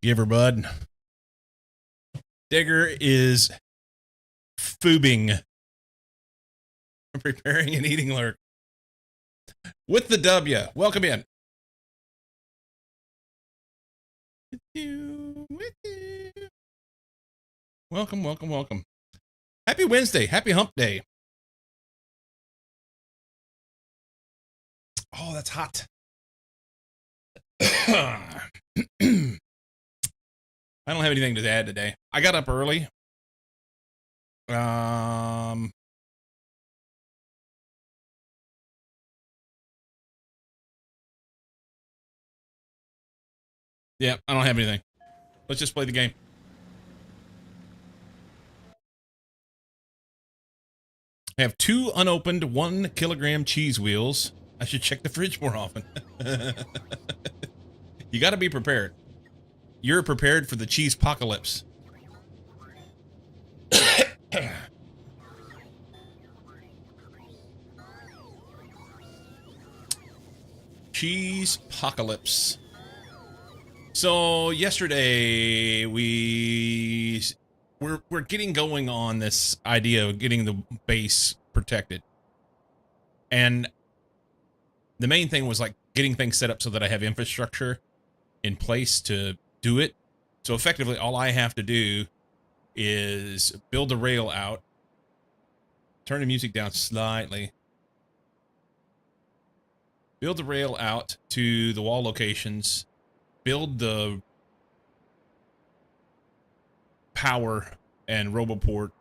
Give her, bud. Digger is foobing, preparing and eating lurk. With the W. Welcome in. With you. Welcome, welcome, welcome. Happy Wednesday. Happy hump day. Oh, that's hot. I don't have anything to add today. I got up early. Yeah, I don't have anything. Let's just play the game. I have 2 unopened 1 kilogram cheese wheels. I should check the fridge more often. You got to be prepared. You're prepared for the cheese apocalypse. Cheese apocalypse. So yesterday we're getting going on this idea of getting the base protected. And the main thing was like getting things set up so that I have infrastructure in place to do it. So effectively all I have to do is build the rail out, turn the music down slightly, build the rail out to the wall locations, build the power and roboport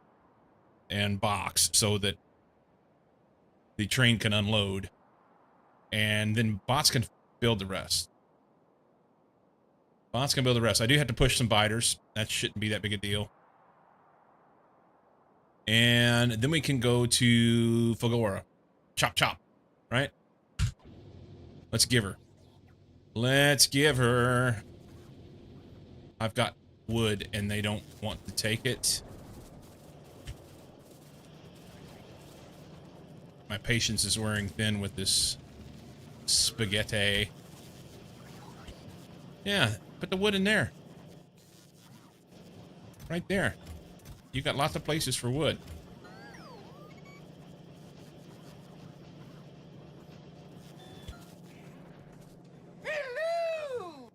and box so that the train can unload, and then bots can build the rest. Bots can build the rest. I do have to push some biters. That shouldn't be that big a deal. And then we can go to Fagora. Chop, chop. Right? Let's give her. Let's give her. I've got wood and they don't want to take it. My patience is wearing thin with this spaghetti. Yeah, put the wood in there. Right there. You got lots of places for wood. Hello!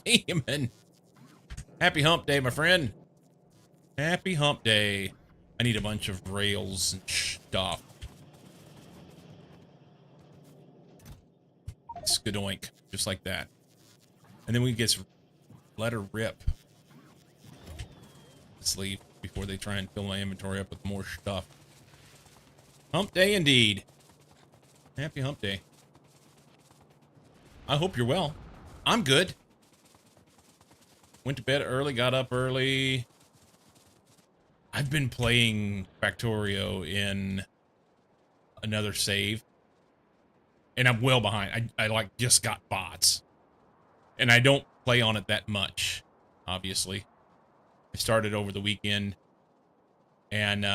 Lehman. Happy hump day, my friend. Happy hump day. I need a bunch of rails and stuff. Skadoink. Just like that. And then we get let her rip. Let's leave before they try and fill my inventory up with more stuff. Hump day indeed. Happy hump day. I hope you're well. I'm good. Went to bed early, got up early. I've been playing Factorio in another save. And I'm well behind. I like just got bots. And I don't play on it that much, obviously. I started over the weekend. And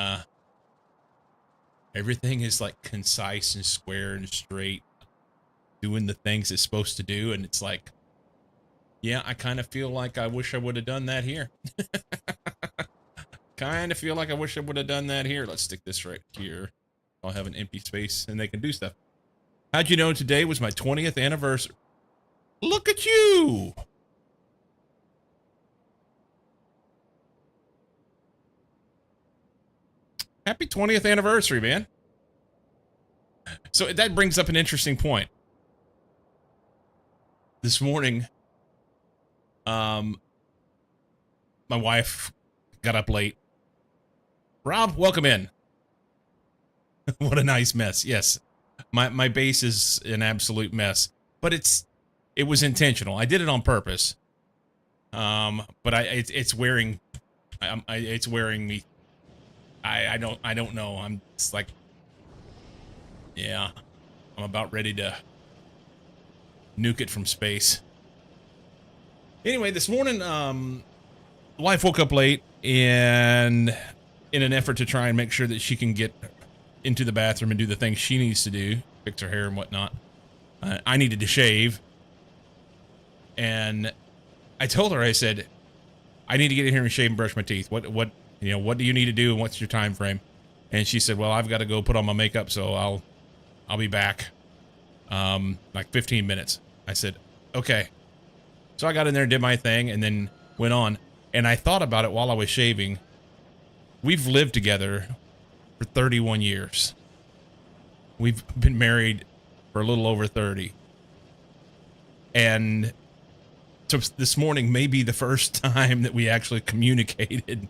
everything is like concise and square and straight. Doing the things it's supposed to do. And it's like, yeah, I kind of feel like I wish I would have done that here. Kind of feel like I wish I would have done that here. Let's stick this right here. I'll have an empty space and they can do stuff. How'd you know today was my 20th anniversary? Look at you! Happy 20th anniversary, man. So that brings up an interesting point. This morning, my wife got up late. Rob, welcome in. What a nice mess. Yes. My base is an absolute mess, but it was intentional. I did it on purpose. But it's wearing it's wearing me. I don't know. I'm just like, yeah, I'm about ready to nuke it from space. Anyway, this morning, the wife woke up late, and in an effort to try and make sure that she can get into the bathroom and do the things she needs to do, fix her hair and whatnot, I needed to shave, and I told her, I said, I need to get in here and shave and brush my teeth. What do you need to do and what's your time frame? And she said, well, I've got to go put on my makeup, so I'll be back. Like 15 minutes. I said, okay. So I got in there and did my thing and then went on. And I thought about it while I was shaving. We've lived together for 31 years. We've been married for a little over 30. And so this morning may be the first time that we actually communicated.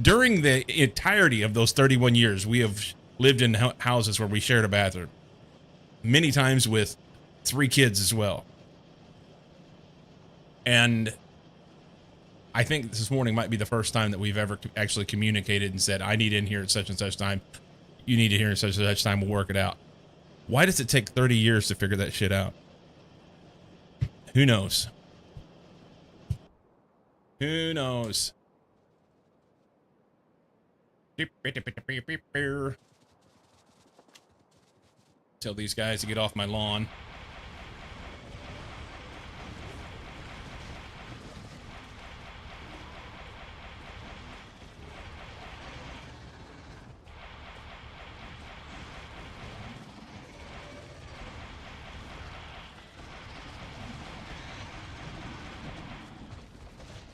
During the entirety of those 31 years, we have lived in houses where we shared a bathroom. Many times with 3 kids as well. And I think this morning might be the first time that we've ever actually communicated and said, I need in here at such and such time. You need to hear at such and such time. We'll work it out. Why does it take 30 years to figure that shit out? Who knows? Who knows? Tell these guys to get off my lawn.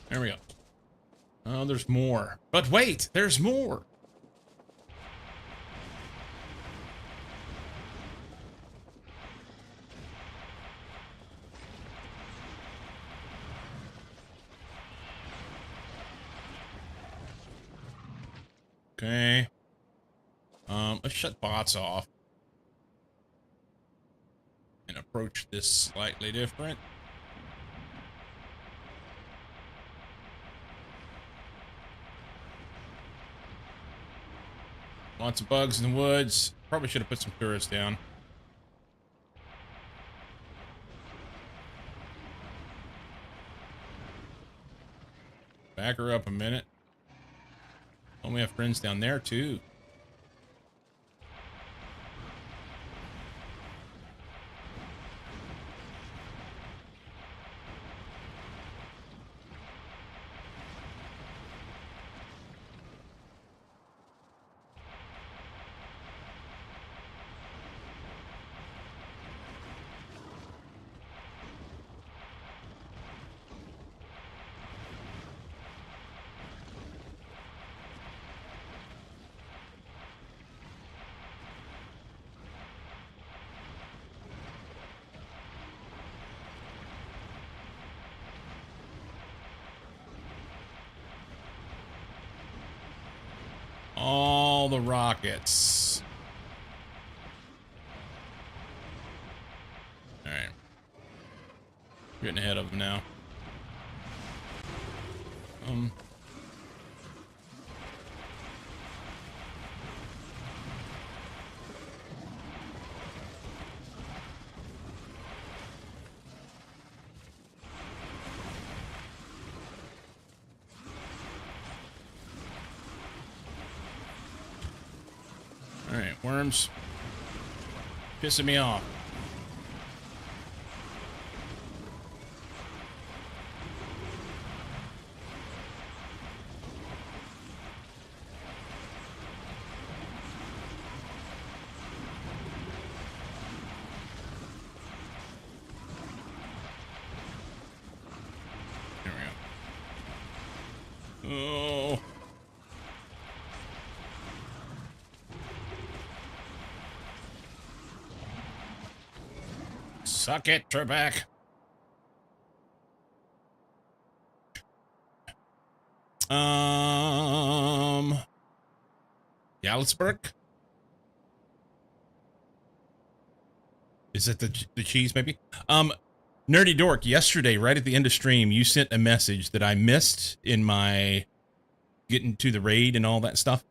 There we go. Oh, there's more. But wait, there's more. Okay. Let's shut bots off. And approach this slightly different. Lots of bugs in the woods. Probably should have put some tourists down. Back her up a minute. Oh, we have friends down there too. All the rockets. All right. Getting ahead of them now. All right, worms. Pissing me off. There we go. Oh. Suck it, Trebek. Galsburg? Is it the cheese, maybe? Nerdy Dork, yesterday, right at the end of stream, you sent a message that I missed in my getting to the raid and all that stuff.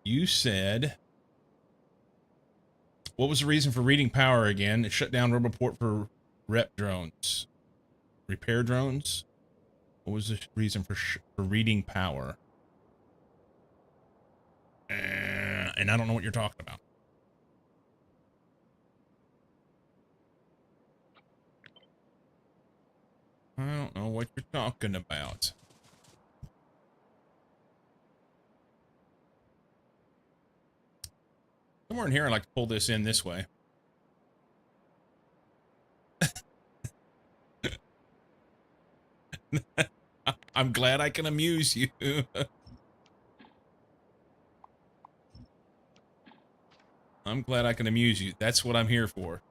You said, what was the reason for reading power again? It shut down Roboport for rep drones. Repair drones? What was the reason for reading power? And I don't know what you're talking about. I don't know what you're talking about. Somewhere in here, I'd like to pull this in this way. I'm glad I can amuse you. I'm glad I can amuse you. That's what I'm here for.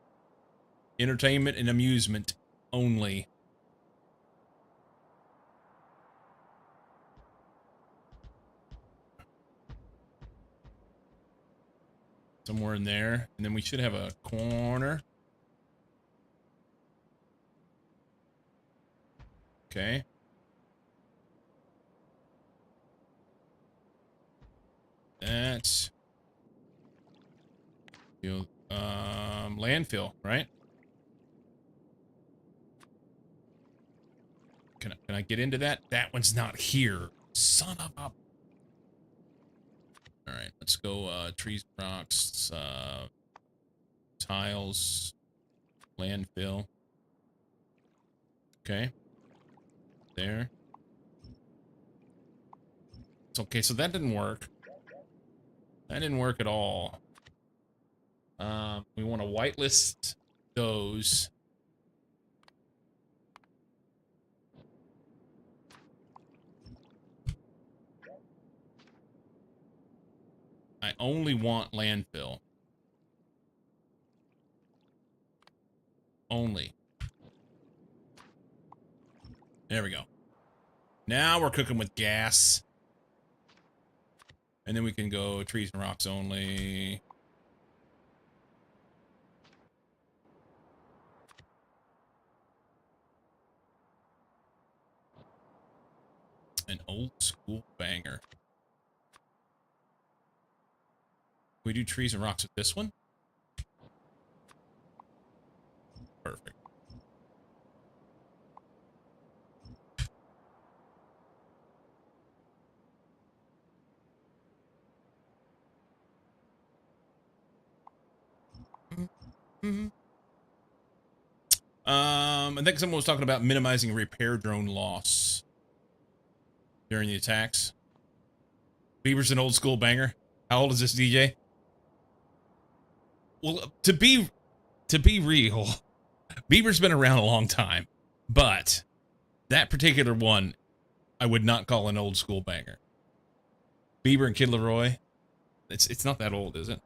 Entertainment and amusement only. Somewhere in there. And then we should have a corner. Okay. That's landfill, right? Can I get into that? That one's not here. Son of a... Alright, let's go trees, rocks, tiles, landfill. Okay. There. It's okay, so that didn't work. That didn't work at all. We want to whitelist those. I only want landfill. Only. There we go. Now we're cooking with gas. And then we can go trees and rocks only. An old school banger. We do trees and rocks with this one? Perfect. I think someone was talking about minimizing repair drone loss during the attacks. Beaver's an old school banger. How old is this DJ? Well, to be real, Beaver's been around a long time, but that particular one, I would not call an old school banger. Bieber and Kid Leroy, it's not that old, is it?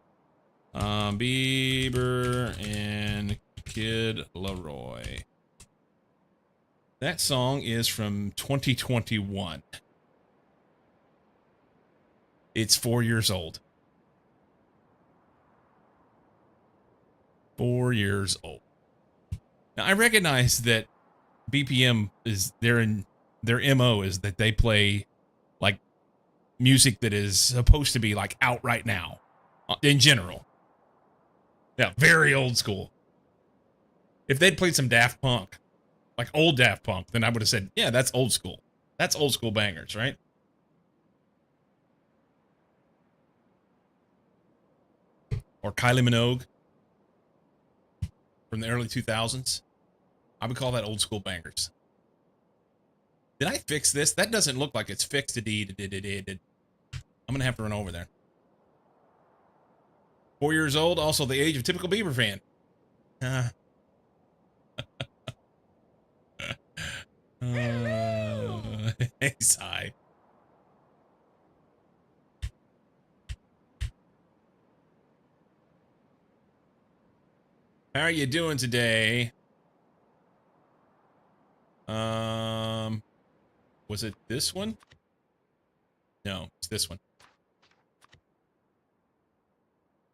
Bieber and Kid Leroy. That song is from 2021. It's 4 years old. 4 years old. Now, I recognize that BPM is their MO is that they play like music that is supposed to be like out right now in general. Yeah, very old school. If they'd played some Daft Punk, like old Daft Punk, then I would have said, yeah, that's old school. That's old school bangers, right? Or Kylie Minogue from the early 2000s. I would call that old school bangers. Did I fix this? That doesn't look like it's fixed. I'm going to have to run over there. 4 years old, also the age of typical Bieber fan. Hey, sigh. How are you doing today? Was it this one? No, it's this one.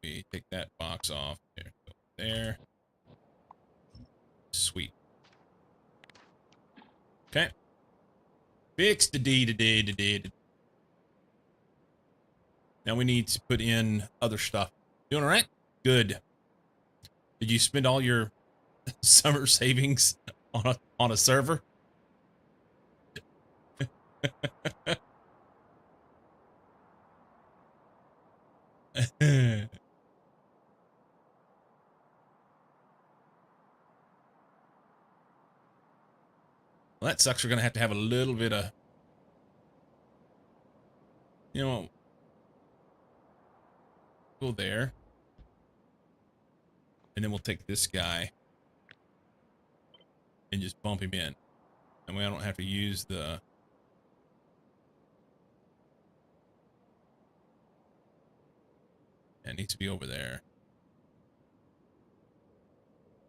We take that box off. There, go there. Sweet. Okay. Fix the D. Now we need to put in other stuff. Doing all right? Good. Did you spend all your summer savings on a server? Well, that sucks. We're going to have a little bit of, you know, go there. And then we'll take this guy and just bump him in. And we don't have to use the... It needs to be over there.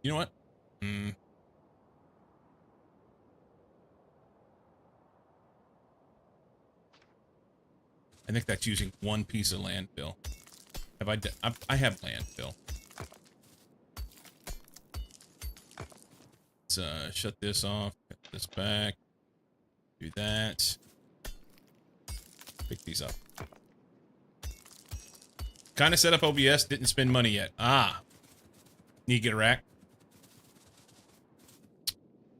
You know what? I think that's using one piece of landfill. I have landfill. Let's shut this off, cut this back, do that. Pick these up. Kind of set up OBS, didn't spend money yet. Ah. Need to get a rack.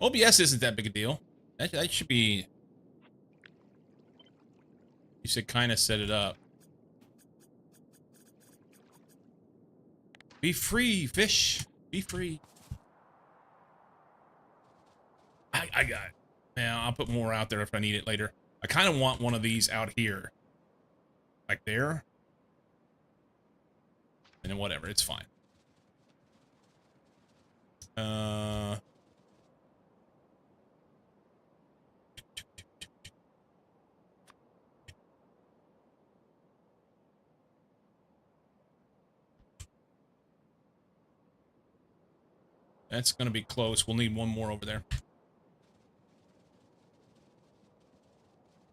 OBS isn't that big a deal. That should be... You should kind of set it up. Be free, fish. Be free. I got it. Yeah, I'll put more out there if I need it later. I kind of want one of these out here. Like there. And then whatever, it's fine. That's going to be close. We'll need one more over there.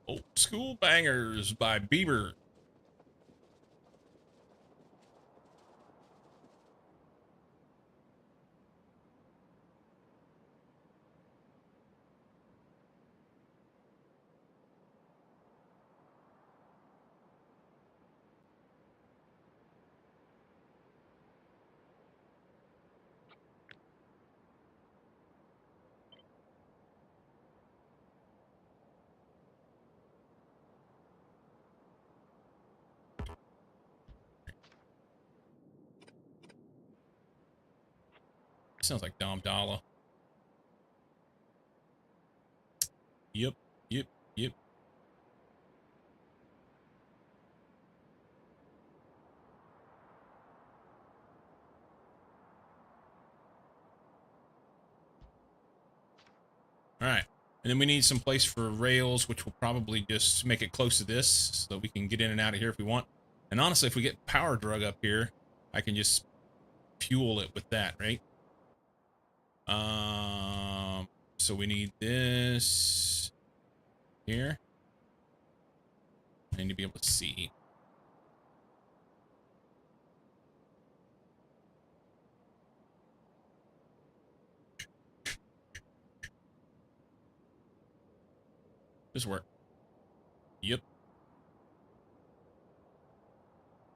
Old School Bangers by Bieber. Sounds like Dom Dollar. Yep, yep, yep. All right. And then we need some place for rails, which will probably just make it close to this so we can get in and out of here if we want. And honestly, if we get power drug up here, I can just fuel it with that, right? So we need this here. I need to be able to see. This work. Yep.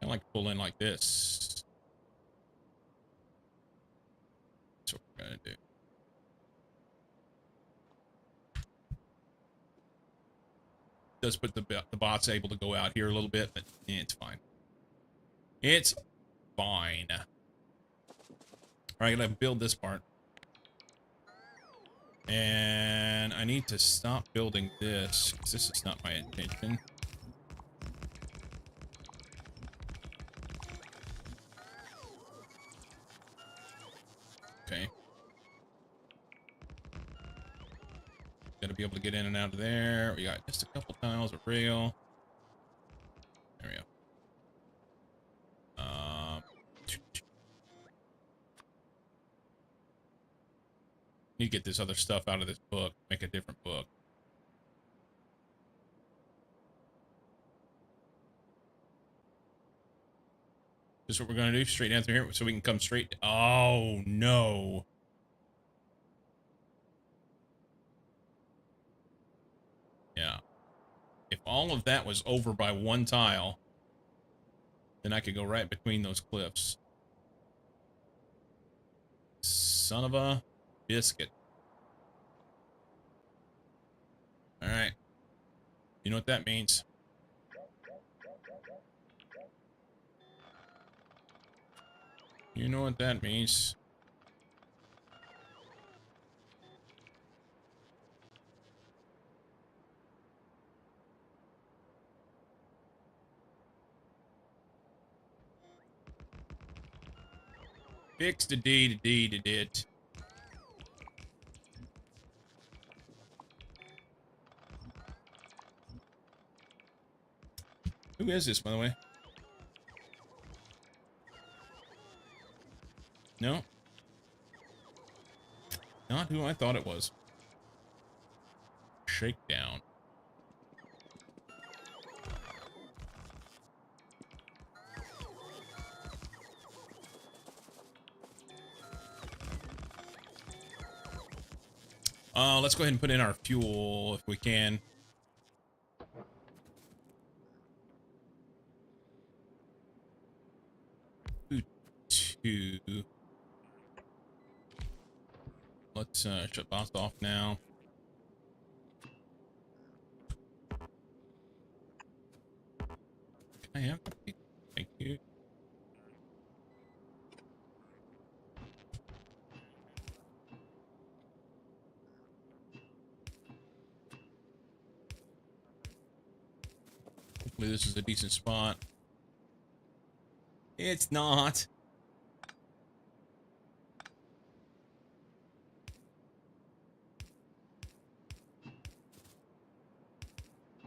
I like to pull in like this. That's what we're gonna do. Does put the bot's able to go out here a little bit, but it's fine. It's fine. All right, gonna build this part. And I need to stop building this, because this is not my intention. Okay. Gotta be able to get in and out of there. We got just a couple tiles of rail. There we go. Need to get this other stuff out of this book. Make a different book. This is what we're gonna do. Straight down through here, so we can come straight. Oh no. Yeah. If all of that was over by one tile, then I could go right between those cliffs. Son of a biscuit. All right. You know what that means. You know what that means. Fix the did. Who is this, by the way? No. Not who I thought it was. Shakedown. Let's go ahead and put in our fuel if we can. Two. Let's shut boss off now. Can I have? Thank you. Hopefully this is a decent spot. It's not.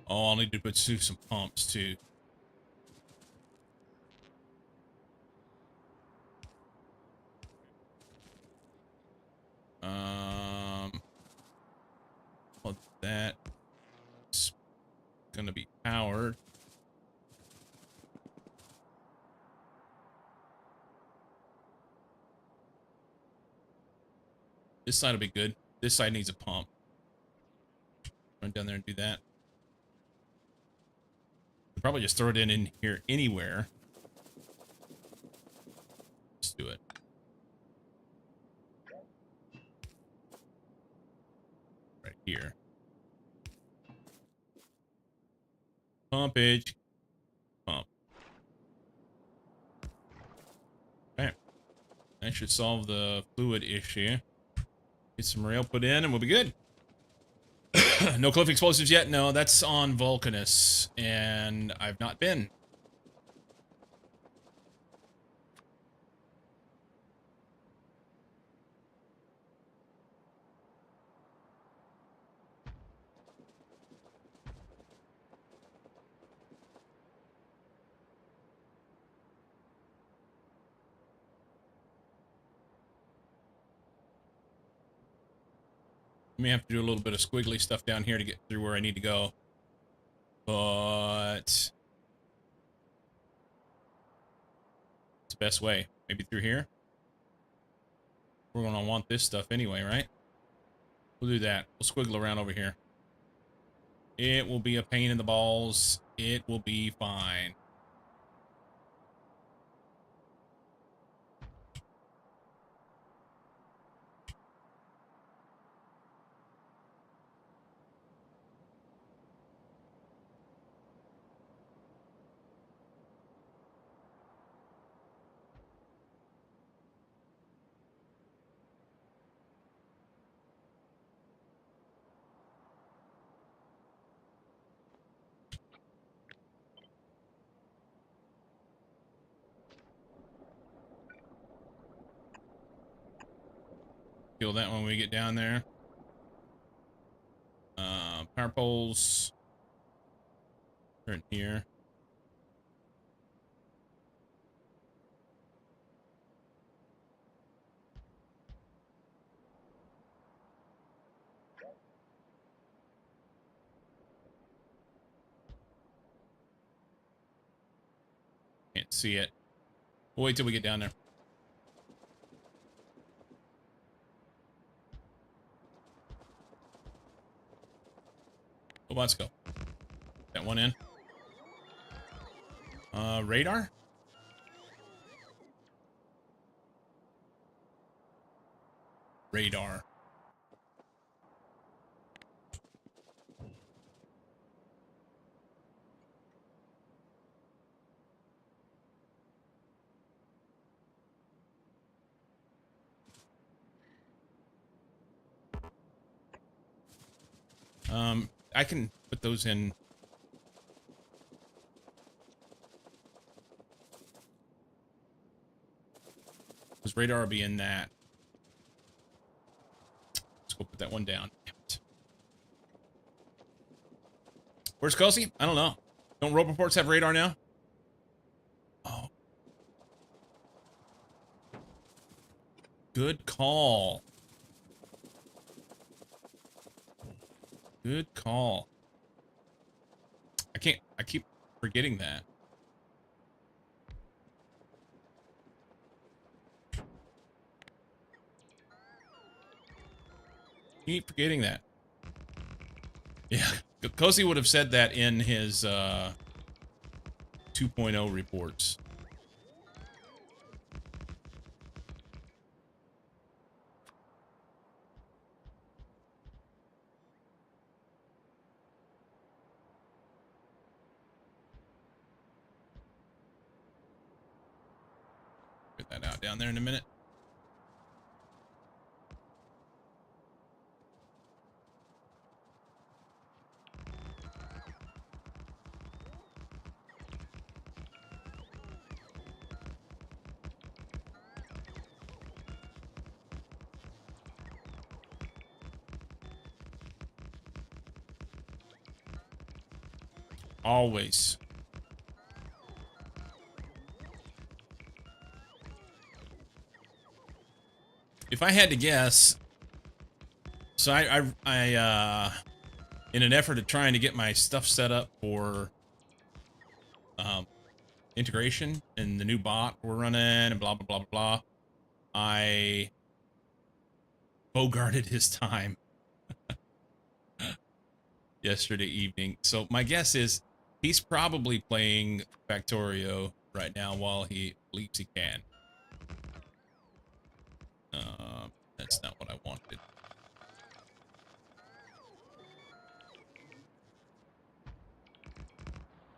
Oh, I'll need to put some pumps too. Well, that's gonna be powered. This side will be good. This side needs a pump. Run down there and do that. Probably just throw it in here anywhere. Let's do it. Right here. Pumpage. Pump. Okay. That should solve the fluid issue. Get some rail put in and we'll be good. No cliff explosives yet? No, that's on Vulcanus, and I've not been. May have to do a little bit of squiggly stuff down here to get through where I need to go. But it's the best way. Maybe through here. We're going to want this stuff anyway, right? We'll do that. We'll squiggle around over here. It will be a pain in the balls. It will be fine. Kill that when we get down there. Power poles. Right here. Can't see it. We'll wait till we get down there. Well, let's go. That one in. Radar? Radar. I can put those in. because radar will be in that. Let's go put that one down. Damn it. Where's Kelsey? I don't know. Don't road reports have radar now? Oh. Good call. Good call. I keep forgetting that. Keep forgetting that. Yeah, Cozy would have said that in his 2.0 reports. Get that out down there in a minute. Always. If I had to guess, so I in an effort of trying to get my stuff set up for integration and the new bot we're running and blah blah blah blah blah, I bogarted his time yesterday evening. So my guess is he's probably playing Factorio right now while he believes he can. That's not what I wanted.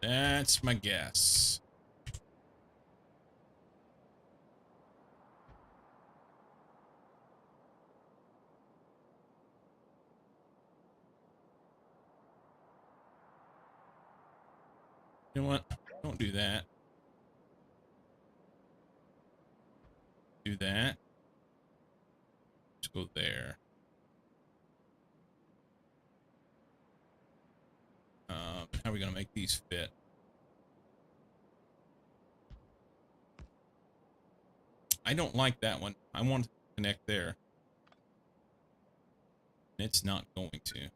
That's my guess. You know what? Don't do that. Do that. Let's go there. How are we gonna make these fit? I don't like that one. I want to connect there. It's not going to.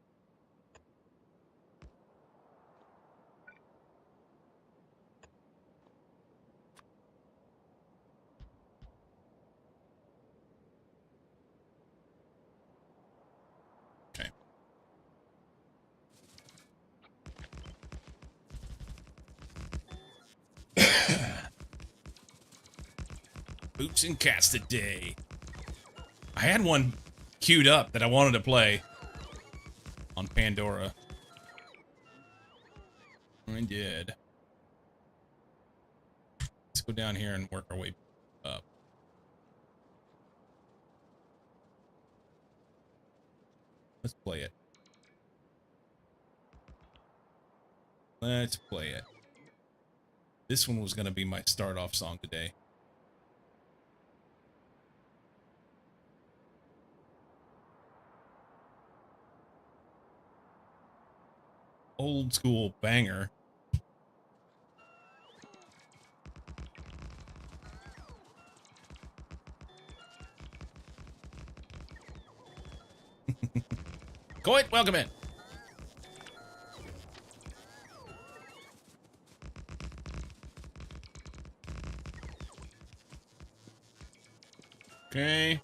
Okay. Boots and Cats today. I had one queued up that I wanted to play on Pandora. I did. Let's go down here and work our way up. Let's play it. Let's play it. This one was going to be my start-off song today. Old school banger. Coit, welcome in. Okay.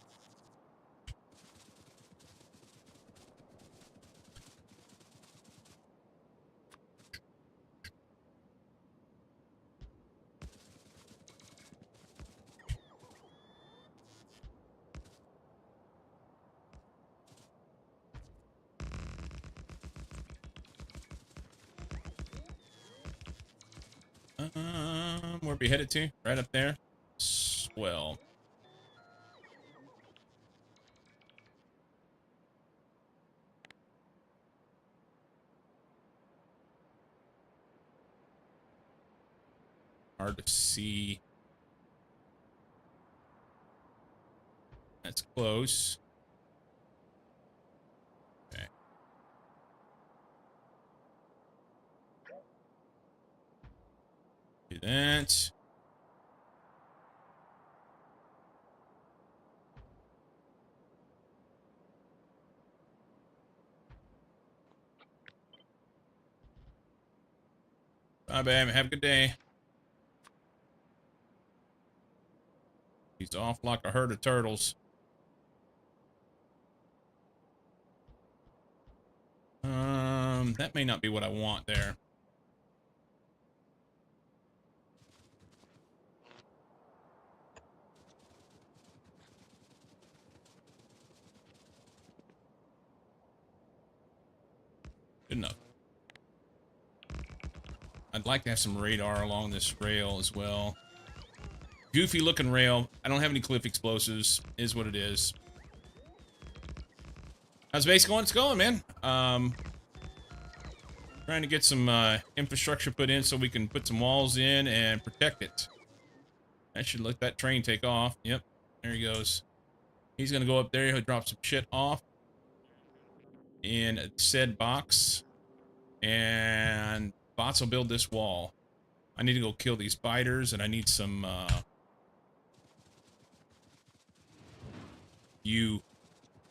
Where we headed to? Right up there. Swell. Hard to see. That's close. Okay. Do that. Bye, babe. Have a good day. He's off like a herd of turtles. That may not be what I want there. Good enough. I'd like to have some radar along this rail as well. Goofy looking rail. I don't have any cliff explosives. Is what it is. How's base going? It's going, man. Trying to get some infrastructure put in so we can put some walls in and protect it. I should let that train take off. Yep, there he goes. He's gonna go up there. He'll drop some shit off in said box, and bots will build this wall. I need to go kill these spiders, and I need some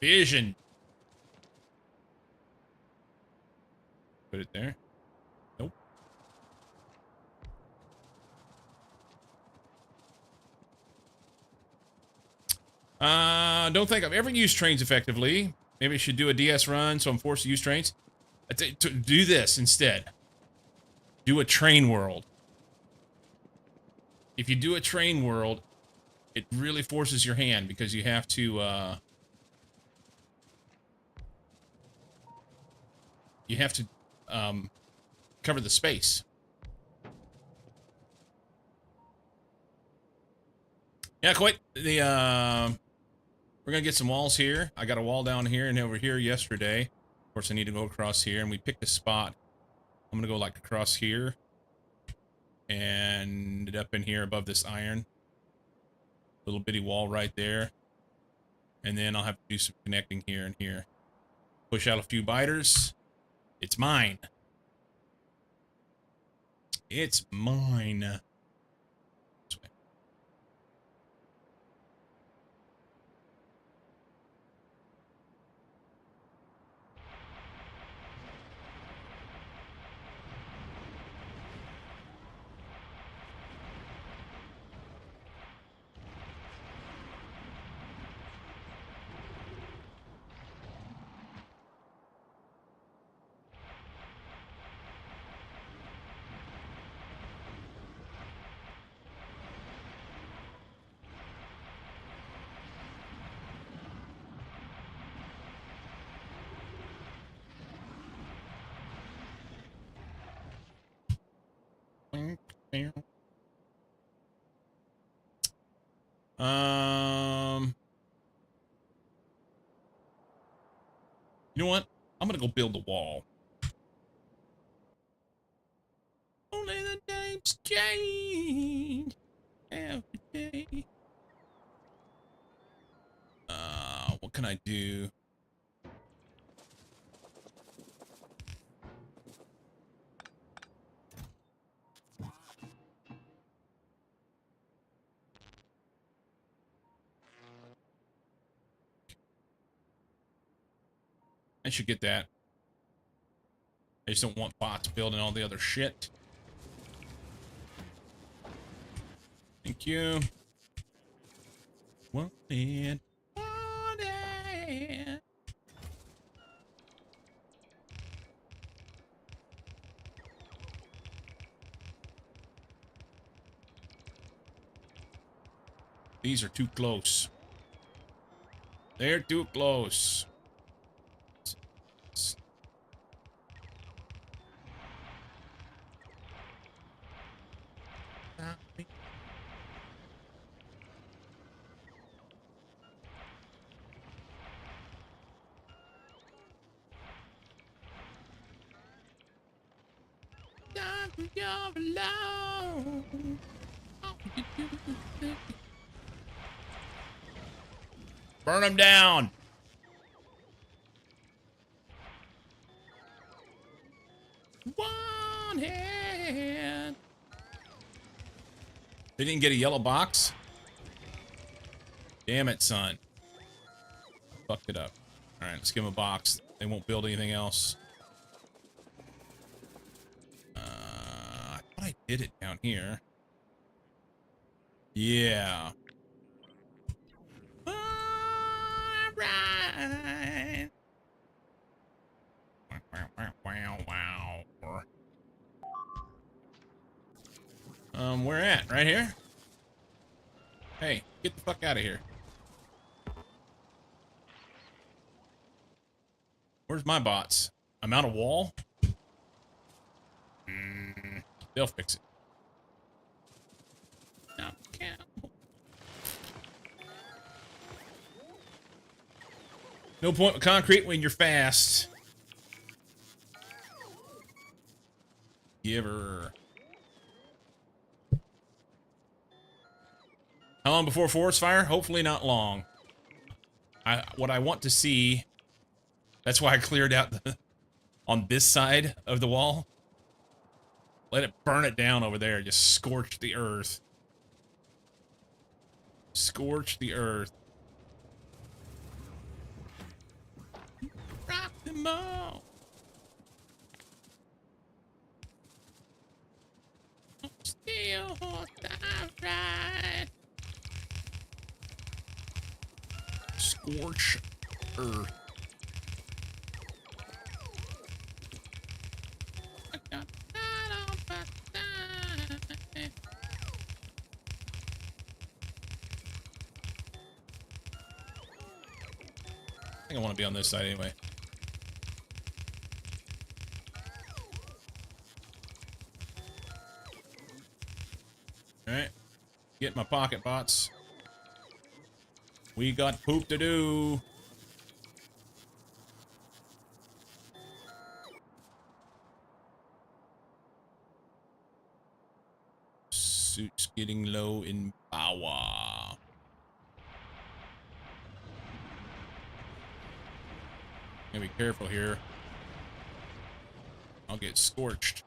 vision. Put it there. Nope. Don't think I've ever used trains effectively. Maybe I should do a DS run so I'm forced to use trains. To do this instead. Do a train world. If you do a train world, it really forces your hand because you have to cover the space. Yeah, quite the we're gonna get some walls here. I got a wall down here and over here yesterday. Of course, I need to go across here, and we picked a spot. I'm gonna go like across here and up in here above this iron. Little bitty wall right there. And then I'll have to do some connecting here and here. Push out a few biters. It's mine. It's mine. This way. You know what? I'm gonna go build the wall. Only the names change every day. What can I do? I should get that. I just don't want bots building all the other shit. Thank you. Wanted. These are too close. They're too close. You're alone. Burn them down. One hand. They didn't get a yellow box? Damn it, son. Fucked it up. Alright, let's give them a box. They won't build anything else. I thought I did it down here. Yeah. Alright. Wow. Where at? Right here? Hey, get the fuck out of here. Where's my bots? I'm out of wall? They'll fix it. No, can't. No point with concrete when you're fast. Giver. How long before forest fire? Hopefully not long. What I want to see... That's why I cleared out on this side of the wall. Let it burn it down over there. Just scorch the earth. Scorch the earth. Rock them all. Still right. Scorch earth. I think I want to be on this side anyway. Alright. Get my pocket bots. We got poop to do. Suit's getting low in power. Gotta be careful here. I'll get scorched.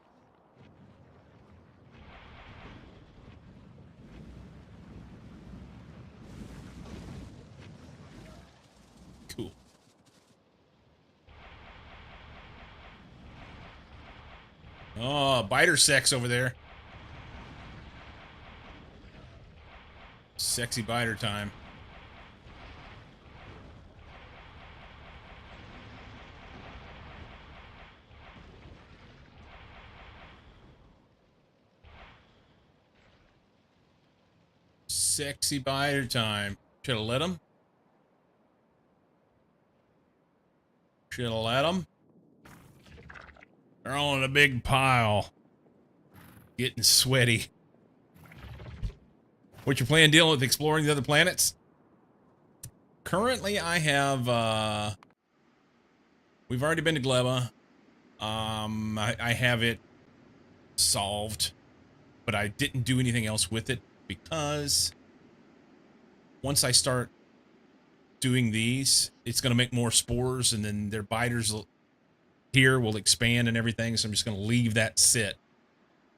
Cool. Oh, biter sex over there. Sexy biter time. Sexy biter time. Should have let him. Should have let him. They're all in a big pile. Getting sweaty. What's your plan dealing with exploring the other planets? Currently, I have, we've already been to Gleba. I have it solved, but I didn't do anything else with it because once I start doing these, it's going to make more spores, and then their biters here will expand and everything, so I'm just going to leave that sit.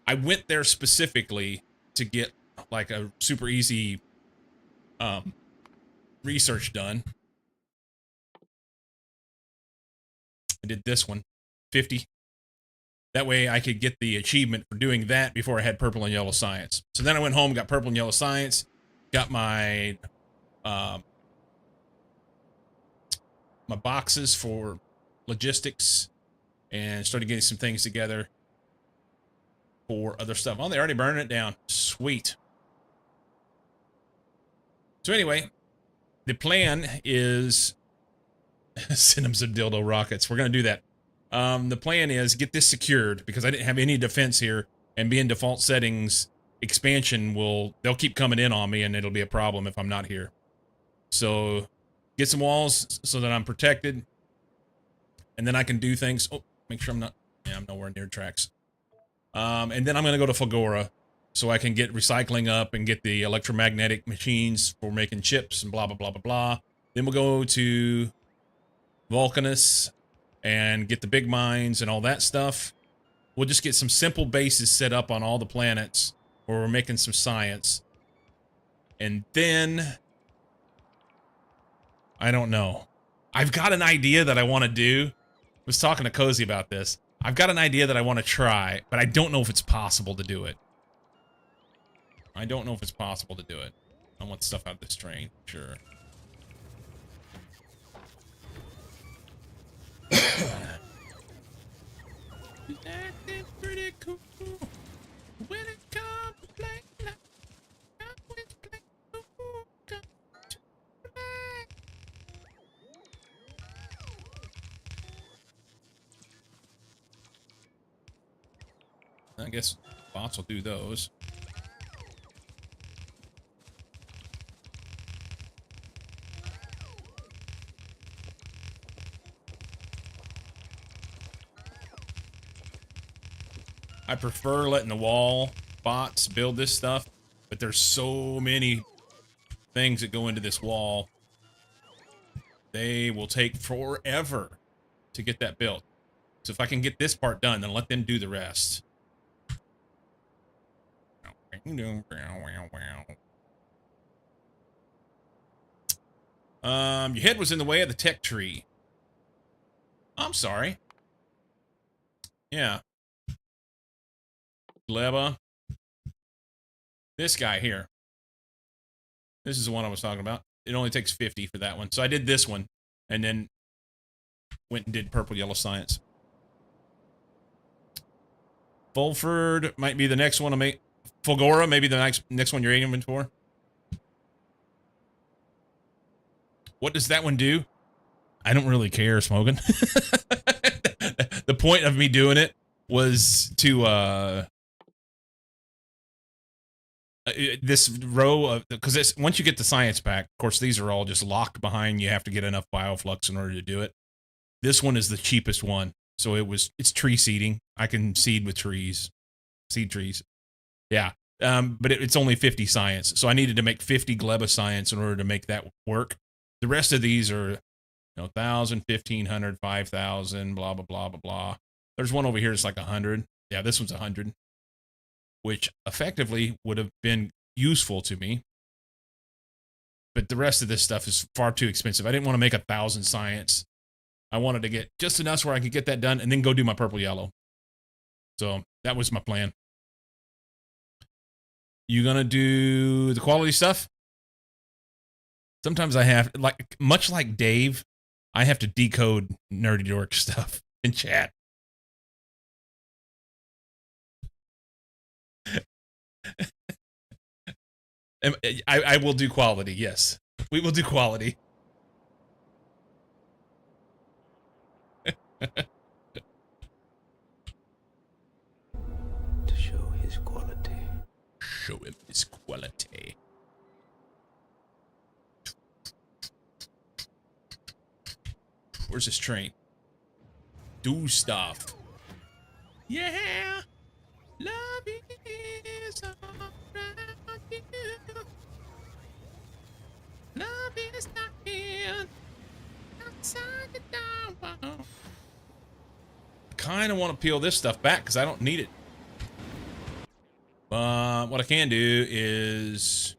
I went there specifically to get like a super easy research done. I did this one, 50. That way I could get the achievement for doing that before I had purple and yellow science. So then I went home, got purple and yellow science, got my my boxes for logistics, and started getting some things together for other stuff. Oh, they already burned it down. Sweet. So anyway, the plan is send them some dildo rockets. We're going to do that. The plan is get this secured because I didn't have any defense here, and being default settings, expansion they'll keep coming in on me, and it'll be a problem if I'm not here. So get some walls so that I'm protected, and then I can do things. Oh, make sure I'm nowhere near tracks. And then I'm going to go to Fagora so I can get recycling up and get the electromagnetic machines for making chips and blah, blah, blah, blah, blah. Then we'll go to Vulcanus and get the big mines and all that stuff. We'll just get some simple bases set up on all the planets where we're making some science. And then, I don't know. I've got an idea that I want to do. I was talking to Cozy about this. I've got an idea that I want to try, but I don't know if it's possible to do it. I don't know if it's possible to do it. I want stuff out of this train, sure. Acting pretty cool when it comes to play like I always play cool. Come to play. I guess bots will do those. I prefer letting the wall bots build this stuff, but there's so many things that go into this wall. They will take forever to get that built. So if I can get this part done, then let them do the rest. Your head was in the way of the tech tree. I'm sorry. Yeah. Gleba. This guy here. This is the one I was talking about. It only takes 50 for that one. So I did this one and then went and did purple yellow science. Fulford might be the next one to make. Fulgora, maybe the next one you're aiming for. What does that one do? I don't really care, Smokin'. The point of me doing it was to this row of, because once you get the science back, of course these are all just locked behind. You have to get enough bioflux in order to do it. This one is the cheapest one, so it's tree seeding. I can seed with trees, seed trees. Yeah, but it's only 50 science, so I needed to make 50 Gleba science in order to make that work. The rest of these are, 1,000, 1,500, 5,000, blah blah blah blah blah. There's one over here that's like 100. Yeah, this one's 100, which effectively would have been useful to me. But the rest of this stuff is far too expensive. I didn't want to make 1,000 science. I wanted to get just enough where I could get that done and then go do my purple yellow. So that was my plan. You gonna do the quality stuff? Sometimes I have, much like Dave, I have to decode Nerdy Dork stuff in chat. I will do quality, yes. We will do quality. To show his quality. Show him his quality. Where's this train? Do stuff. Yeah. Love is around you. Love is not here. Outside the door. I kind of want to peel this stuff back because I don't need it. But what I can do is...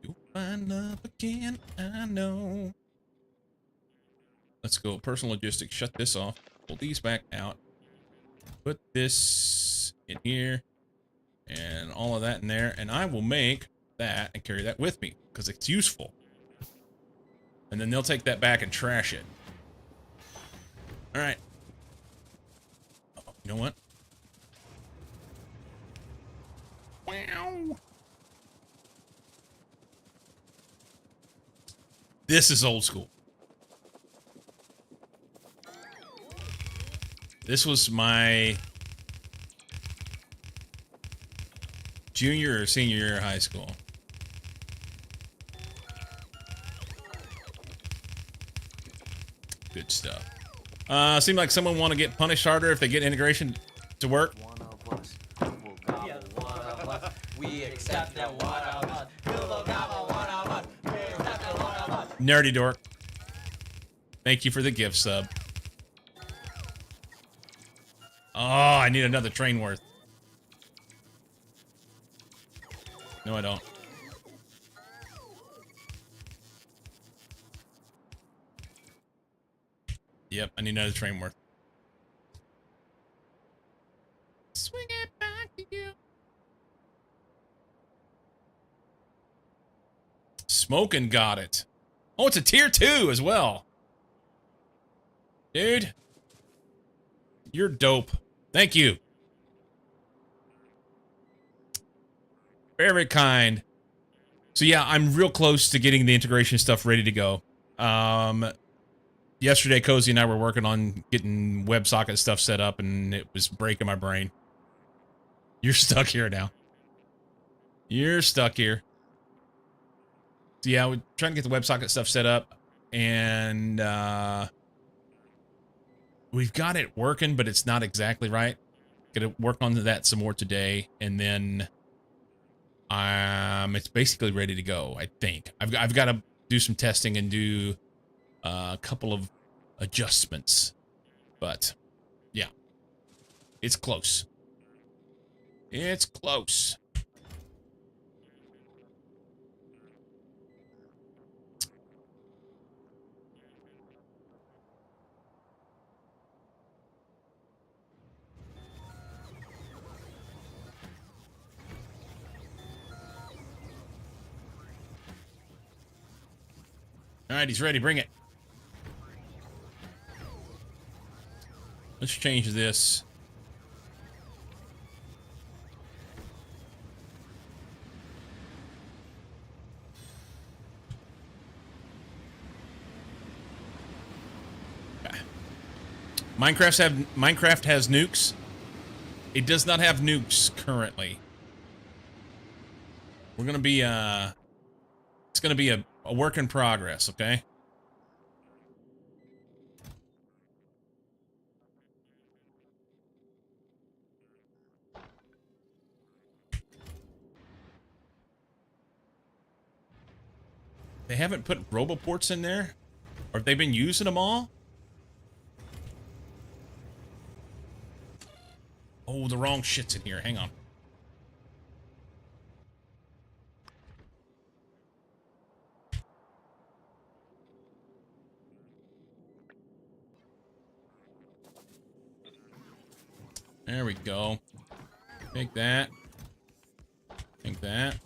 You'll find love again, I know. Let's go. Personal logistics. Shut this off. Pull these back out. Put this in here. And all of that in there. And I will make that and carry that with me. Because it's useful. And then they'll take that back and trash it. Alright. Oh, you know what? Wow. This is old school. This was my junior or senior year of high school. Good stuff. Seemed like someone want to get punished harder if they get integration to work. One of us will gobble one of us. We accept that one of us. You will gobble one of us. We accept that one of us. Nerdy Dork. Thank you for the gift sub. Oh, I need another train worth. No, I don't. Yep, I need another train worth. Swing it back to you. Smoking got it. Oh, it's a tier 2 as well. Dude. You're dope. Thank you. Very kind. So yeah, I'm real close to getting the integration stuff ready to go. Yesterday, Cozy and I were working on getting WebSocket stuff set up, and it was breaking my brain. You're stuck here now. You're stuck here. So yeah, we're trying to get the WebSocket stuff set up, and we've got it working, but it's not exactly right. Gonna work on that some more today, and then it's basically ready to go. I think I've got to do some testing and do a couple of adjustments, but yeah, it's close. It's close. All right, he's ready. Bring it. Let's change this. Minecraft has nukes. It does not have nukes currently. We're gonna be it's gonna be a work in progress, okay? They haven't put roboports in there? Or have they been using them all? Oh, the wrong shit's in here. Hang on. There we go. Take that. Take that.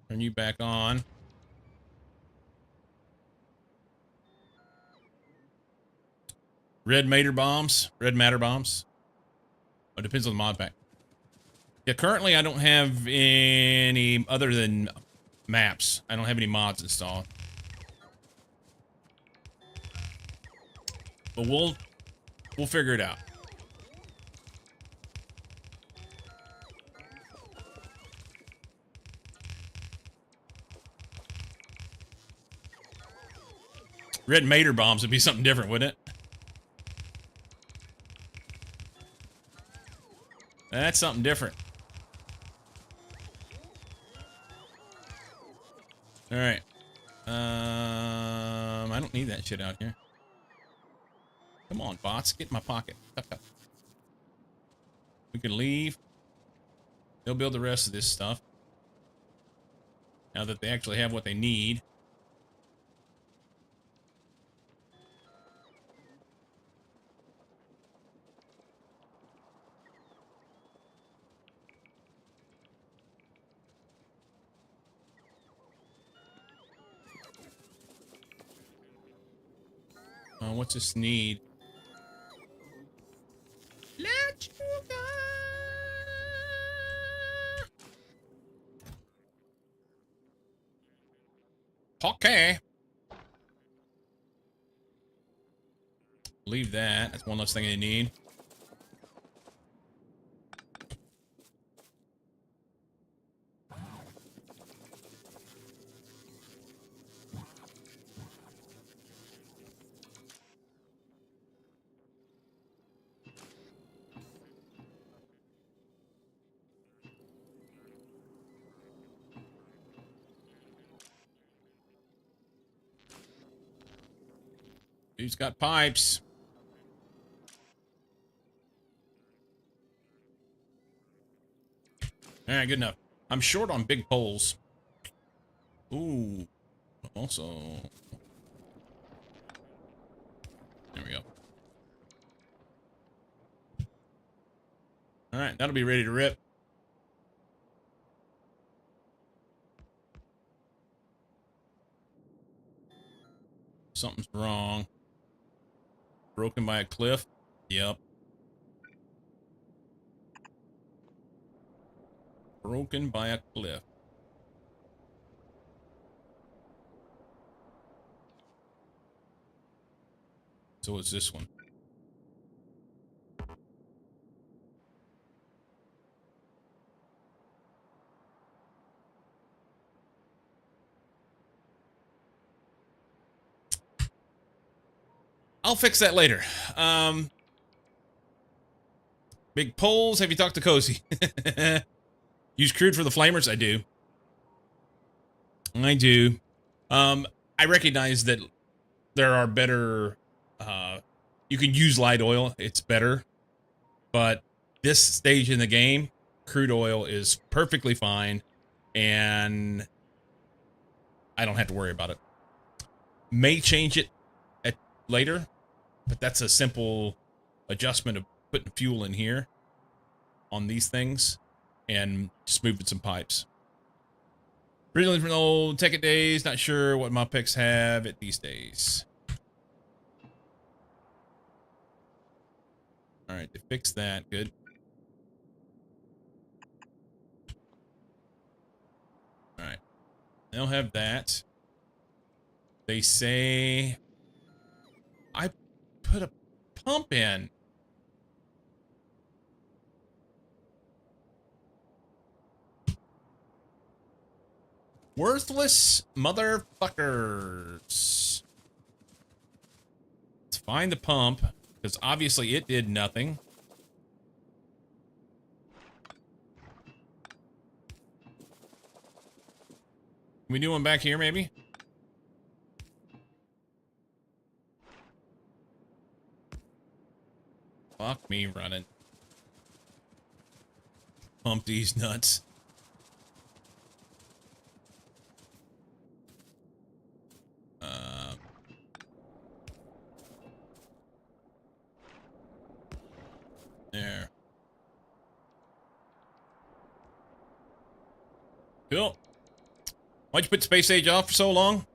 Turn you back on. Red matter bombs. Red matter bombs. Oh, it depends on the mod pack. Yeah, currently I don't have any other than maps. I don't have any mods installed. But we'll figure it out. Red mater bombs would be something different, wouldn't it? That's something different. All right. I don't need that shit out here. Come on, bots, get in my pocket. We can leave. They'll build the rest of this stuff. Now that they actually have what they need. What's this need? Let you go. Okay. Leave that. That's one less thing I need. Who's got pipes? All right, good enough. I'm short on big poles. Ooh, also. There we go. All right, that'll be ready to rip. Something's wrong. Broken by a cliff? Yep. Broken by a cliff. So it's this one. I'll fix that later. Big poles. Have you talked to Cozy? Use crude for the flamers? I do. I do. I recognize that there are better, you can use light oil. It's better. But this stage in the game, crude oil is perfectly fine. And I don't have to worry about it. May change it later, but that's a simple adjustment of putting fuel in here on these things and just moving some pipes. Originally from the old Tech It days, not sure what my picks have at these days. All right, they fixed that. Good. All right, they'll have that. They say I put a pump in. Worthless motherfuckers. Let's find the pump, because obviously it did nothing. Can we do one back here, maybe? Fuck me running. Pump these nuts. There. Cool. Why'd you put Space Age off for so long?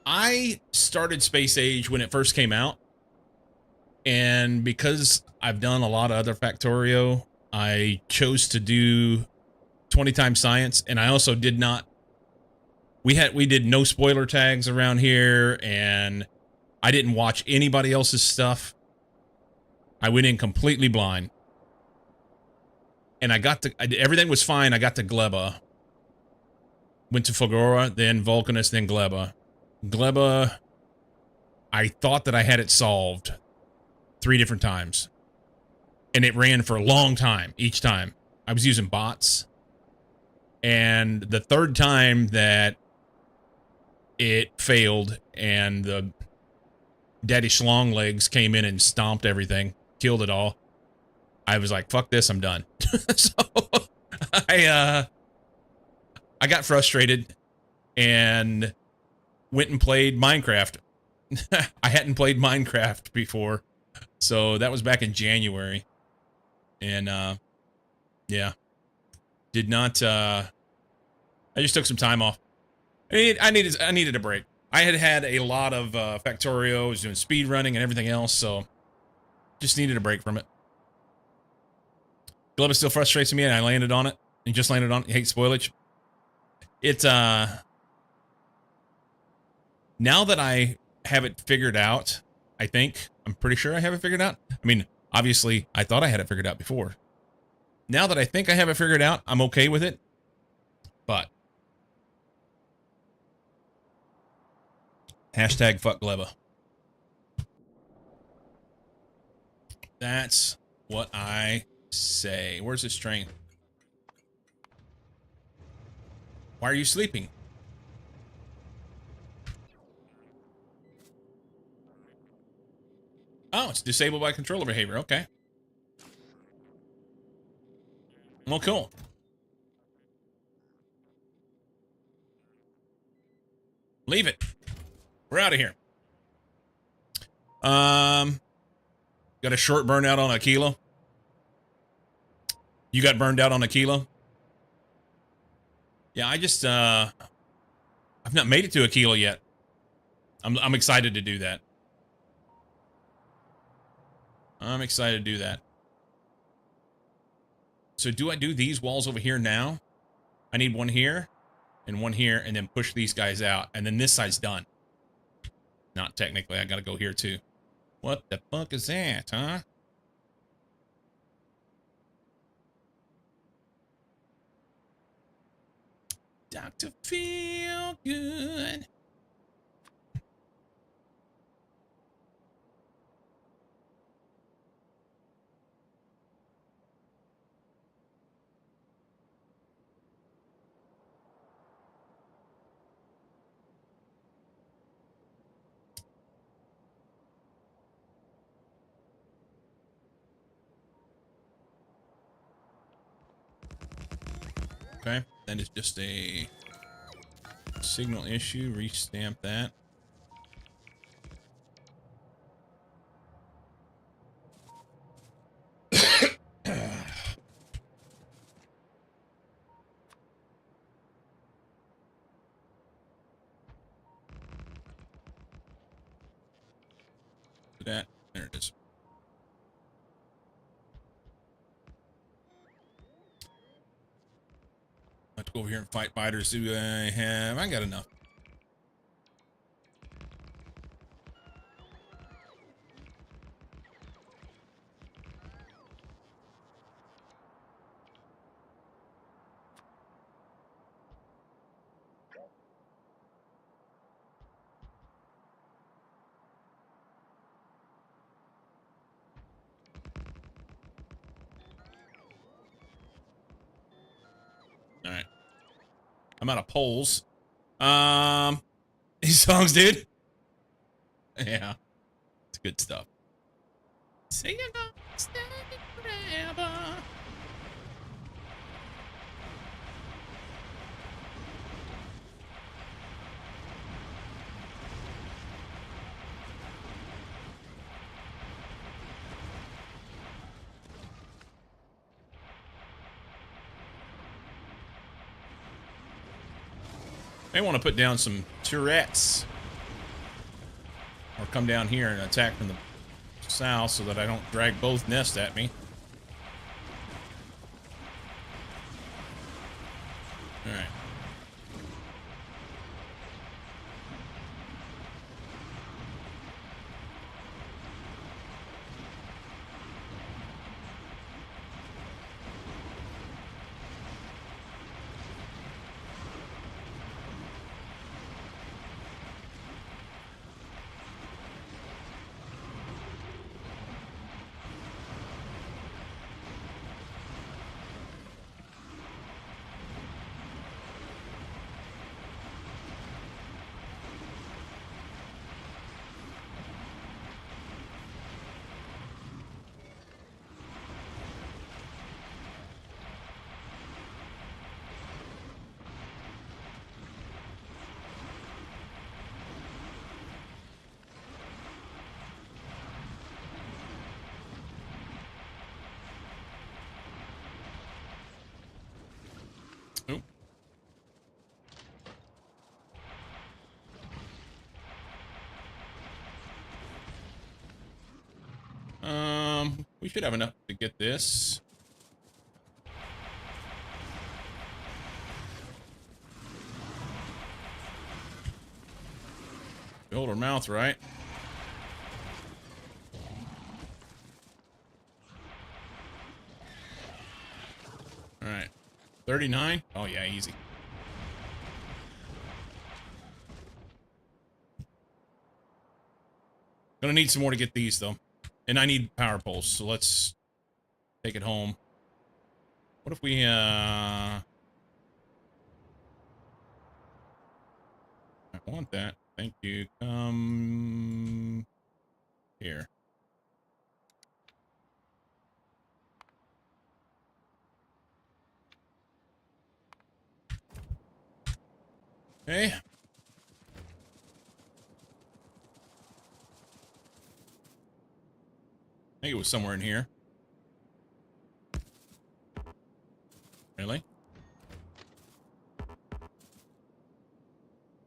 I started Space Age when it first came out. And because I've done a lot of other Factorio, I chose to do 20 times science. And I also did not, we did no spoiler tags around here, and I didn't watch anybody else's stuff. I went in completely blind. And everything was fine. I got to Gleba. Went to Fagora, then Vulcanus, then Gleba. Gleba, I thought that I had it solved 3 different times. And it ran for a long time, each time. I was using bots. And the 3rd time that it failed and the Daddy Schlong legs came in and stomped everything, killed it all, I was like, fuck this, I'm done. So I got frustrated and went and played Minecraft. I hadn't played Minecraft before, so that was back in January. And yeah, did not. I just took some time off. I needed a break. I had a lot of Factorio. I was doing speed running and everything else, so just needed a break from it. Gleba still frustrates me, and I landed on it. And just landed on it. You hate spoilage. It's now that I have it figured out, I'm pretty sure I have it figured out. I mean, obviously, I thought I had it figured out before. Now that I think I have it figured out, I'm okay with it. But hashtag fuck Gleba. That's what I say. Where's this train? Why are you sleeping? Oh, it's disabled by controller behavior. Okay. Well, cool. Leave it. We're out of here. Got a short burnout on a kilo. You got burned out on a kilo? Yeah, I've not made it to a kilo yet. I'm excited to do that. I'm excited to do that. So do I do these walls over here now? I need one here and one here and then push these guys out. And then this side's done. Not technically. I gotta go here too. What the fuck is that, huh? Dr. Feel Good. Okay, then it's just a signal issue. Restamp that. That. There it is. I have to go over here and fight fighters. Do I have? I got enough. All right. I'm out of poles. These songs, dude. Yeah, it's good stuff. Say you're gonna stay forever. May want to put down some turrets. Or come down here and attack from the south so that I don't drag both nests at me. Alright. Oop. We should have enough to get this. Hold our mouth right. All right. 39? Oh, yeah, easy. Gonna need some more to get these, though. And I need power poles, so let's take it home. What if we, I want that. Thank you. Come here. Okay. I think it was somewhere in here. Really?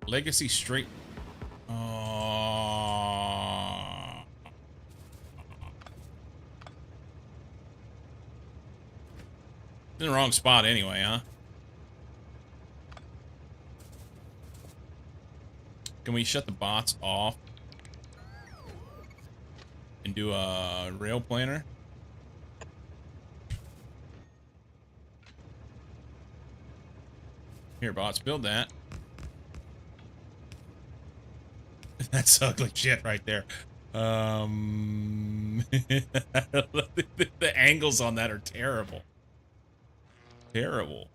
Legacy straight. Oh. In the wrong spot anyway, huh? Can we shut the bots off and do a rail planner? Here, bots, build that. That's ugly shit right there. The angles on that are terrible. Terrible.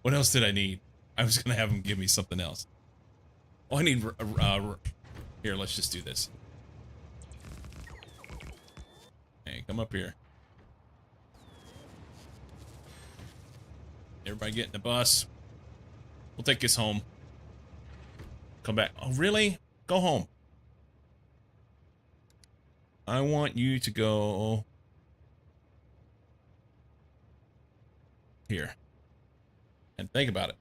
What else did I need? I was gonna have him give me something else. Oh, I need. Here, let's just do this. Hey, come up here. Everybody get in the bus. We'll take this home. Come back. Oh, really? Go home. I want you to go here. And think about it.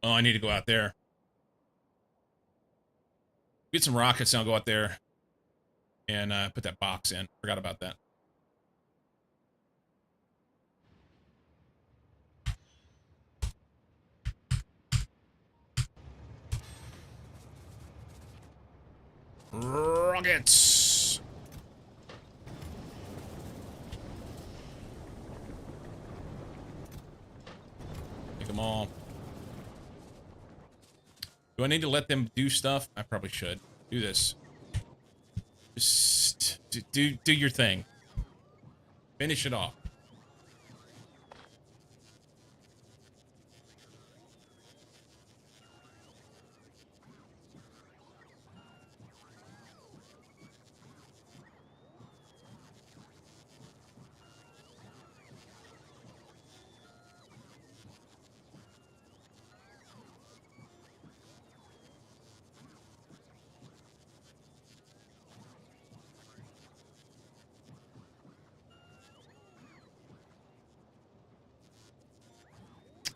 Oh, I need to go out there. Get some rockets and I'll go out there and put that box in. Forgot about that. Rockets! Take them all. Do I need to let them do stuff? I probably should. Do this. Just do your thing. Finish it off.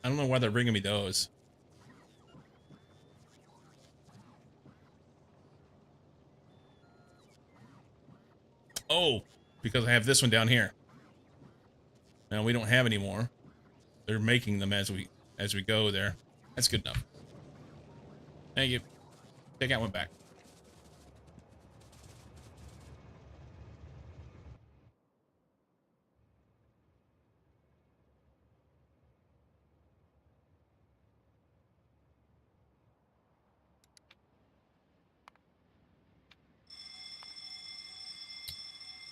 I don't know why they're bringing me those. Oh, because I have this one down here. Now we don't have any more. They're making them as we go there. That's good enough. Thank you. Take that one back.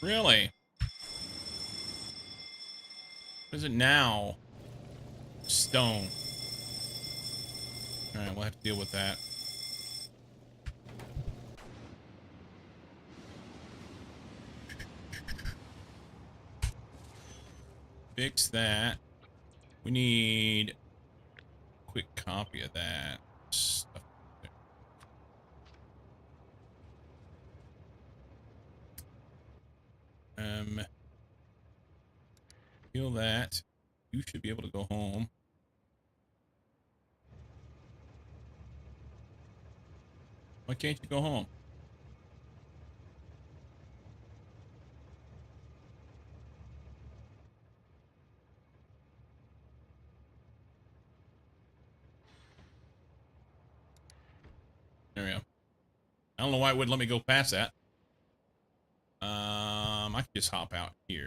Really? What is it now? Stone. Alright, we'll have to deal with that. Fix that. We need a quick copy of that stuff. Heal that. You should be able to go home. Why can't you go home? There we go. I don't know why it wouldn't let me go past that. I could just hop out here.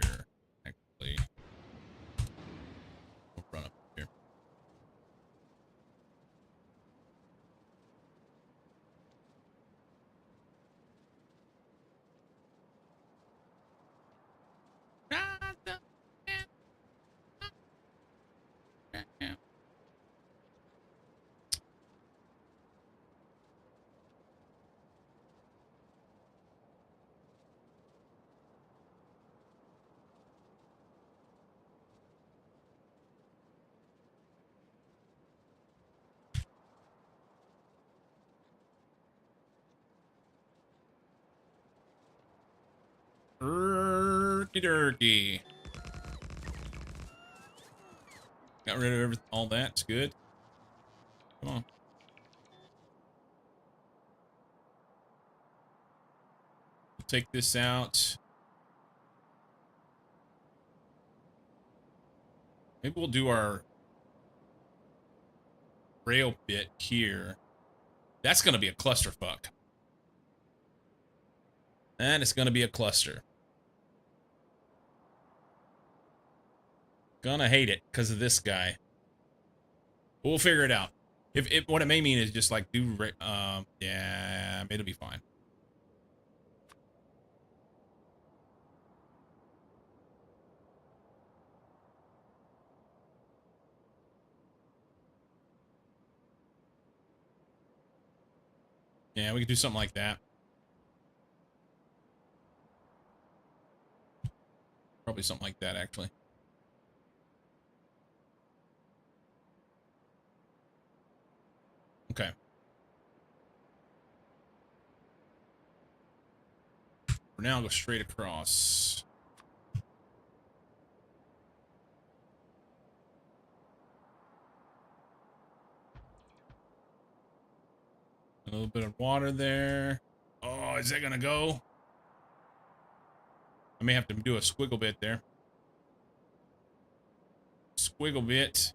Actually, we'll run up here. Turkey. Got rid of all that. It's good. Come on. We'll take this out. Maybe we'll do our rail bit here. That's going to be a clusterfuck. And it's going to be a cluster. Gonna hate it because of this guy. We'll figure it out. If what it may mean is just like do yeah, it'll be fine. Yeah, we could do something like that. Probably something like that, actually. Okay. For now, I'll go straight across. A little bit of water there. Oh, is that gonna go? I may have to do a squiggle bit there. Squiggle bit.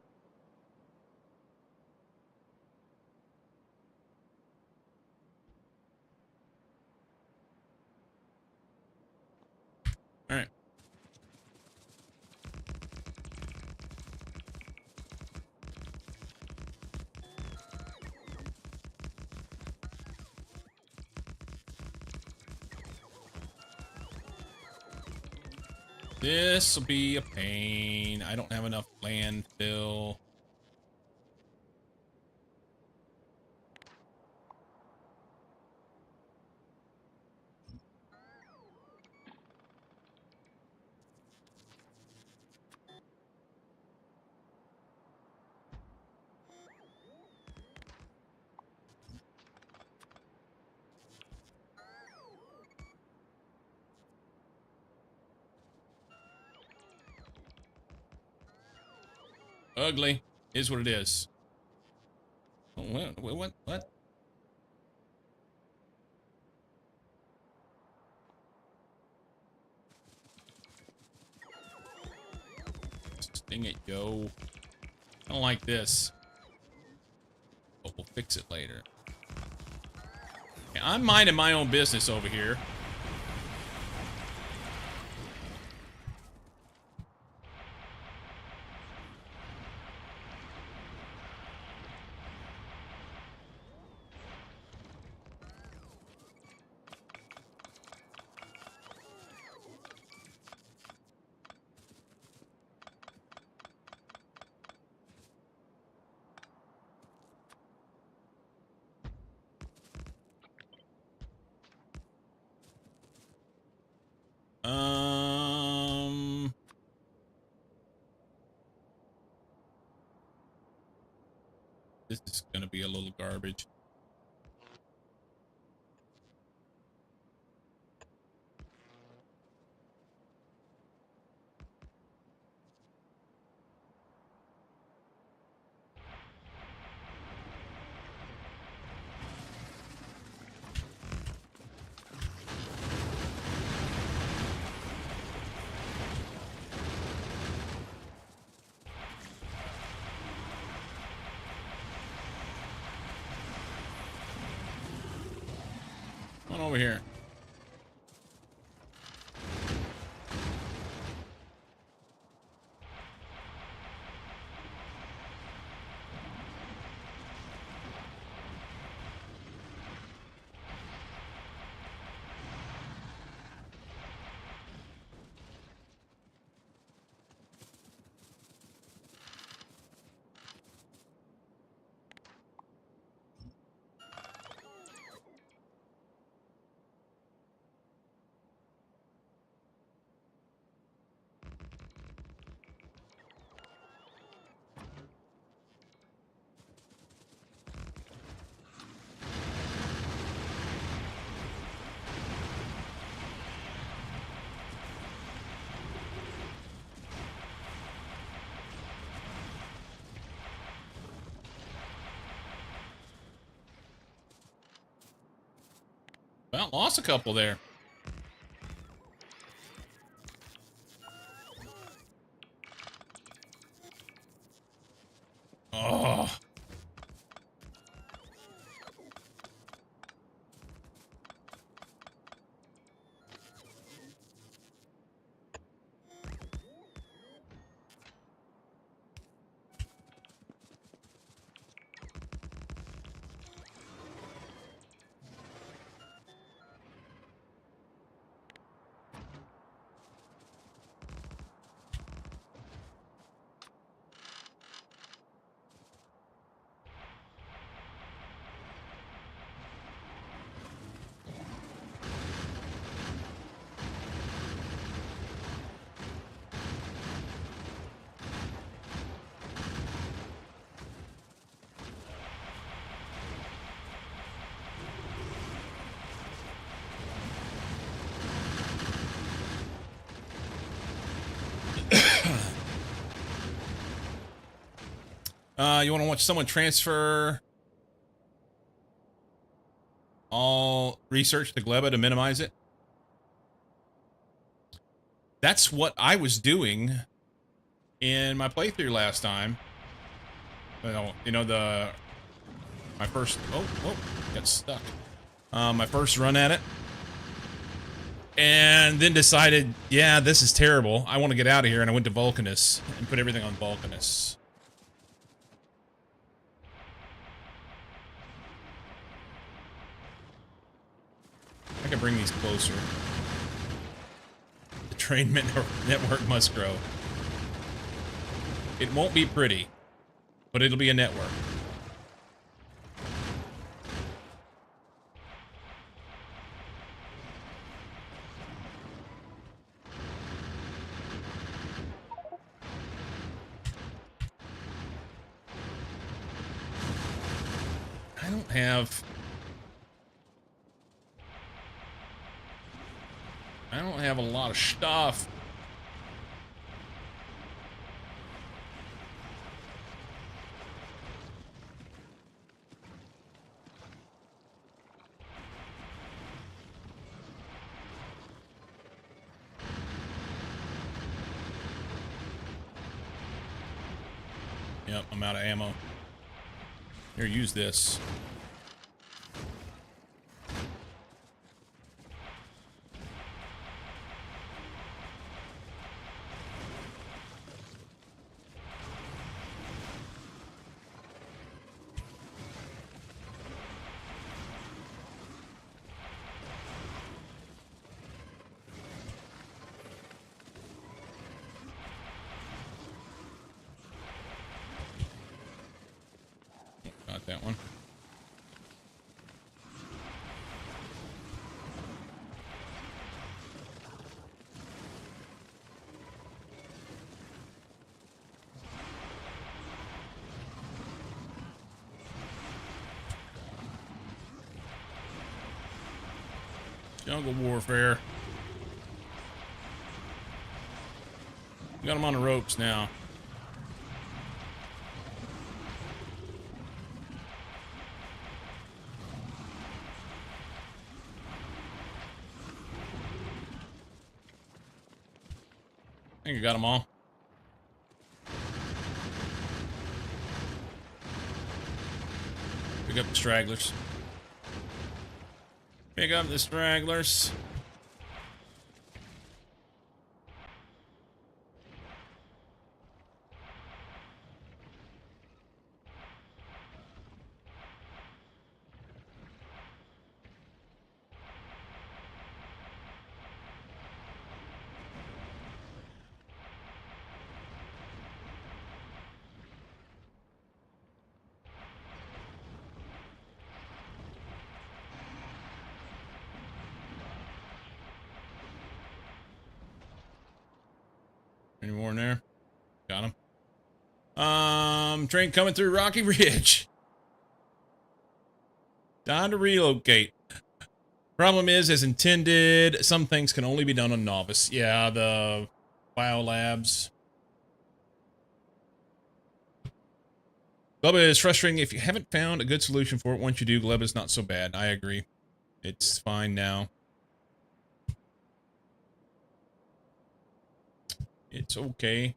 All right. This will be a pain. I don't have enough landfill. Ugly is what it is. What? Sting it, yo. I don't like this. But we'll fix it later. Yeah, I'm minding my own business over here. This is gonna be a little garbage. Come on over here. Well, lost a couple there. Oh. You want to watch someone transfer all research to Gleba to minimize it? That's what I was doing in my playthrough last time. Well, you know, my first, got stuck. My first run at it. And then decided, yeah, this is terrible. I want to get out of here, and I went to Vulcanus and put everything on Vulcanus. I can bring these closer. The train network must grow. It won't be pretty, but it'll be a network. I don't have a lot of stuff. Yep, I'm out of ammo. Here, use this. Got that one. Jungle warfare. Got him on the ropes now. I think I got them all. Pick up the stragglers. Pick up the stragglers. Any more in there? Got him. Train coming through Rocky Ridge. Time to relocate. Problem is, as intended, some things can only be done on novice. Yeah, the biolabs. Gleba is frustrating if you haven't found a good solution for it. Once you do, Gleba is not so bad. I agree. It's fine now. It's okay.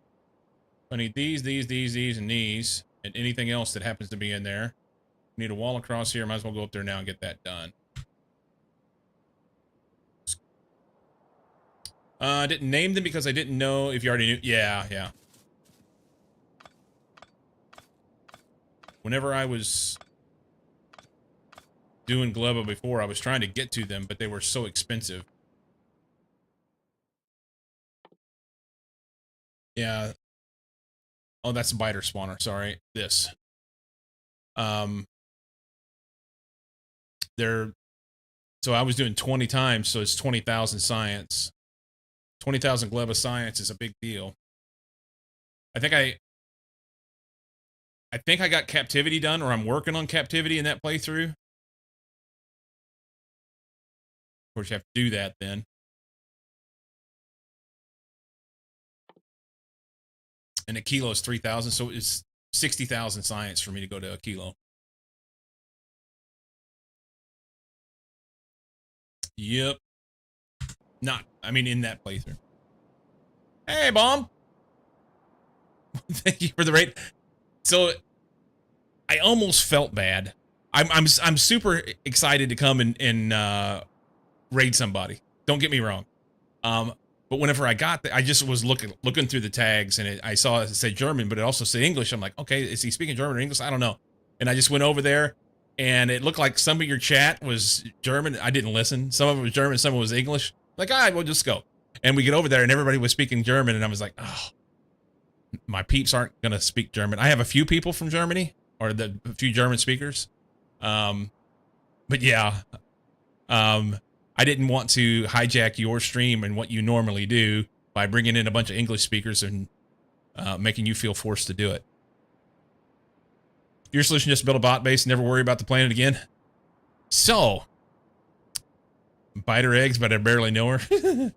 I need these, and these, and anything else that happens to be in there. Need a wall across here. Might as well go up there now and get that done. I didn't name them because I didn't know if you already knew. Yeah, yeah. Whenever I was doing Gleba before, I was trying to get to them, but they were so expensive. Yeah. Oh, that's a biter spawner. Sorry. This. They're so I was doing 20 times, so it's 20,000 science. 20,000 Gleba science is a big deal. I think I got captivity done, or I'm working on captivity in that playthrough. Of course, you have to do that then. And a kilo is 3,000, so it's 60,000 science for me to go to a kilo. Yep. Not, I mean, in that playthrough. Hey, Bomb! Thank you for the rate. So, I almost felt bad. I'm super excited to come and raid somebody. Don't get me wrong. But whenever I got there, I just was looking through the tags, and I saw it said German, but it also said English. I'm like, okay, is he speaking German or English? I don't know. And I just went over there, and it looked like some of your chat was German. I didn't listen. Some of it was German, some of it was English. Like, all right, we'll just go. And we get over there, and everybody was speaking German, and I was like, oh, my peeps aren't gonna speak German. I have a few people from Germany, or a few German speakers. But yeah, I didn't want to hijack your stream and what you normally do by bringing in a bunch of English speakers and making you feel forced to do it. Your solution: just build a bot base and never worry about the planet again. So, bite her eggs, but I barely know her.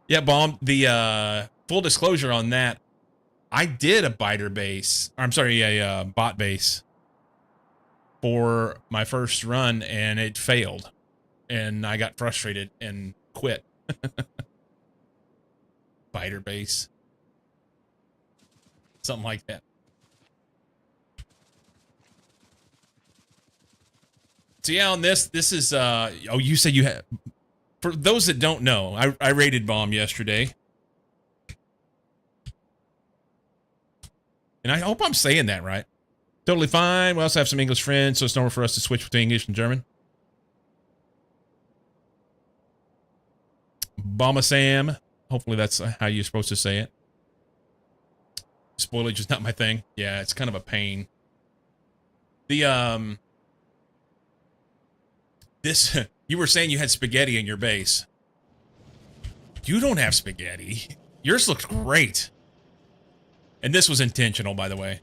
Yeah, Bomb. The full disclosure on that, I did a biter base. Or I'm sorry, a bot base for my first run, and it failed. And I got frustrated and quit. Biter base. Something like that. So yeah, on this is oh, you said you had, for those that don't know, I raided Bomb yesterday. And I hope I'm saying that right. Totally fine. We also have some English friends, so it's normal for us to switch between English and German. Bomba Sam. Hopefully that's how you're supposed to say it. Spoilage is not my thing. Yeah, it's kind of a pain. The this you were saying you had spaghetti in your base. You don't have spaghetti. Yours looks great. And this was intentional, by the way.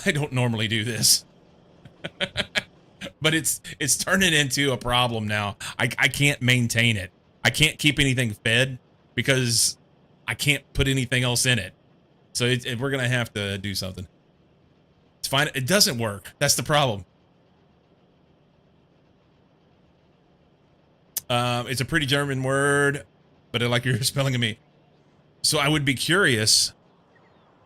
I don't normally do this. But it's turning into a problem now. I can't maintain it. I can't keep anything fed because I can't put anything else in it. So we're going to have to do something. It's fine. It doesn't work. That's the problem. It's a pretty German word, but I like your spelling of me. So I would be curious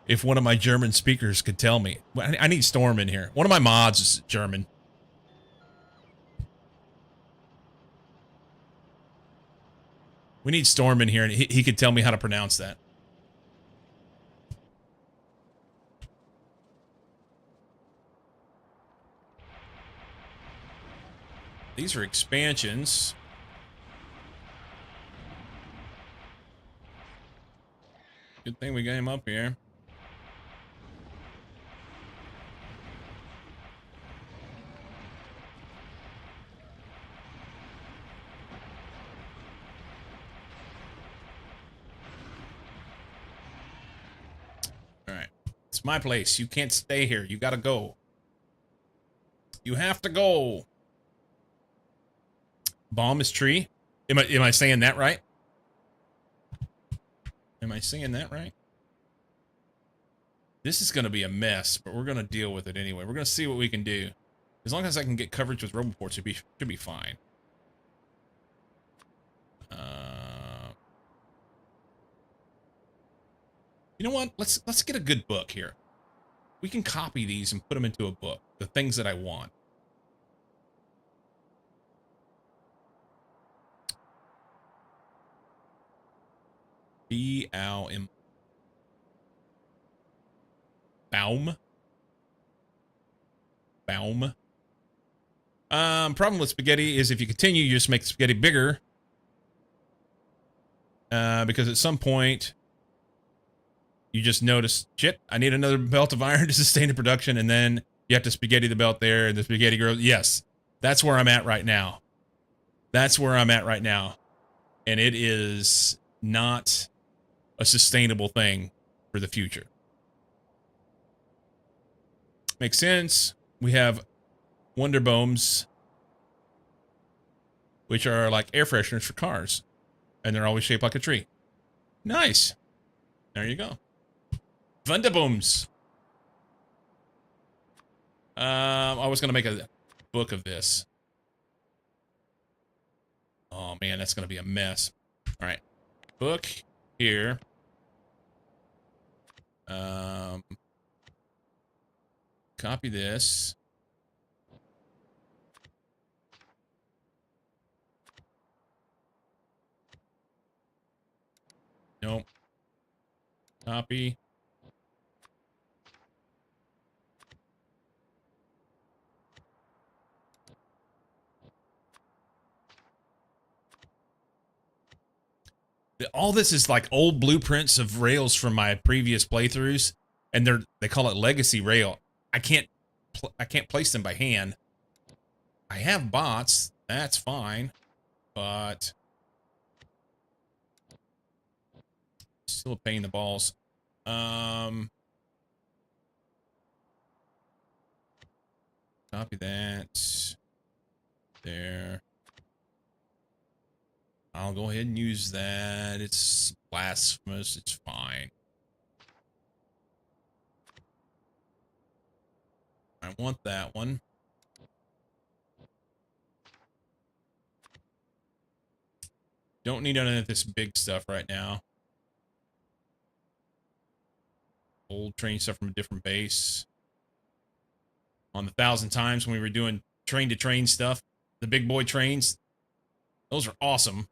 if one of my German speakers could tell me. I need Storm in here. One of my mods is German. We need Storm in here, and he could tell me how to pronounce that. These are expansions. Good thing we got him up here. All right. It's my place. You can't stay here. You gotta go. You have to go. Bomb is tree. Am I saying that right? Am I saying that right? This is going to be a mess, but we're going to deal with it anyway. We're going to see what we can do. As long as I can get coverage with roboports, should be fine. You know what? Let's get a good book here. We can copy these and put them into a book. The things that I want. B-L-M. Baum. Baum. Problem with spaghetti is if you continue, you just make the spaghetti bigger. Because at some point, you just notice, shit, I need another belt of iron to sustain the production, and then you have to spaghetti the belt there, and the spaghetti grows. Yes, that's where I'm at right now. That's where I'm at right now. And it is not a sustainable thing for the future. Makes sense. We have Wonder Bombs, which are like air fresheners for cars. And they're always shaped like a tree. Nice. There you go. Wunderbooms. I was going to make a book of this. Oh, man, that's going to be a mess. All right. Book here. Copy this. Nope. Copy. All this is like old blueprints of rails from my previous playthroughs, and they call it legacy rail. I can't place them by hand. I have bots, that's fine, but still a pain in the balls. Copy that there. I'll go ahead and use that. It's blasphemous. It's fine. I want that one. Don't need any of this big stuff right now. Old train stuff from a different base. On the 1,000 times when we were doing train-to-train stuff, the big boy trains, those are awesome.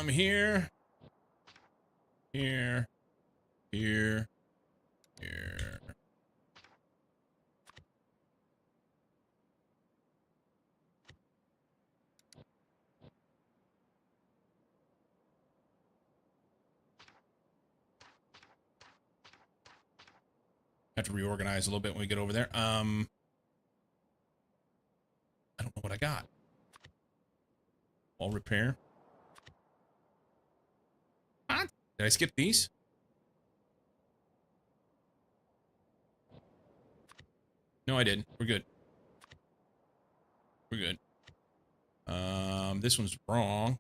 Here. Here. Here. Here. Have to reorganize a little bit when we get over there. I don't know what I got. All repair. What? Did I skip these? No, I didn't. We're good. We're good. This one's wrong.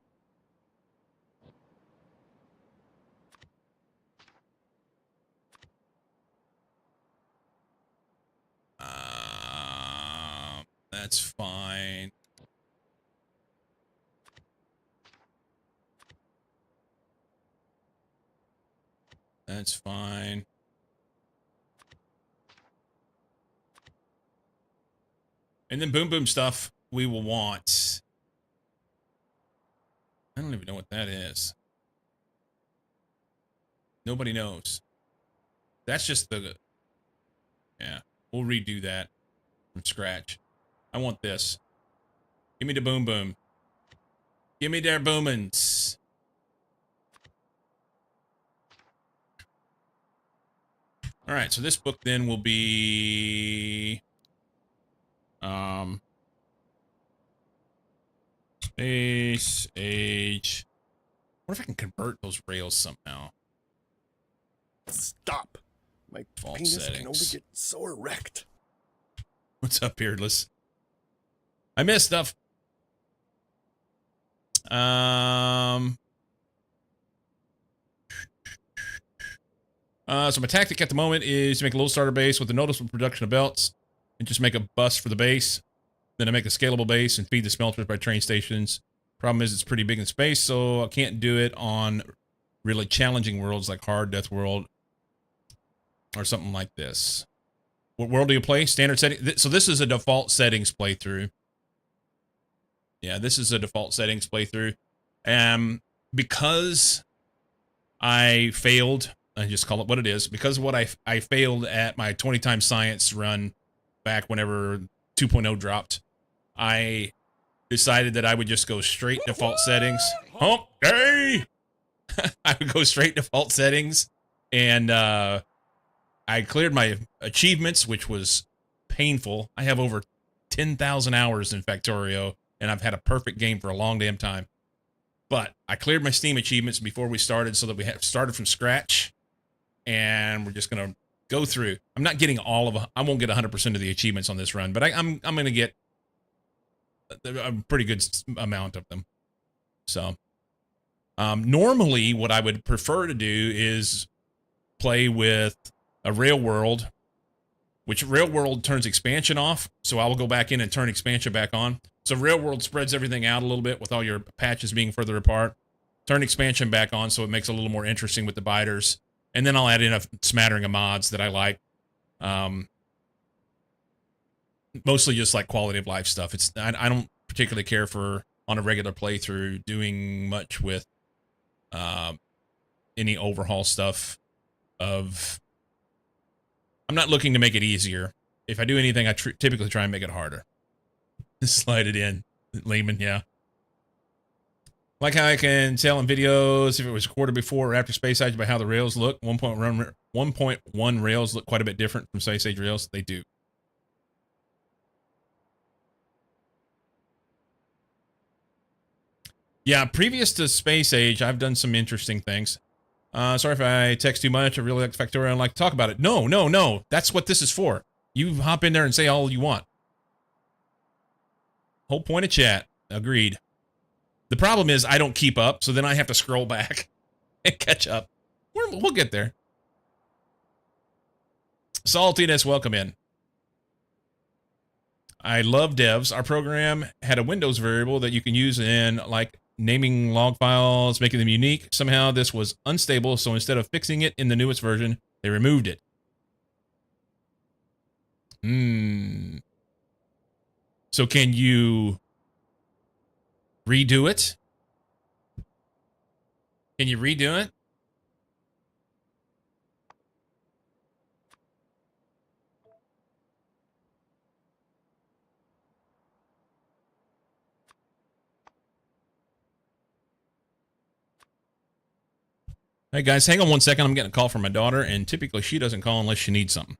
That's fine. That's fine. And then boom boom stuff we will want. I don't even know what that is. Nobody knows. That's just the... Yeah, we'll redo that from scratch. I want this. Give me the boom boom. Give me their boomins. All right, so this book then will be space age. What if I can convert those rails somehow? Stop. My Default penis can only settings. get so erect. What's up, Beardless? I missed stuff. So my tactic at the moment is to make a low starter base with a noticeable production of belts and just make a bus for the base. Then I make a scalable base and feed the smelters by train stations. Problem is it's pretty big in space, so I can't do it on really challenging worlds like Hard Death World or something like this. What world do you play? Standard setting. So this is a default settings playthrough. Yeah, this is a default settings playthrough. Because I failed, I just call it what it is, because of what I failed at my 20 times science run back whenever 2.0 dropped, I decided that I would just go straight default settings. Hump day! I would go straight default settings, and I cleared my achievements, which was painful. I have over 10,000 hours in Factorio, and I've had a perfect game for a long damn time. But I cleared my Steam achievements before we started so that we started from scratch, and we're just going to go through. I'm not getting all of I won't get 100% of the achievements on this run, but I'm going to get a pretty good amount of them. So normally what I would prefer to do is play with a Rail World, which Rail World turns expansion off, so I will go back in and turn expansion back on. So Rail World spreads everything out a little bit with all your patches being further apart. Turn expansion back on so it makes it a little more interesting with the biters. And then I'll add in a smattering of mods that I like. Mostly just like quality of life stuff. I don't particularly care for, on a regular playthrough, doing much with any overhaul stuff of... I'm not looking to make it easier. If I do anything, I typically try and make it harder. Slide it in. Layman, yeah. Like how I can tell in videos if it was recorded before or after Space Age by how the rails look. 1.1 rails look quite a bit different from Space Age rails. They do. Yeah, previous to Space Age, I've done some interesting things. Sorry if I text too much. I really like Factorio and like to talk about it. No, no, no. That's what this is for. You hop in there and say all you want. Whole point of chat. Agreed. The problem is I don't keep up, so then I have to scroll back and catch up. We'll get there. Saltiness, welcome in. I love devs. Our program had a Windows variable that you can use in, like, naming log files, making them unique. Somehow this was unstable, so instead of fixing it in the newest version, they removed it. So can you redo it? Can you redo it? Hey guys, hang on one second. I'm getting a call from my daughter, and typically she doesn't call unless she needs something.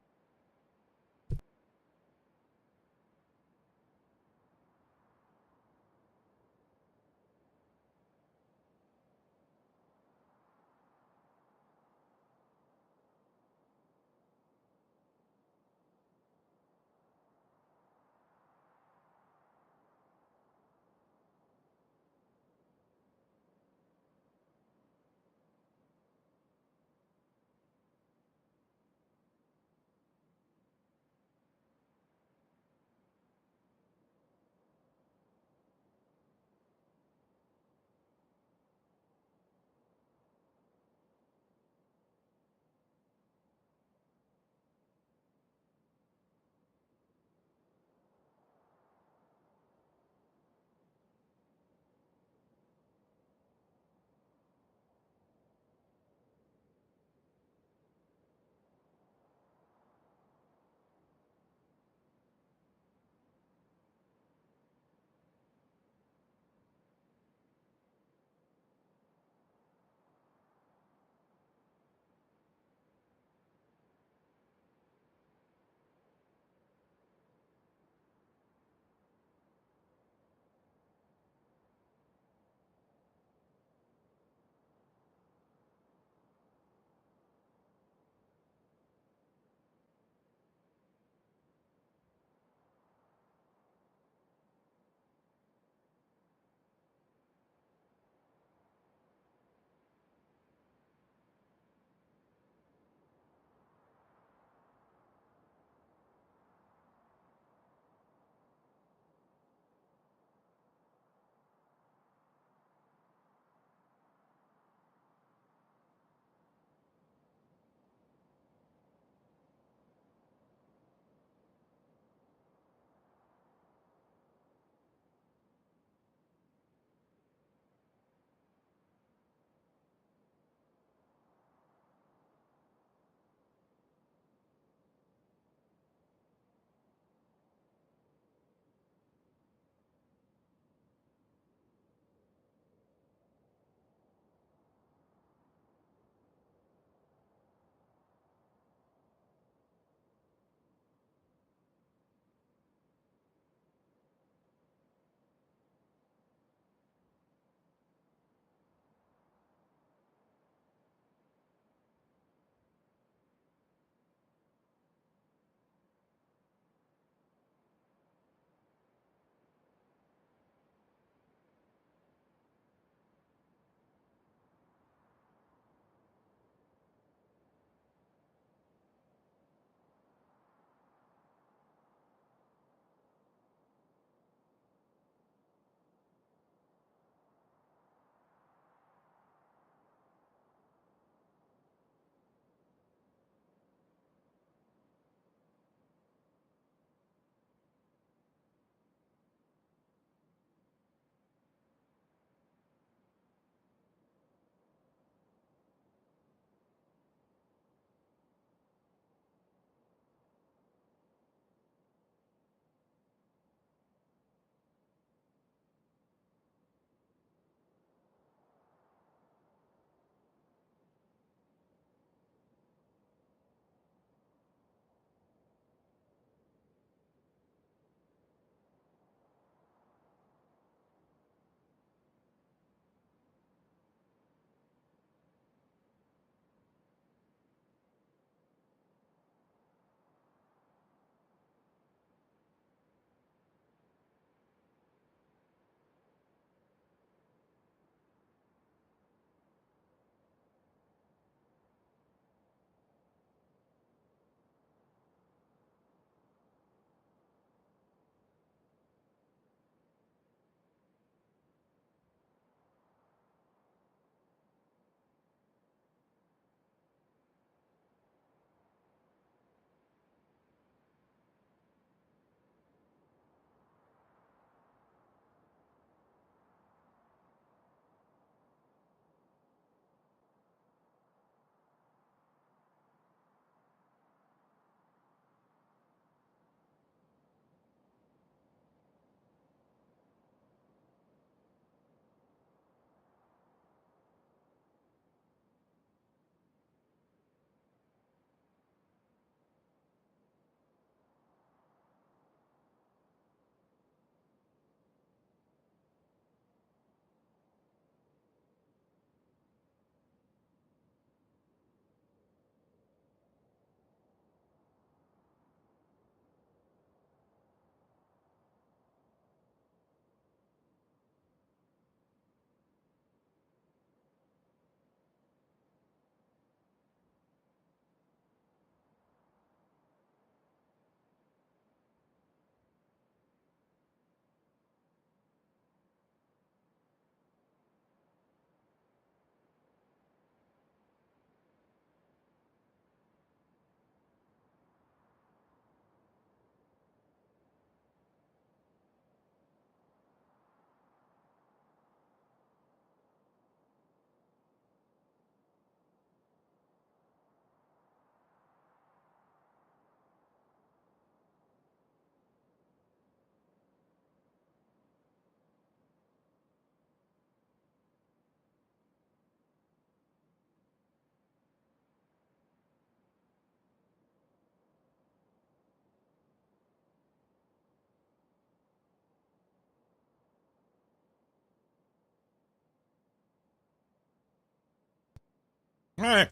All right.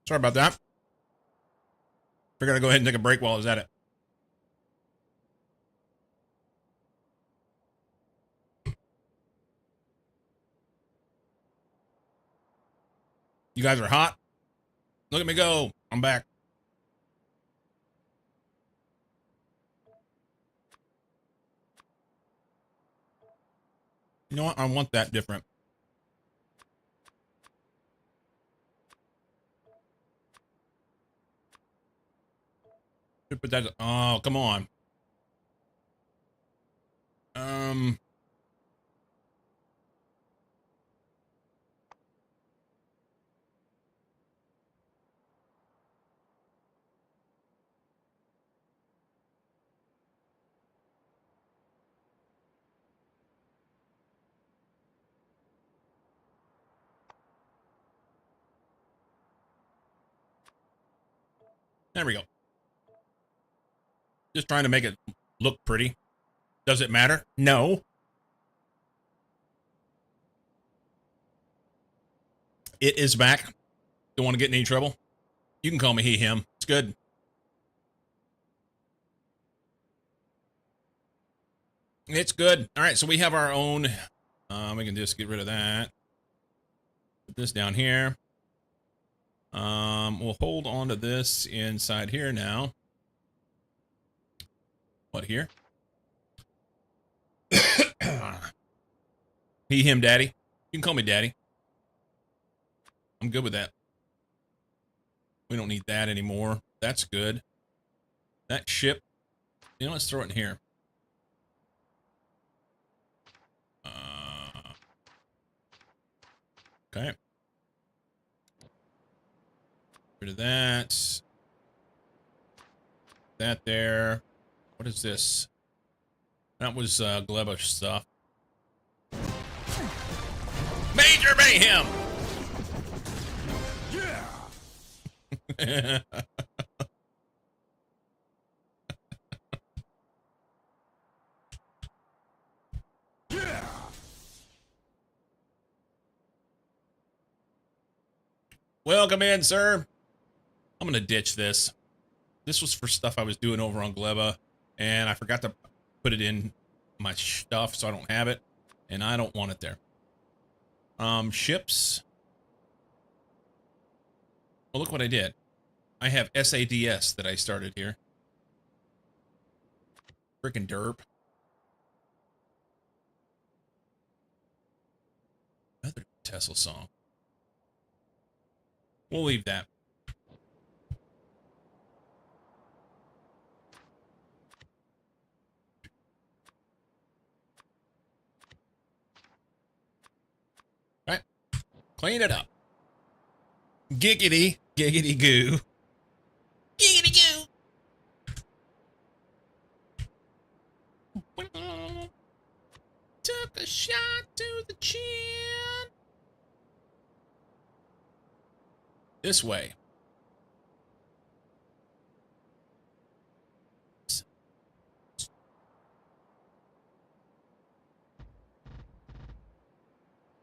Sorry about that. Figured I'd go ahead and take a break while I was at it. You guys are hot. Look at me go. I'm back. You know what? I want that different. Should put that. Oh, come on. Um. There we go. Just trying to make it look pretty. Does it matter? No. It is back. Don't want to get in any trouble. You can call me he, him. It's good. It's good. All right, so we have our own. We can just get rid of that. Put this down here. We'll hold on to this inside here now. What here? He, him, daddy. You can call me daddy. I'm good with that. We don't need that anymore. That's good. That ship. You know, let's throw it in here. Okay. Rid of that. That there. What is this? That was Gleba stuff. Major Mayhem! Yeah! Yeah! Welcome in, sir. I'm gonna ditch this. This was for stuff I was doing over on Gleba, and I forgot to put it in my stuff, so I don't have it, and I don't want it there. Ships. Well, look what I did. I have SADS that I started here. Freaking derp. Another Tesla song. We'll leave that. All right. Clean it up. Giggity. Giggity goo. Giggity goo. Took a shot to the chin. This way.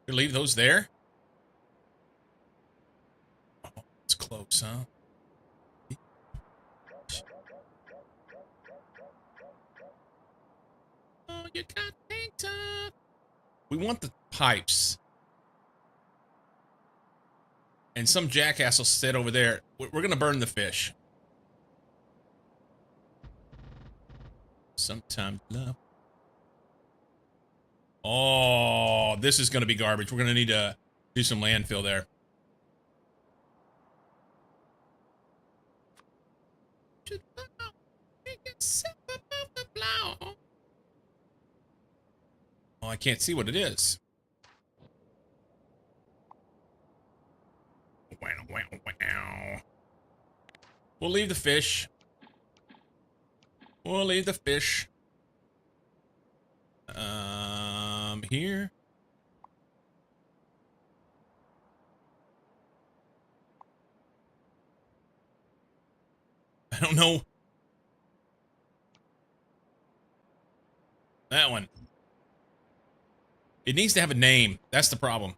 You leave those there? Oh, it's close, huh? Oh, you got picked up. We want the pipes. And some jackass will sit over there. We're going to burn the fish. Sometimes love. Oh, this is going to be garbage. We're going to need to do some landfill there. Oh, I can't see what it is. We'll leave the fish. We'll leave the fish. Here. I don't know. That one. It needs to have a name. That's the problem.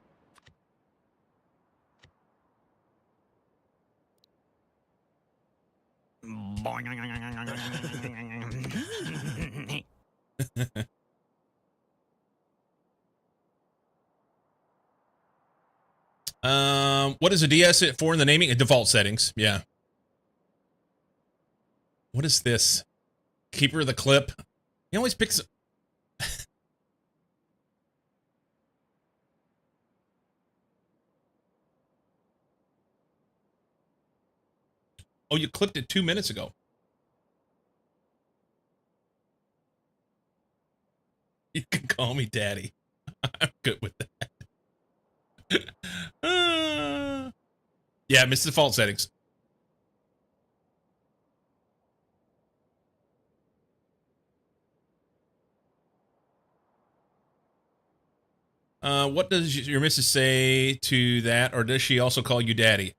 What is a DS for in the naming? Default settings. Yeah. What is this? Keeper of the clip. He always picks. Oh, you clipped it 2 minutes ago. You can call me daddy. I'm good with that. Yeah, miss default settings. What does your missus say to that, or does she also call you daddy?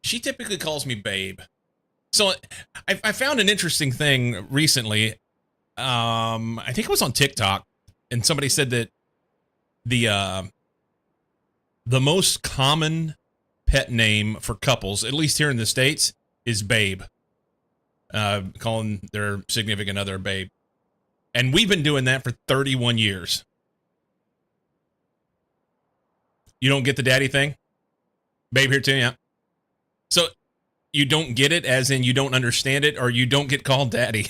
She typically calls me babe. So I found an interesting thing recently. I think it was on TikTok, and somebody said that the most common pet name for couples, at least here in the States, is babe. Calling their significant other babe. And we've been doing that for 31 years. You don't get the daddy thing? Babe here too, yeah. So you don't get it as in you don't understand it, or you don't get called daddy?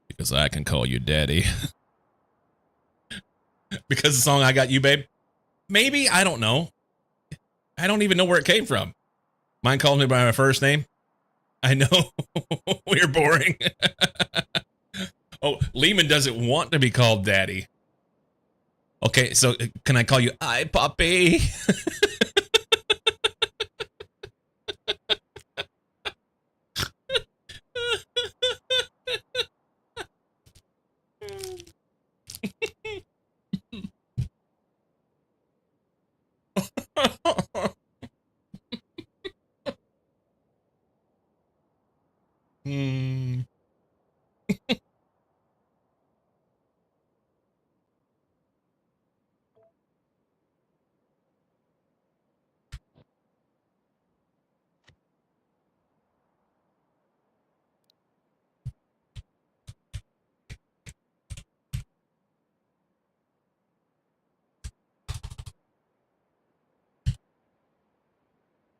Because I can call you daddy. Because the song I Got You, Babe? Maybe, I don't know. I don't even know where it came from. Mine calls me by my first name. I know. We're boring. Oh, Lehman doesn't want to be called daddy. Okay, so can I call you I Poppy? Hmm.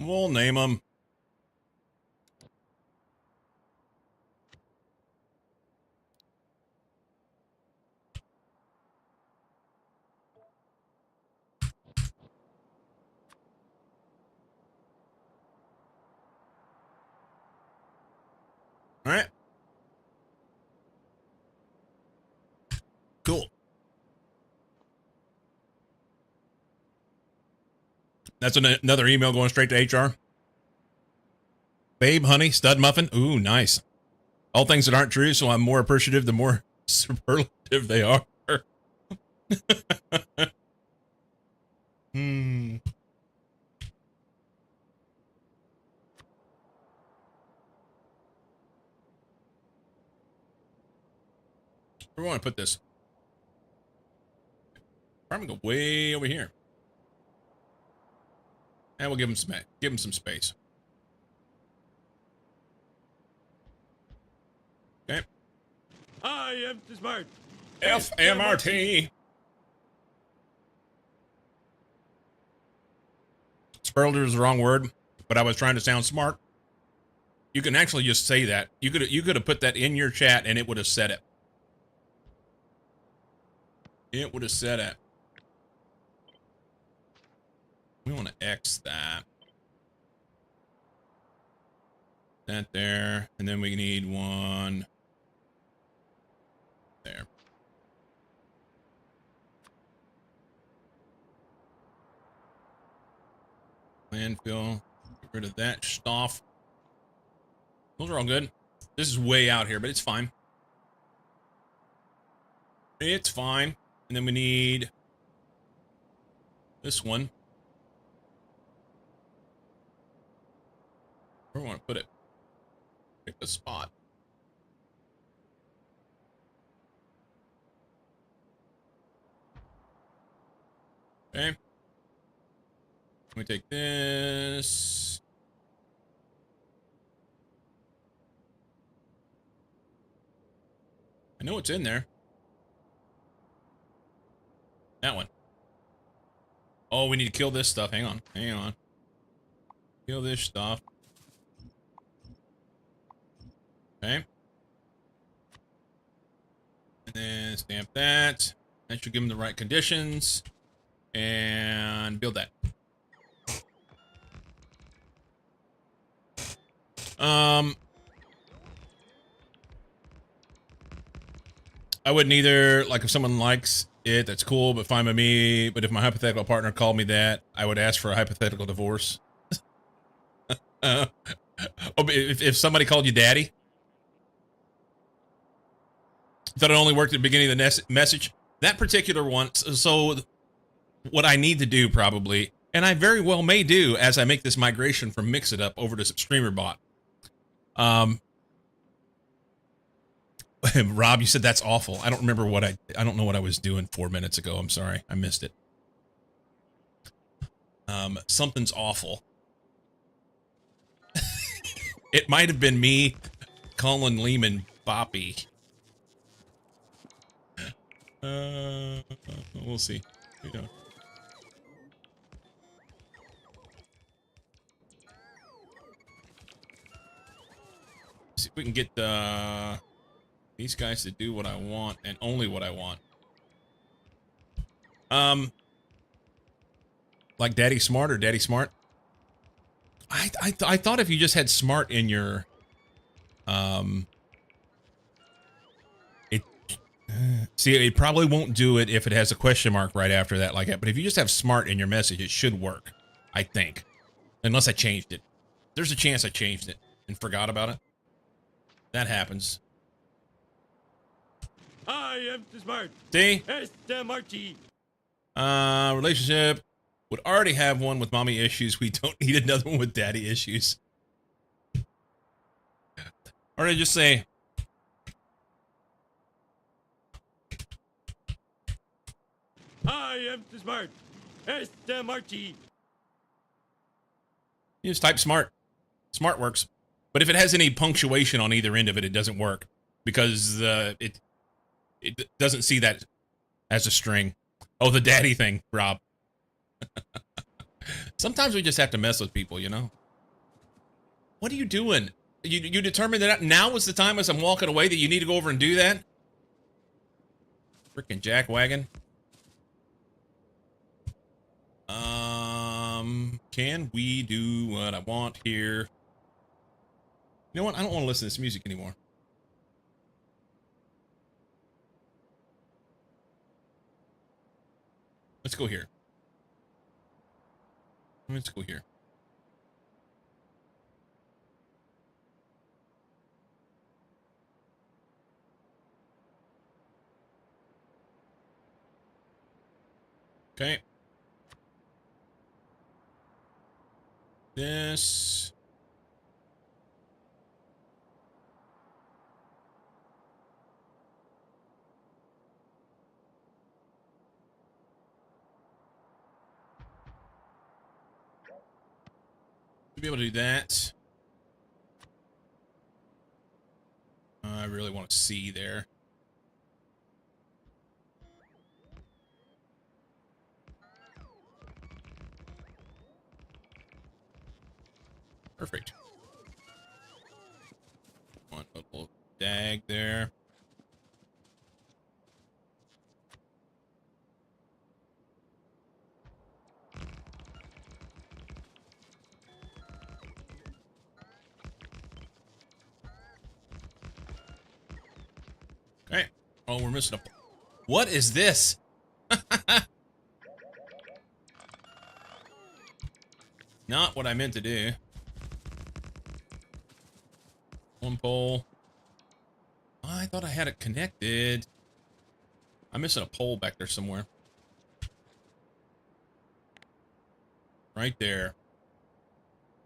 We'll name him. All right. Cool. That's another email going straight to HR. Babe, honey, stud muffin. Ooh, nice. All things that aren't true, so I'm more appreciative the more superlative they are. Hmm. Where do we want to put this? Probably go way over here. And we'll give him some space. Okay. I am smart. FMRT. Superlative is the wrong word, but I was trying to sound smart. You can actually just say that. You could have put that in your chat and it would have said it. It would have said it. We want to X that. That there. And then we need one there. Landfill. Get rid of that stuff. Those are all good. This is way out here, but it's fine. It's fine. And then we need this one. Where do I want to put it? Pick a spot. Okay. Let me take this. I know it's in there. That one. Oh, we need to kill this stuff. Hang on. Hang on. Kill this stuff. Okay. And then stamp that. That should give them the right conditions. And build that. I wouldn't either. Like, if someone likes it, that's cool, but fine with me. But if my hypothetical partner called me that, I would ask for a hypothetical divorce. Oh, but if somebody called you daddy, thought it only worked at the beginning of the message. That particular one. So, what I need to do probably, and I very well may do as I make this migration from Mix It Up over to StreamerBot. Rob, you said that's awful. I don't remember what I don't know what I was doing 4 minutes ago. I'm sorry. I missed it. Something's awful. It might have been me calling Lehman Boppy. We'll see. We don't. See if we can get these guys to do what I want and only what I want. Like Daddy Smart or Daddy Smart. I thought if you just had smart in your it probably won't do it if it has a question mark right after that like that, but if you just have smart in your message, it should work, I think. Unless I changed it. There's a chance I changed it and forgot about it. That happens. I am smart. See? Marty. Relationship. Would already have one with mommy issues. We don't need another one with daddy issues. Or I just say, I am smart. Marty. you just type smart. Smart works. But if it has any punctuation on either end of it, it doesn't work. Because it doesn't see that as a string. Oh, the daddy thing, Rob. Sometimes we just have to mess with people, you know? What are you doing? You determined that now is the time as I'm walking away that you need to go over and do that? Freaking jackwagon. Can we do what I want here? You know what? I don't want to listen to this music anymore. Let's go here. Let's go here. Okay. This. To be able to do that. I really want to see there. Perfect. One little dag there. Okay. Oh, we're missing a... What is this? Not what I meant to do. One pole. Oh, I thought I had it connected. I'm missing a pole back there somewhere. Right there.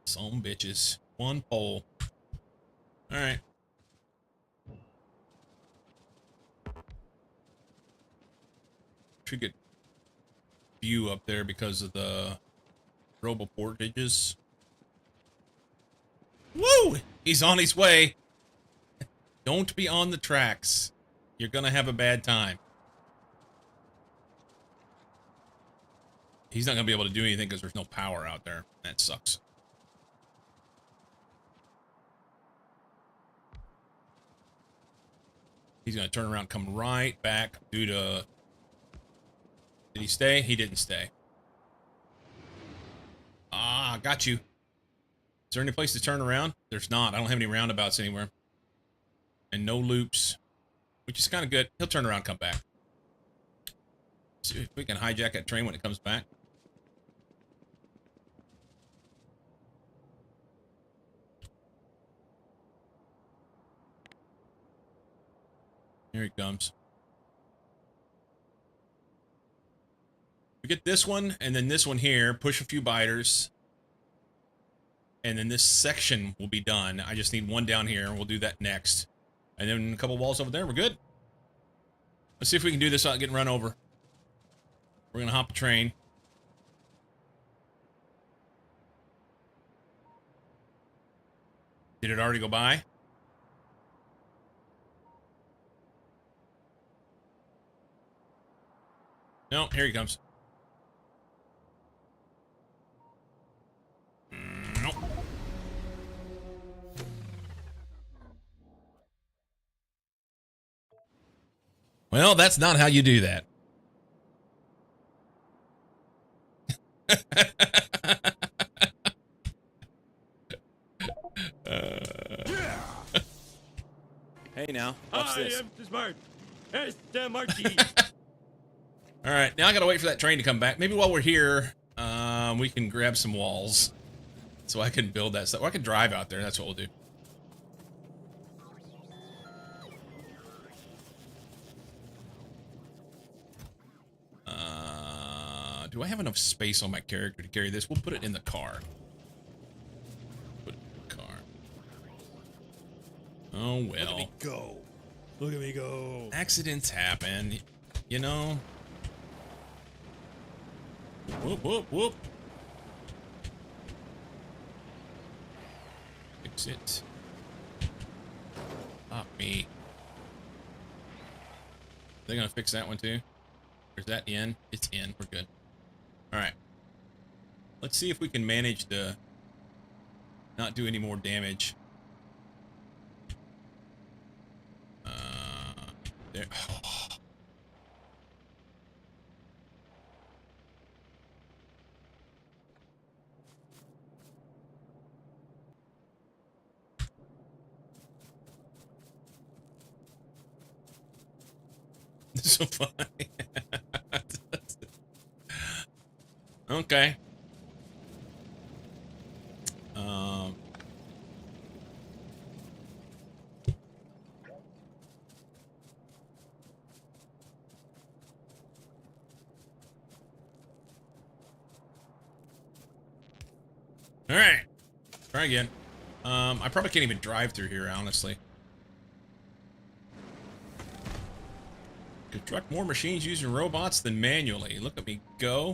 Some bitches. One pole. Alright. Should get view up there because of the robo portages. Woo! He's on his way. Don't be on the tracks. You're gonna have a bad time. He's not gonna be able to do anything because there's no power out there. That sucks. He's gonna turn around, come right back due to... Did he stay? He didn't stay. Ah, got you. Is there any place to turn around? There's not. I don't have any roundabouts anywhere. And no loops, which is kind of good. He'll turn around, come back. See if we can hijack that train when it comes back. Here he comes. We get this one, and then this one here. Push a few biters. And then this section will be done. I just need one down here, and we'll do that next. And then a couple walls over there. We're good. Let's see if we can do this without getting run over. We're going to hop a train. Did it already go by? No, here he comes. Nope. Well, that's not how you do that. Hey now, watch I this. am too smart. Marty. All right, now I gotta wait for that train to come back. Maybe while we're here, we can grab some walls, so I can build that stuff. Or I can drive out there. That's what we'll do. Do I have enough space on my character to carry this? We'll put it in the car. Put it in the car. Oh well. Look at me go. Look at me go. Accidents happen, you know. Whoop, whoop, whoop. Fix it. Ah, me. They're gonna fix that one too. Or is that in? It's in. We're good. Alright. Let's see if we can manage to not do any more damage. There. This is so funny. Okay. All right. Try again. I probably can't even drive through here, honestly. Construct more machines using robots than manually. Look at me go.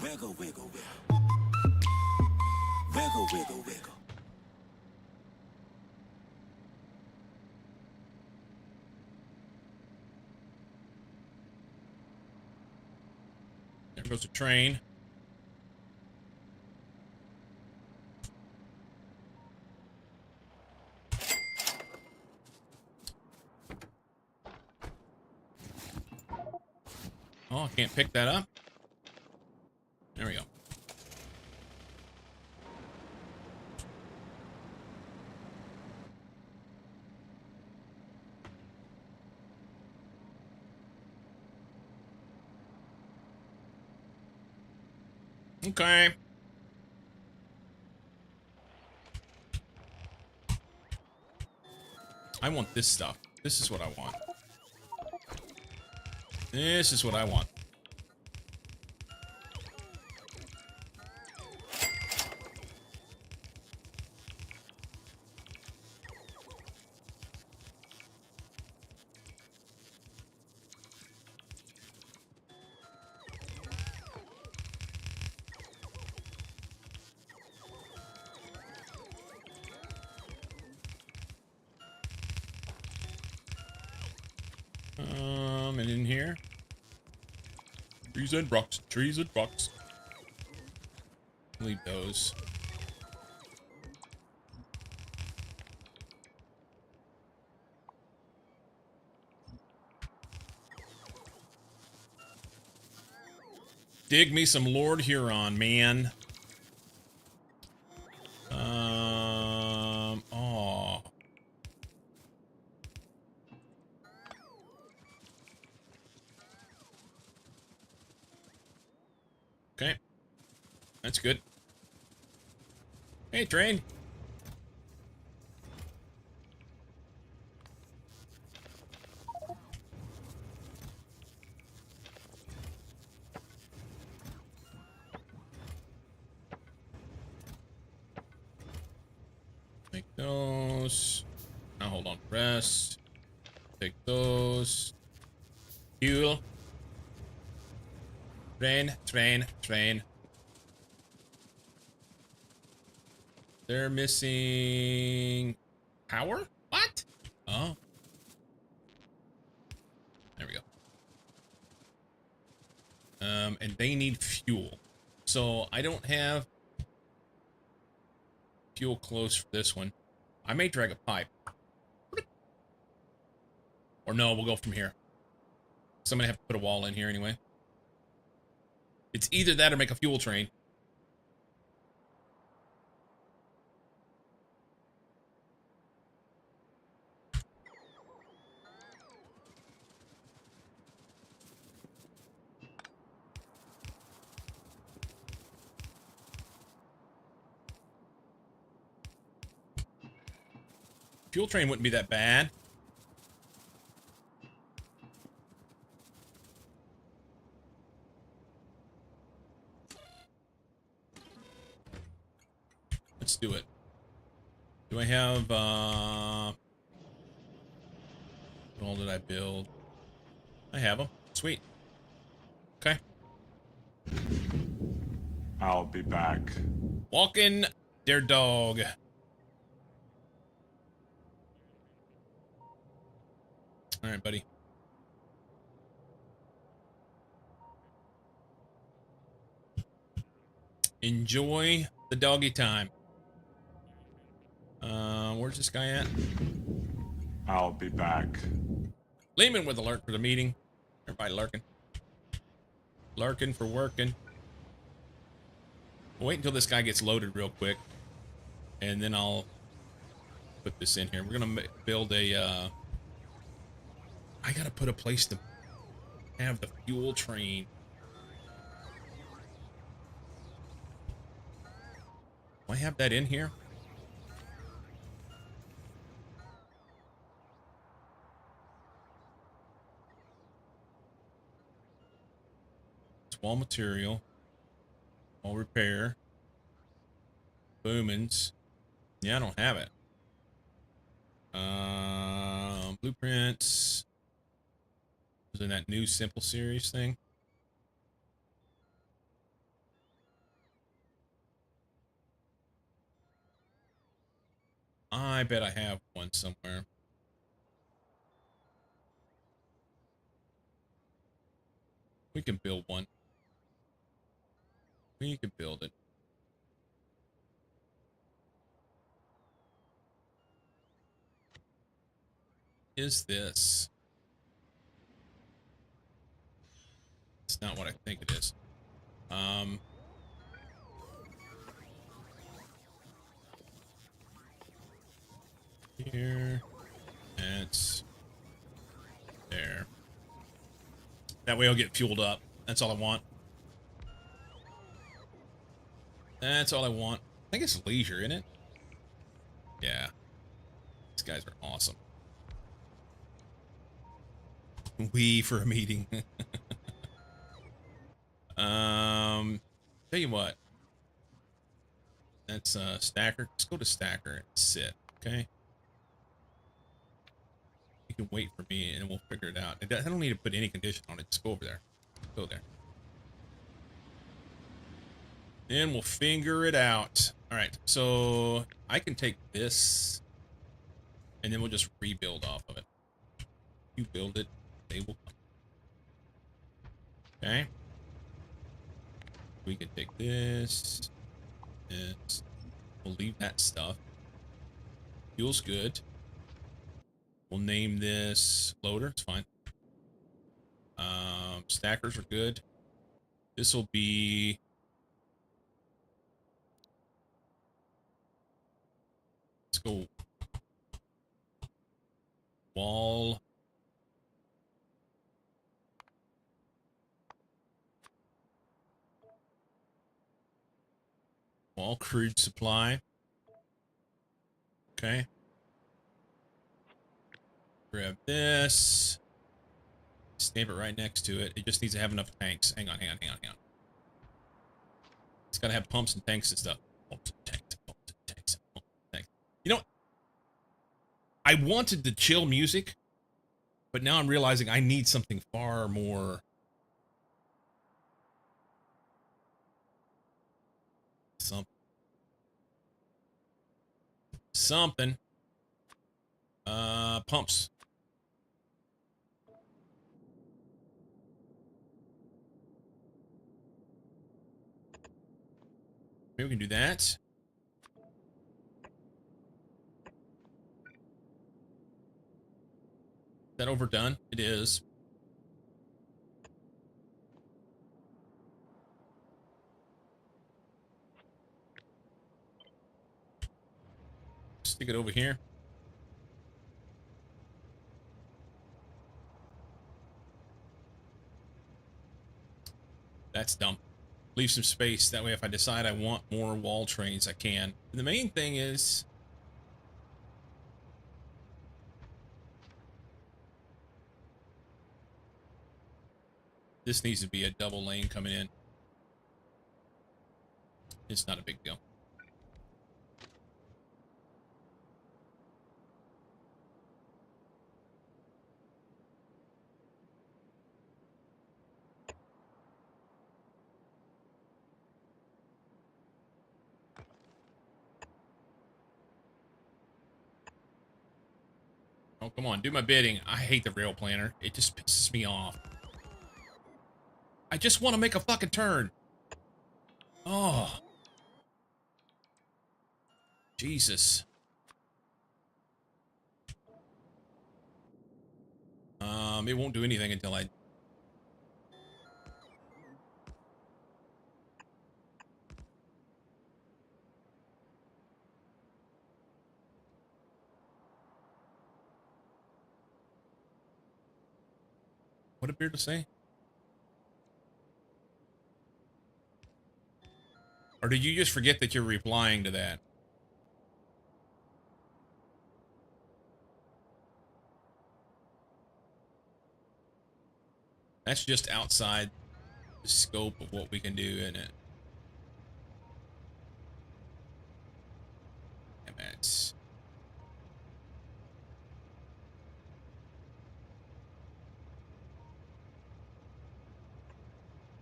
Wiggle, wiggle, wiggle. Wiggle, wiggle, wiggle. There goes the train. Oh, I can't pick that up. There we go. Okay. I want this stuff. This is what I want. This is what I want. Trees and rocks, trees and rocks. Leave those. Dig me some Lord Huron, man. Oh. Okay. That's good. Hey, train. Take those. Now hold on. Rest. Take those. Fuel. Train, train, train. They're missing power? What? Oh. There we go. And they need fuel. So I don't have fuel close for this one. I may drag a pipe. Or no, we'll go from here. So I'm gonna have to put a wall in here anyway. It's either that or make a fuel train. Fuel train wouldn't be that bad. Let's do it. Do I have, what all did I build? I have them. Sweet. Okay. I'll be back. Walking their dog. All right, buddy. Enjoy the doggy time. Where's this guy at? I'll be back. Lehman with alert for the meeting. Everybody lurking. Lurking for working. We'll wait until this guy gets loaded real quick. And then I'll put this in here. We're gonna build a, I gotta put a place to have the fuel train. Do I have that in here? It's wall material. Wall repair. Boomins. Yeah, I don't have it. Blueprints. Was in that new simple series thing. I bet I have one somewhere. We can build one. We can build it. Is this? It's not what I think it is. Here. It's there. That way I'll get fueled up. That's all I want. That's all I want. I think it's leisure, isn't it? Yeah. These guys are awesome. We for a meeting. Tell you what. That's stacker. Let's go to stacker and sit, okay? You can wait for me and we'll figure it out. I don't need to put any condition on it. Just go over there. Go there. And we'll figure it out. All right, so I can take this and then we'll just rebuild off of it. You build it, they will come. Okay. We can take this. This. We'll leave that stuff. Fuel's good. We'll name this loader. It's fine. Stackers are good. This will be... Let's go. Wall. Wall crude supply. Okay. Grab this. Stamp it right next to it. It just needs to have enough tanks. Hang on. It's got to have pumps and tanks and stuff. Pumps and tanks, pumps and tanks, pumps and tanks. You know what? I wanted the chill music, but now I'm realizing I need something far more... Something. Pumps. Maybe we can do that. Is that overdone? It is. Stick it over here. That's dumb. Leave some space. That way, if I decide I want more wall trains, I can. And the main thing is... This needs to be a double lane coming in. It's not a big deal. Oh, come on, do my bidding. I hate the rail planner. It just pisses me off. I just want to make a fucking turn. Oh. Jesus. It won't do anything until I... What appeared to say? Or did you just forget that you're replying to that? That's just outside the scope of what we can do, isn't it? And that's...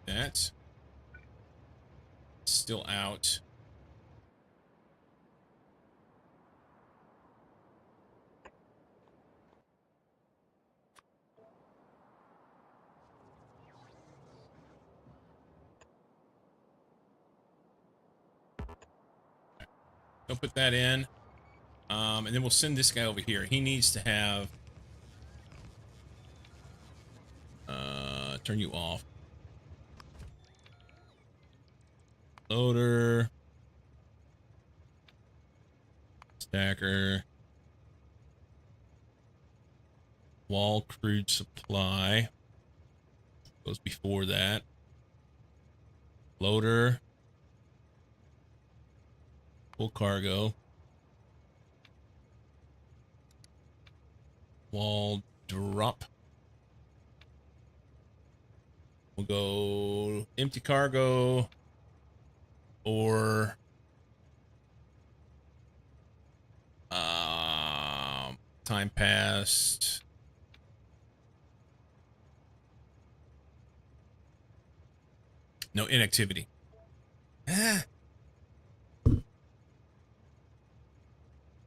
That's still out. Go put that in. And then we'll send this guy over here. He needs to have... turn you off. Loader. Stacker. Wall crude supply. Goes before that. Loader. Full cargo. Wall drop. We'll go empty cargo or time passed. No inactivity. I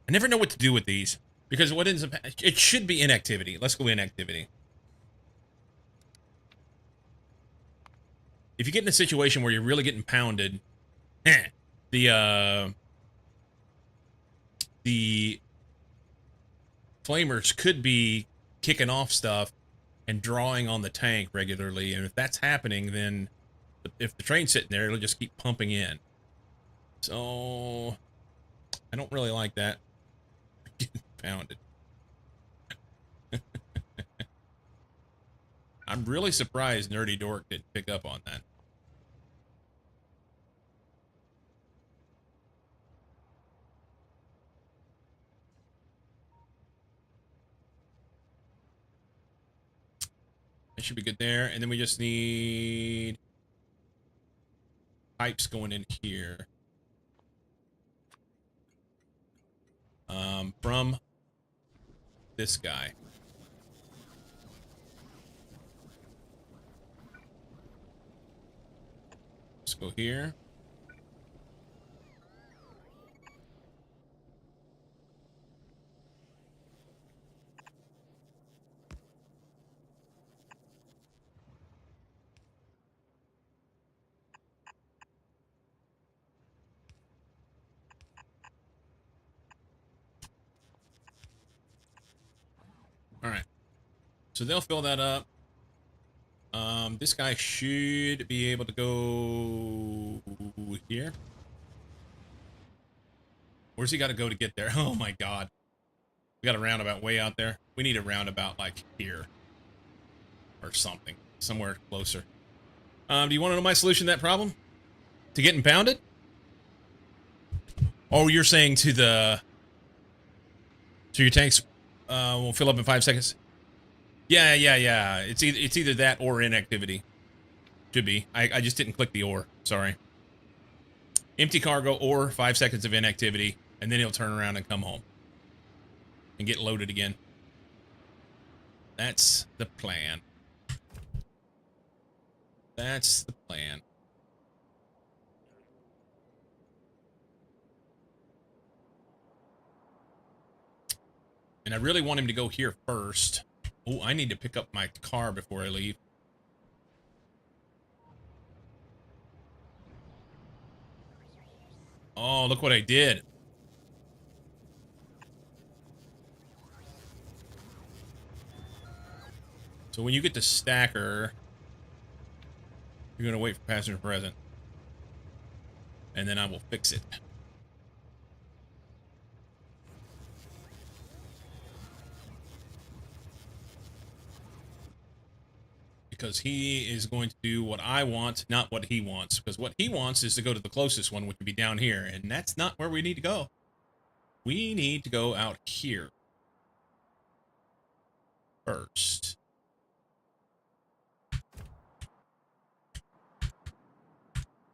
never know what to do with these because what ends up, it should be inactivity. Let's go inactivity. if you get in a situation where you're really getting pounded, the flamers could be kicking off stuff and drawing on the tank regularly, and if that's happening, then if the train's sitting there, it'll just keep pumping in. So I don't really like that. Getting pounded. I'm really surprised Nerdy Dork didn't pick up on that. That should be good there. And then we just need pipes going in here. From this guy. Let's go here. All right. So they'll fill that up. This guy should be able to go here. Where's he got to go to get there? Oh my God. We got a roundabout way out there. We need a roundabout like here. Or something. Somewhere closer. Do you want to know my solution to that problem? To getting pounded? Oh, you're saying to the... So your tanks will fill up in 5 seconds? Yeah. It's either that or inactivity. Should be. I just didn't click the or. Sorry. Empty cargo or 5 seconds of inactivity, and then he'll turn around and come home. And get loaded again. That's the plan. That's the plan. And I really want him to go here first. Oh, I need to pick up my car before I leave. Oh, look what I did. So when you get to stacker, you're going to wait for passenger present. And then I will fix it. Because he is going to do what I want, not what he wants. Because what he wants is to go to the closest one, which would be down here. And that's not where we need to go. We need to go out here first.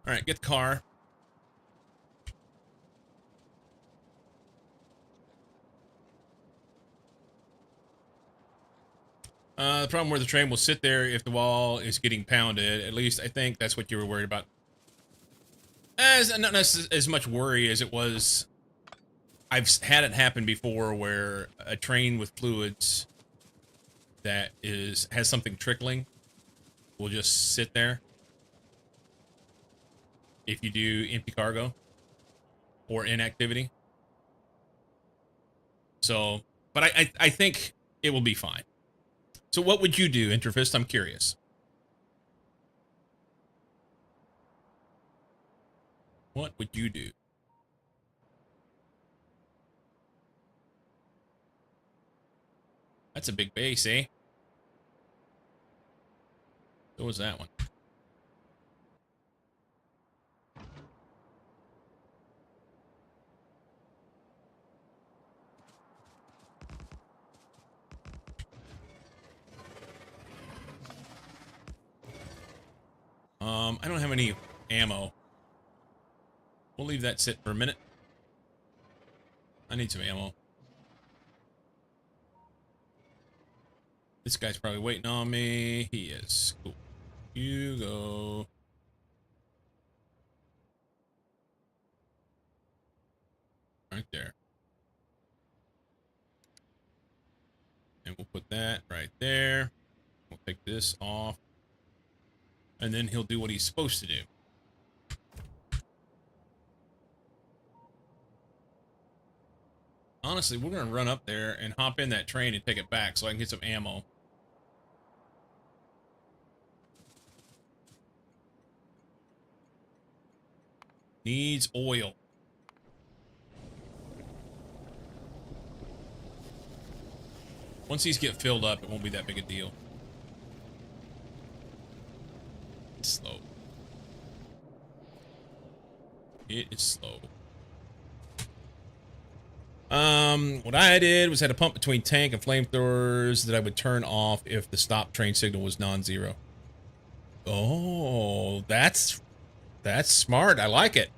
All right, get the car. The problem where the train will sit there if the wall is getting pounded. At least I think that's what you were worried about. Not as much worry as it was. I've had it happen before where a train with fluids that has something trickling will just sit there. If you do empty cargo or inactivity. So, but I think it will be fine. So what would you do, Interfist? I'm curious. What would you do? That's a big base, eh? So was that one. I don't have any ammo. We'll leave that sit for a minute. I need some ammo. This guy's probably waiting on me. He is. Cool. You go. Right there. And we'll put that right there. We'll take this off. And then he'll do what he's supposed to do. Honestly, we're going to run up there and hop in that train and take it back so I can get some ammo. Needs oil. Once these get filled up, it won't be that big a deal. It's slow. It is slow. What I did was had a pump between tank and flamethrowers that I would turn off if the stop train signal was non-zero. Oh, that's smart. I like it.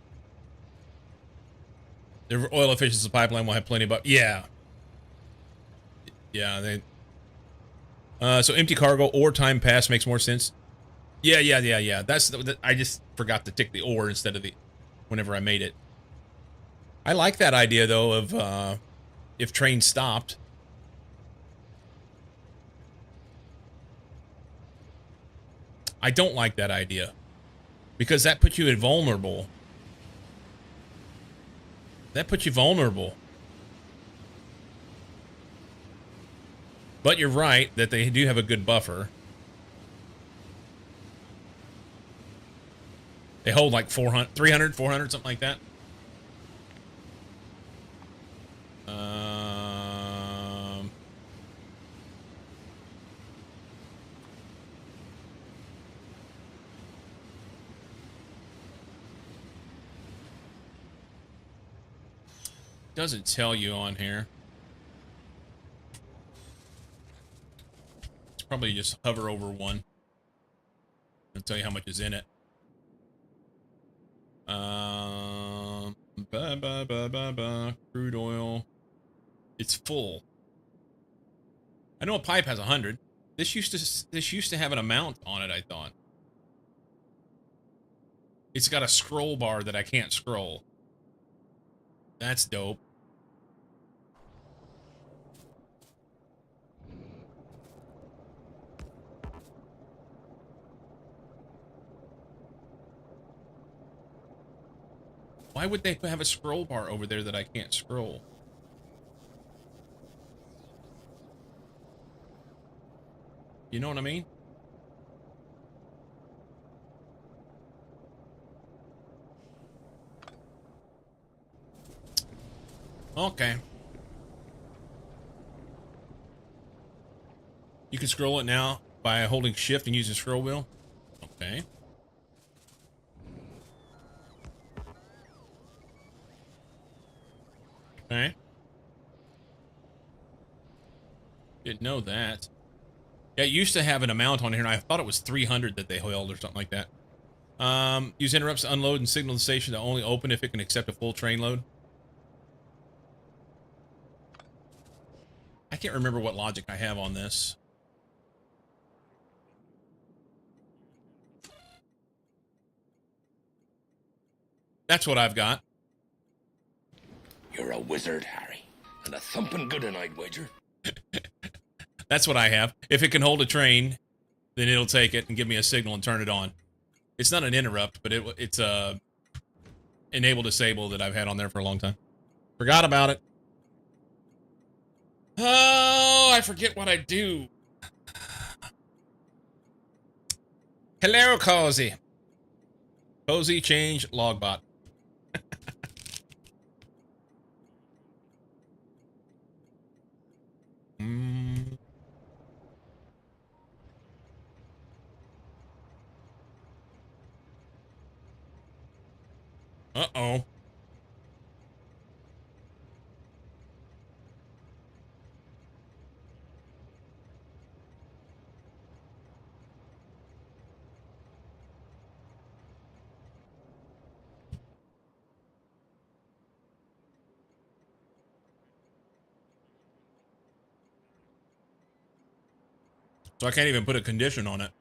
The oil efficiency pipeline will have plenty of, yeah. Yeah, so empty cargo or time pass makes more sense. Yeah. I just forgot to tick the or instead of the whenever I made it. I like that idea though of if trains stopped. I don't like that idea because that puts you invulnerable. That puts you vulnerable. But you're right that they do have a good buffer. They hold like 400, 300, 400, something like that. Doesn't tell you on here. It's probably just hover over one. It'll tell you how much is in it. Crude oil. It's full. I know a pipe has 100. This used to have an amount on it, I thought. It's got a scroll bar that I can't scroll. That's dope. Why would they have a scroll bar over there that I can't scroll? You know what I mean? Okay. You can scroll it now by holding shift and using scroll wheel. Okay. Okay. Didn't know that. Yeah, it used to have an amount on here, and I thought it was 300 that they held or something like that. Use interrupts to unload and signal the station to only open if it can accept a full train load. I can't remember what logic I have on this. That's what I've got. You're a wizard, Harry. And a thumping good one, I'd wager. That's what I have. If it can hold a train, then it'll take it and give me a signal and turn it on. It's not an interrupt, but it's a enable disable that I've had on there for a long time. Forgot about it. Oh, I forget what I do. Hello, Cozy. Cozy change logbot. Uh-oh. So I can't even put a condition on it.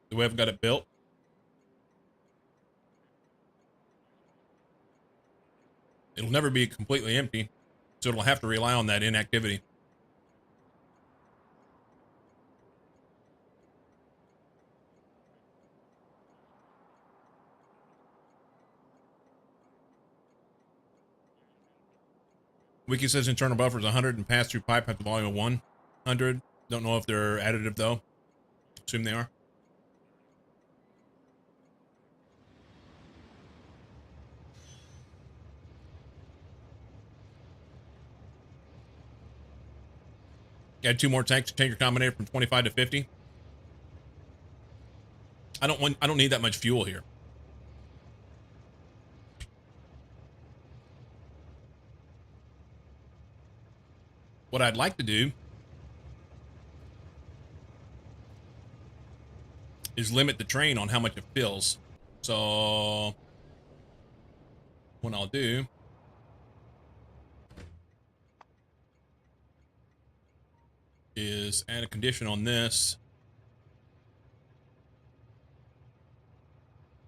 The way I've got it built. It'll never be completely empty, so it'll have to rely on that inactivity. Wiki says internal buffer is 100 and pass-through pipe at the volume of 100. Don't know if they're additive, though. Assume they are. Add 2 more tanks to change your combinator from 25 to 50. I don't need that much fuel here. What I'd like to do is limit the train on how much it fills. So what I'll do is add a condition on this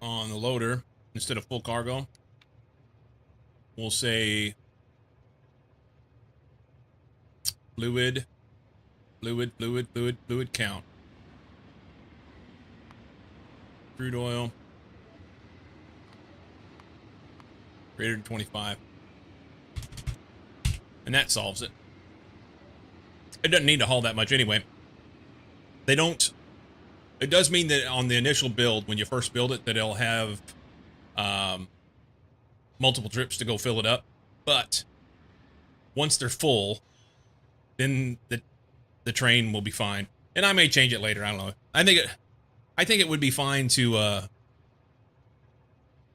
on the loader. Instead of full cargo, we'll say fluid count. Crude oil greater than 25. And that solves it. It doesn't need to haul that much anyway. They don't. It does mean that on the initial build, when you first build it, that it'll have multiple trips to go fill it up. But once they're full, then the train will be fine. And I may change it later. I don't know. I think it would be fine to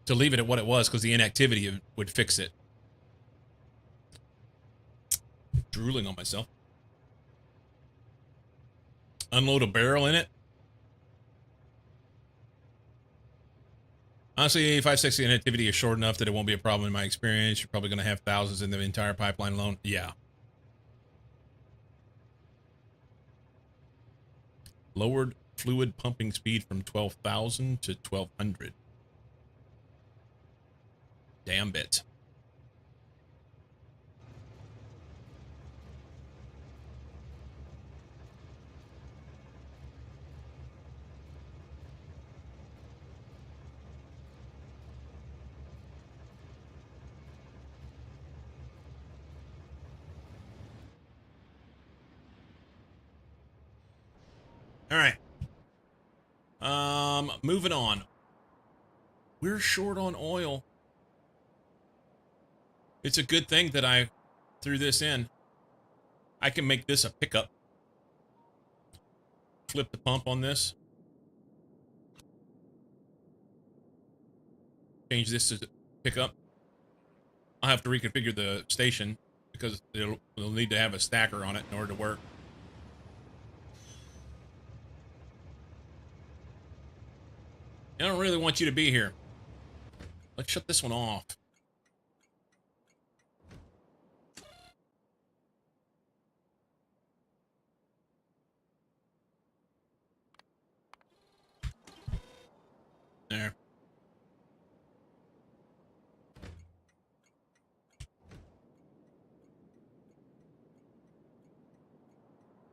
leave it at what it was, because the inactivity would fix it. Drooling on myself. Unload a barrel in it. Honestly, 560 inactivity is short enough that it won't be a problem in my experience. You're probably going to have thousands in the entire pipeline alone. Yeah. Lowered fluid pumping speed from 12,000 to 1,200. Damn bit. All right. Moving on. We're short on oil. It's a good thing that I threw this in. I can make this a pickup. Flip the pump on this. Change this to pickup. I'll have to reconfigure the station because it'll need to have a stacker on it in order to work. I don't really want you to be here. Let's shut this one off. There.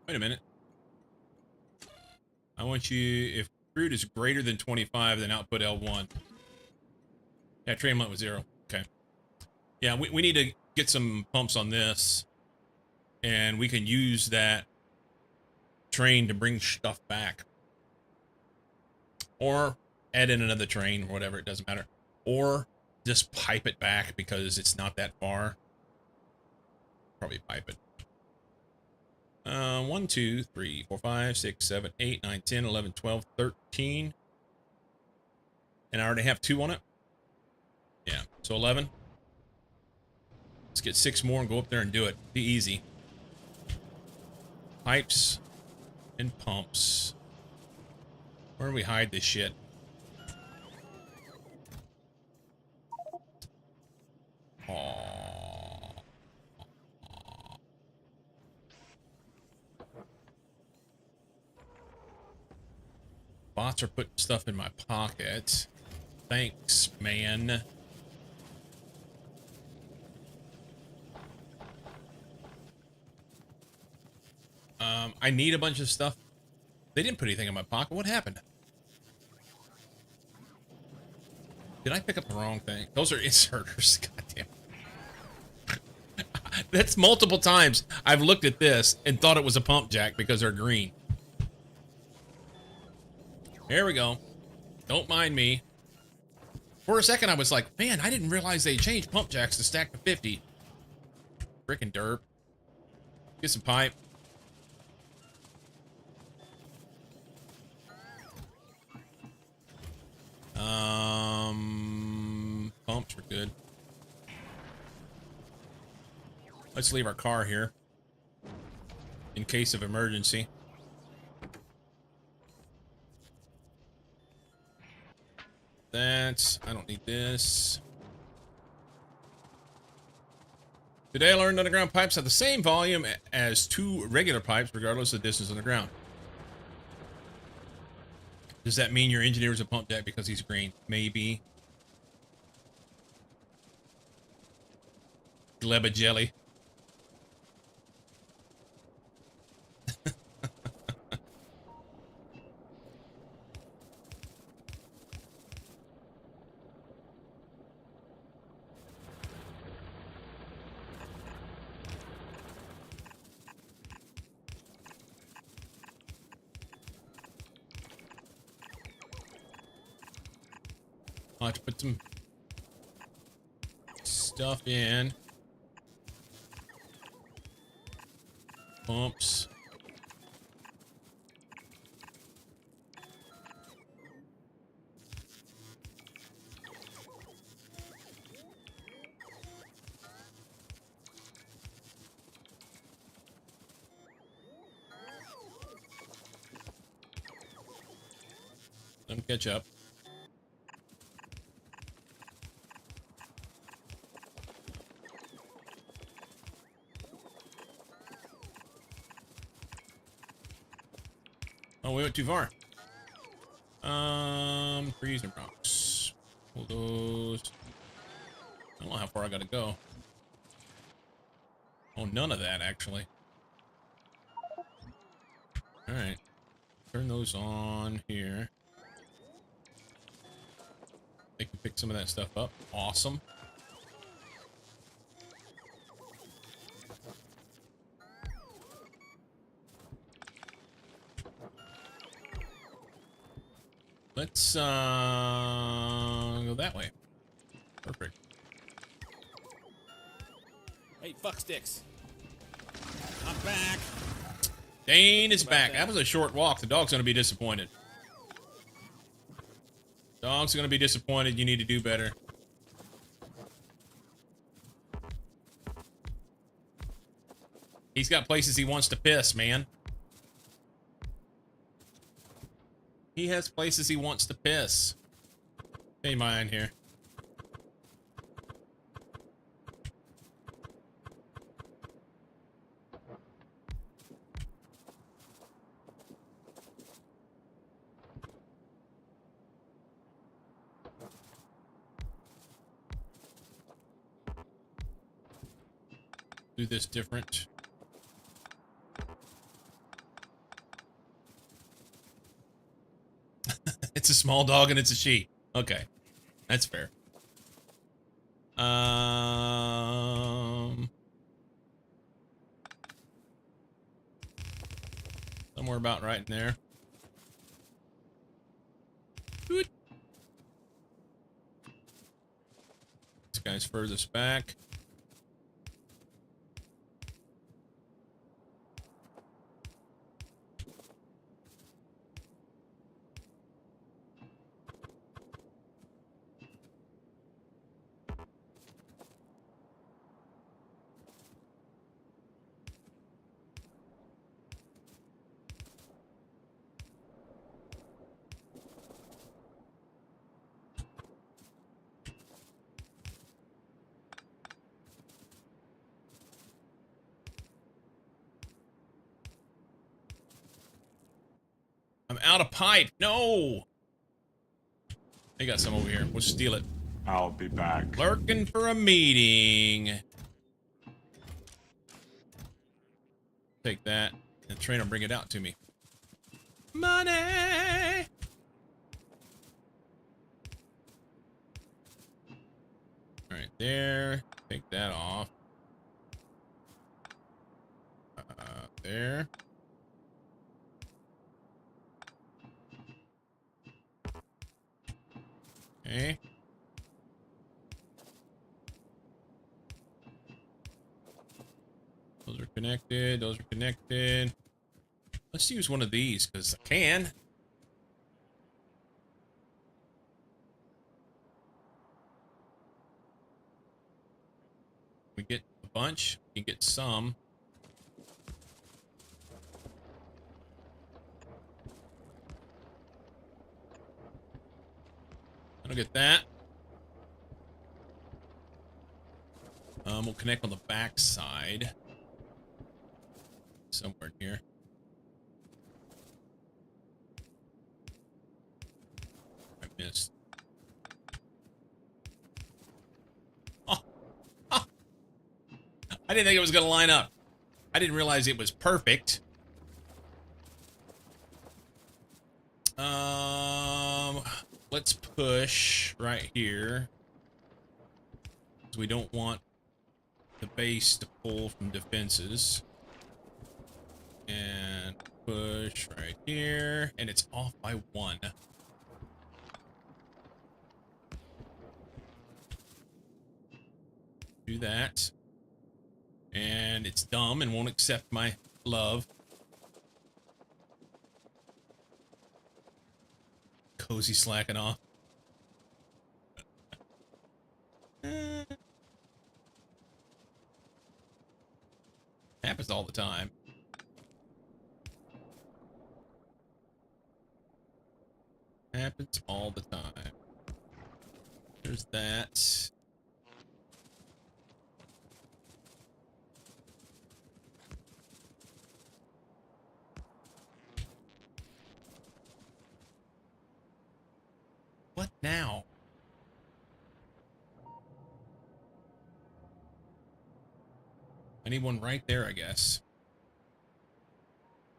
Wait a minute. I want you, if crude is greater than 25, then output L1. Yeah, train went with 0. Okay. Yeah, we need to get some pumps on this, and we can use that train to bring stuff back. Or add in another train, or whatever, it doesn't matter. Or just pipe it back because it's not that far. Probably pipe it. 1, 2, 3, 4, 5, 6, 7, 8, 9, 10, 11, 12, 13. And I already have 2 on it. Yeah, so 11. Let's get 6 more and go up there and do it. Be easy. Pipes and pumps. Where do we hide this shit? Aww. Bots are putting stuff in my pocket. Thanks, man. I need a bunch of stuff. They didn't put anything in my pocket. What happened? Did I pick up the wrong thing? Those are inserters. Goddamn. That's multiple times I've looked at this and thought it was a pump jack because they're green. Here we go. Don't mind me. For a second, I was like, man, I didn't realize they changed pump jacks to stack to 50. Frickin' derp. Get some pipe. Pumps are good. Let's leave our car here in case of emergency. That's, I don't need this. Today I learned underground pipes have the same volume as 2 regular pipes regardless of the distance underground. Does that mean your engineer's a pump jack because he's green? Maybe. Gleba jelly. I'll have to put some stuff in. Pumps. Let them catch up. Oh, we went too far. Trees and rocks. Pull those. I don't know how far I gotta go. Oh, none of that, actually. Alright. Turn those on here. They can pick some of that stuff up. Awesome. Let's go that way. Perfect. Hey, fuck sticks. I'm back. Dane is back. That was a short walk. The dog's gonna be disappointed. Dog's gonna be disappointed. You need to do better. He's got places he wants to piss, man. He has places he wants to piss. Hey, mine here. Do this different. It's a small dog and it's a she. Okay. That's fair. Somewhere about right in there. Good. This guy's furthest back. I'm out of pipe. No. I got some over here. We'll steal it. I'll be back. Lurking for a meeting. Take that. And the train will bring it out to me. Money. All right, there. Take that off. there. Okay. Those are connected. Those are connected. Let's use one of these because I can. We get a bunch. You get some. I don't get that. We'll connect on the back side. Somewhere in here. I missed. Oh. Oh. I didn't think it was going to line up. I didn't realize it was perfect. Let's push right here. Because we don't want the base to pull from defenses. And push right here. And it's off by 1. Do that. And it's dumb and won't accept my love. Cozy slacking off. Happens all the time. Happens all the time. There's that. What now? I need one right there, I guess.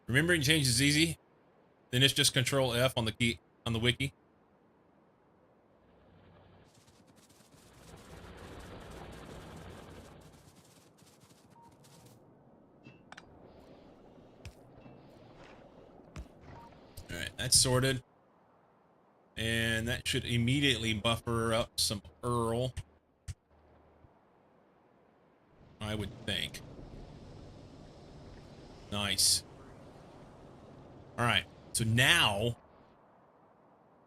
Remembering change is easy. Then it's just Control F on the key on the wiki. All right, that's sorted. And that should immediately buffer up some Earl. I would think. Nice. All right. So now,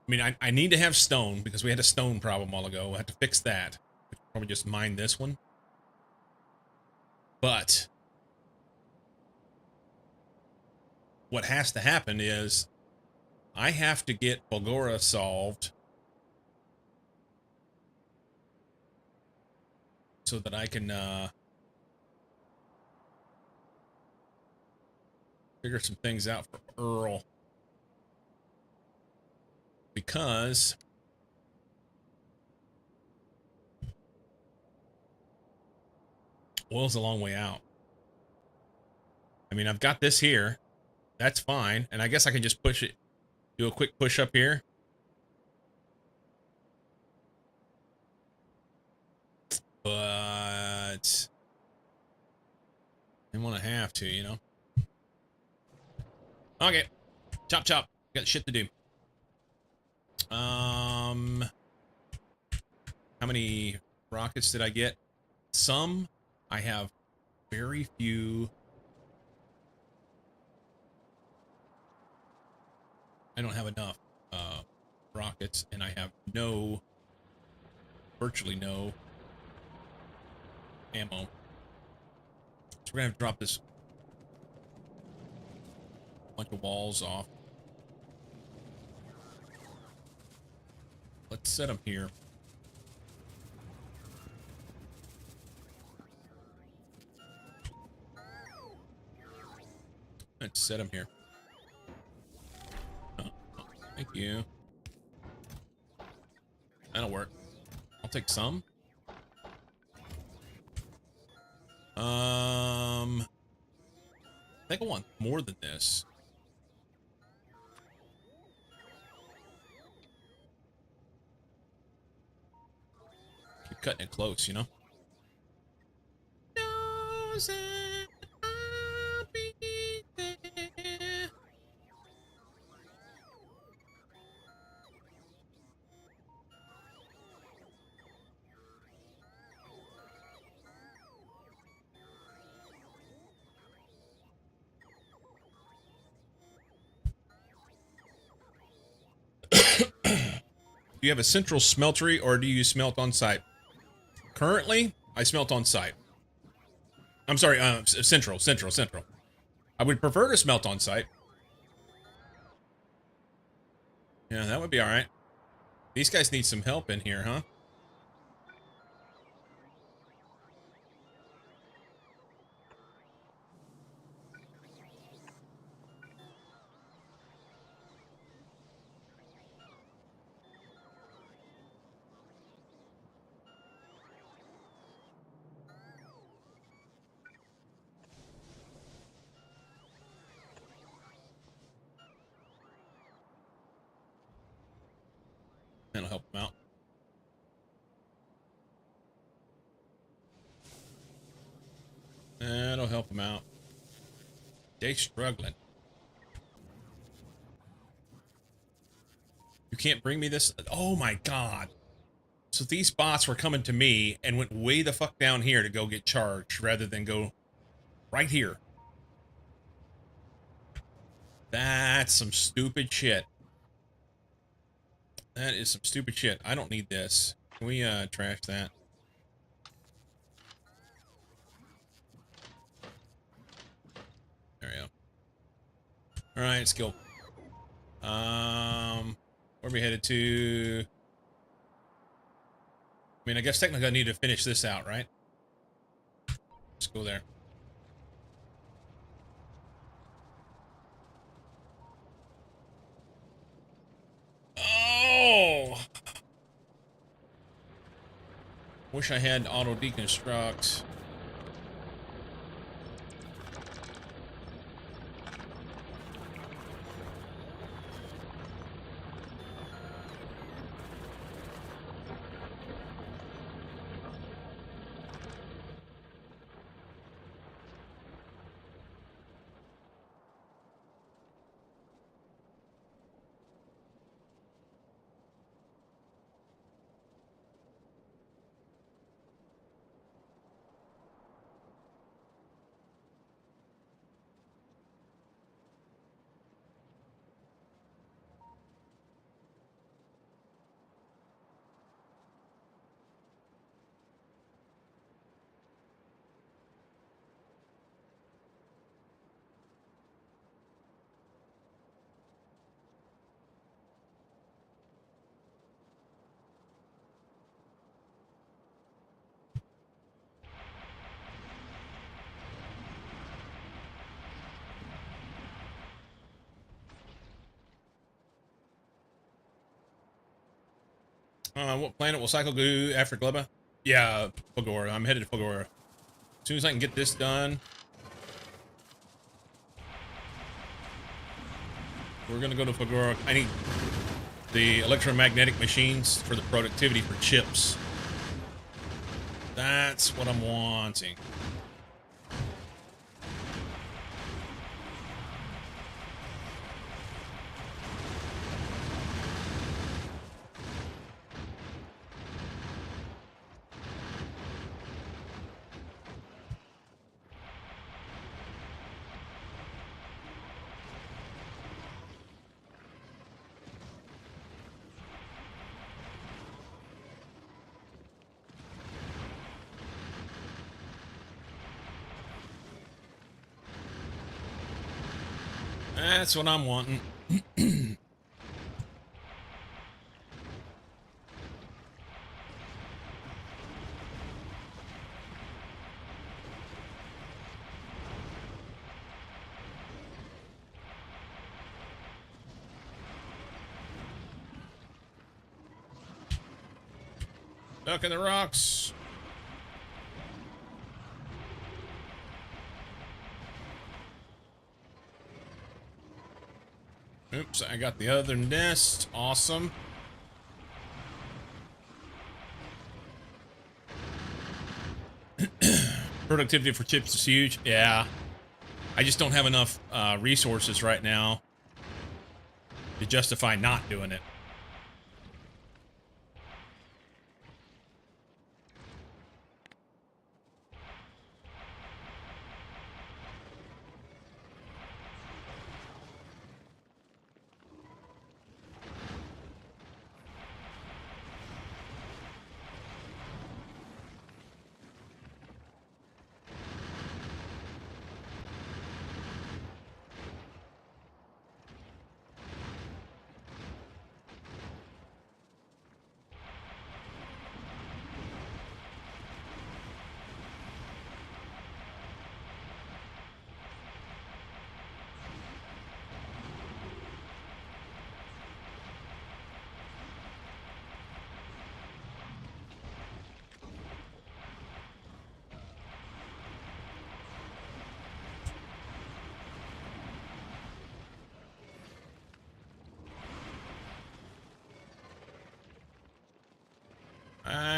I mean, I need to have stone because we had a stone problem a while ago. I have to fix that. Probably just mine this one. But what has to happen is I have to get Bulgora solved so that I can figure some things out for Earl. Because oil's a long way out. I mean, I've got this here. That's fine. And I guess I can just push it. Do a quick push up here. But I want to have to, you know. Okay. Chop chop. Got shit to do. How many rockets did I get? Some. I have very few. I don't have enough rockets, and I have virtually no ammo. So we're gonna have to drop this bunch of walls off. Let's set them here. Let's set them here. Thank you. That'll work. I'll take some. I think I want more than this. Keep cutting it close, you know? Knows that I'll be Do you have a central smeltery or do you smelt on site? Currently, I smelt on site. I'm sorry, central. I would prefer to smelt on site. Yeah, that would be all right. These guys need some help in here, huh? That'll help them out. That'll help them out. They struggling. You can't bring me this? Oh my god. So these bots were coming to me and went way the fuck down here to go get charged rather than go right here. That's some stupid shit. That is some stupid shit. I don't need this. Can we trash that? There we go. Alright, let's go. Where are we headed to? I mean, I guess technically I need to finish this out, right? Let's go there. Oh! Wish I had auto deconstruct. What planet will cycle go after Gleba? Yeah, Fagora. I'm headed to Fagora. As soon as I can get this done, we're gonna go to Fagora. I need the electromagnetic machines for the productivity for chips. That's what I'm wanting. That's what I'm wanting. Duck in the rocks. Oops, I got the other nest. Awesome. Productivity for chips is huge. Yeah. I just don't have enough resources right now to justify not doing it.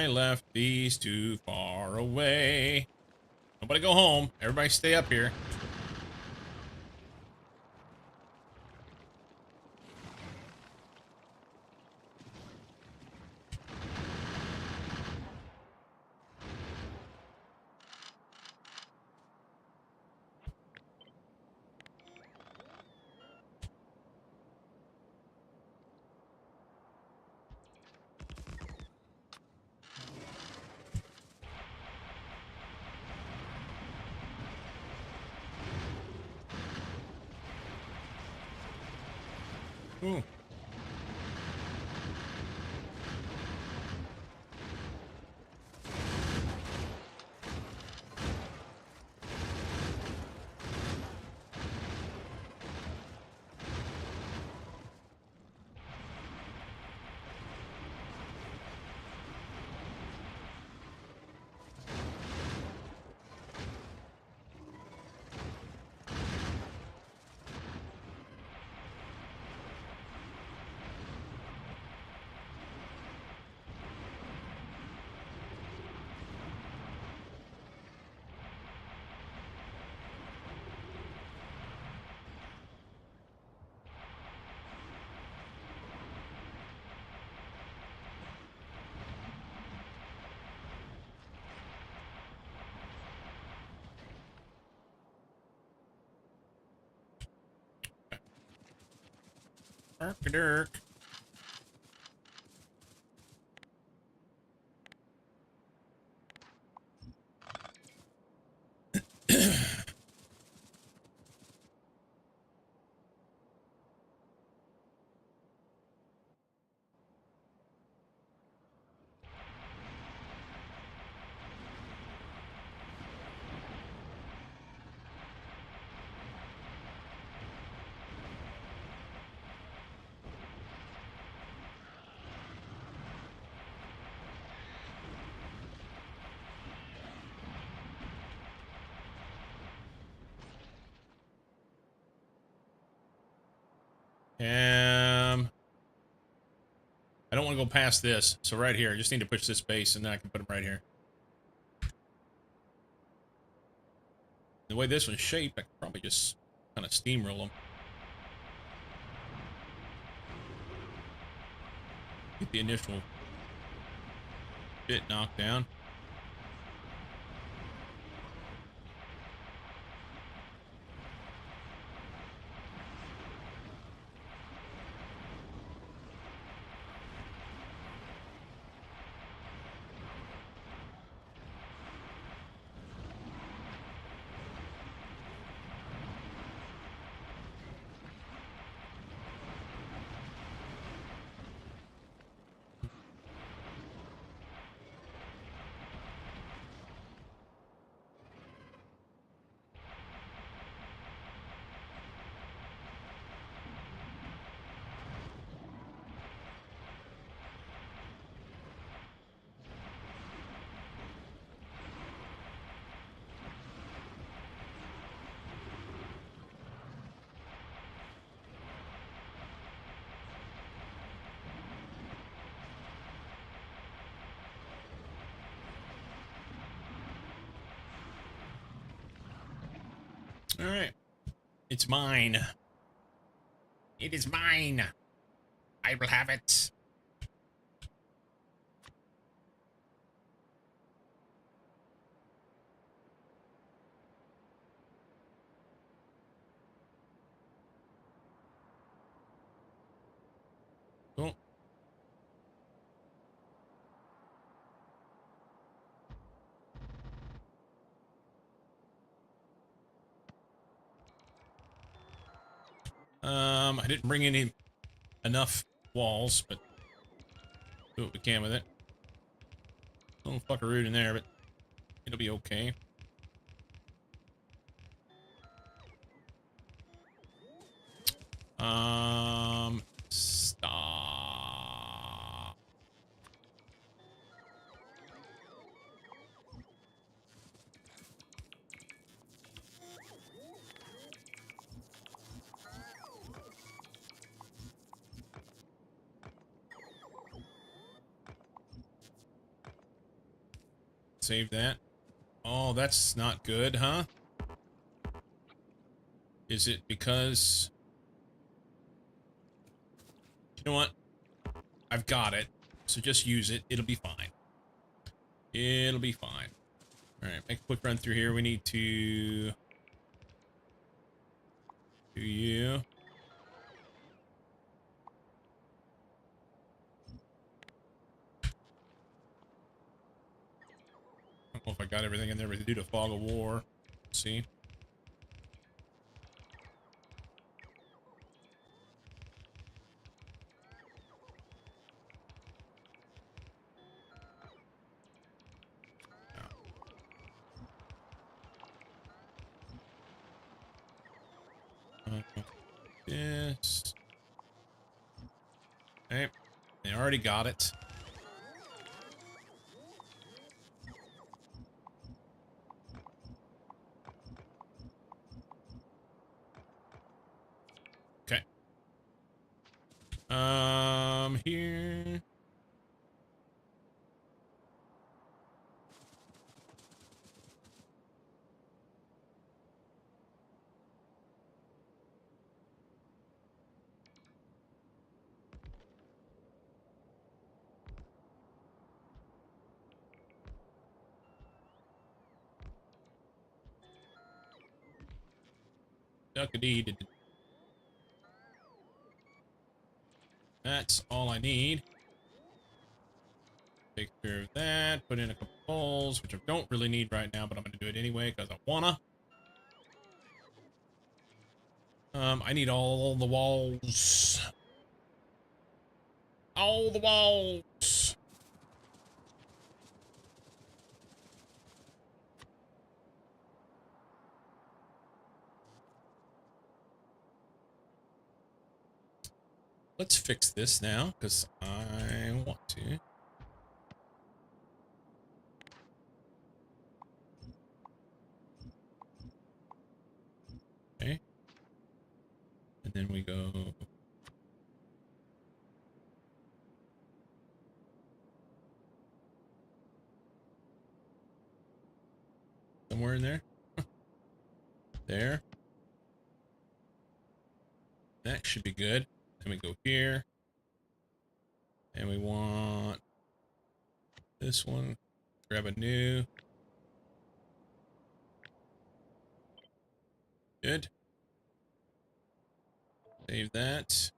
left these too far away. Nobody go home. Everybody stay up here. Ooh. Dirk. I don't want to go past this, so right here. I just need to push this base, and then I can put them right here. The way this was shaped, I could probably just kind of steamroll them. Get the initial bit knocked down. All right. It's mine. It is mine. I will have it. Cool. I didn't bring enough walls, but do what we can with it. A little fuckaroo in there, but it'll be okay. Stop. save that. Oh, that's not good, huh? Is it because... You know what? I've got it. So just use it. It'll be fine. It'll be fine. Alright, make a quick run through here. We need to... Do you... I don't know if I got everything in there, but due to fog of war. Let's see. This. Okay. They already got it. Okay. Here. Duckity. That's all I need. Take care of that. Put in a couple poles, which I don't really need right now, but I'm going to do it anyway because I wanna. I need all the walls. All the walls. Let's fix this now because I want to. Okay. And then we go. Somewhere in there. There. That should be good. Then we go here. And we want this one. Grab a new. Good. Save that.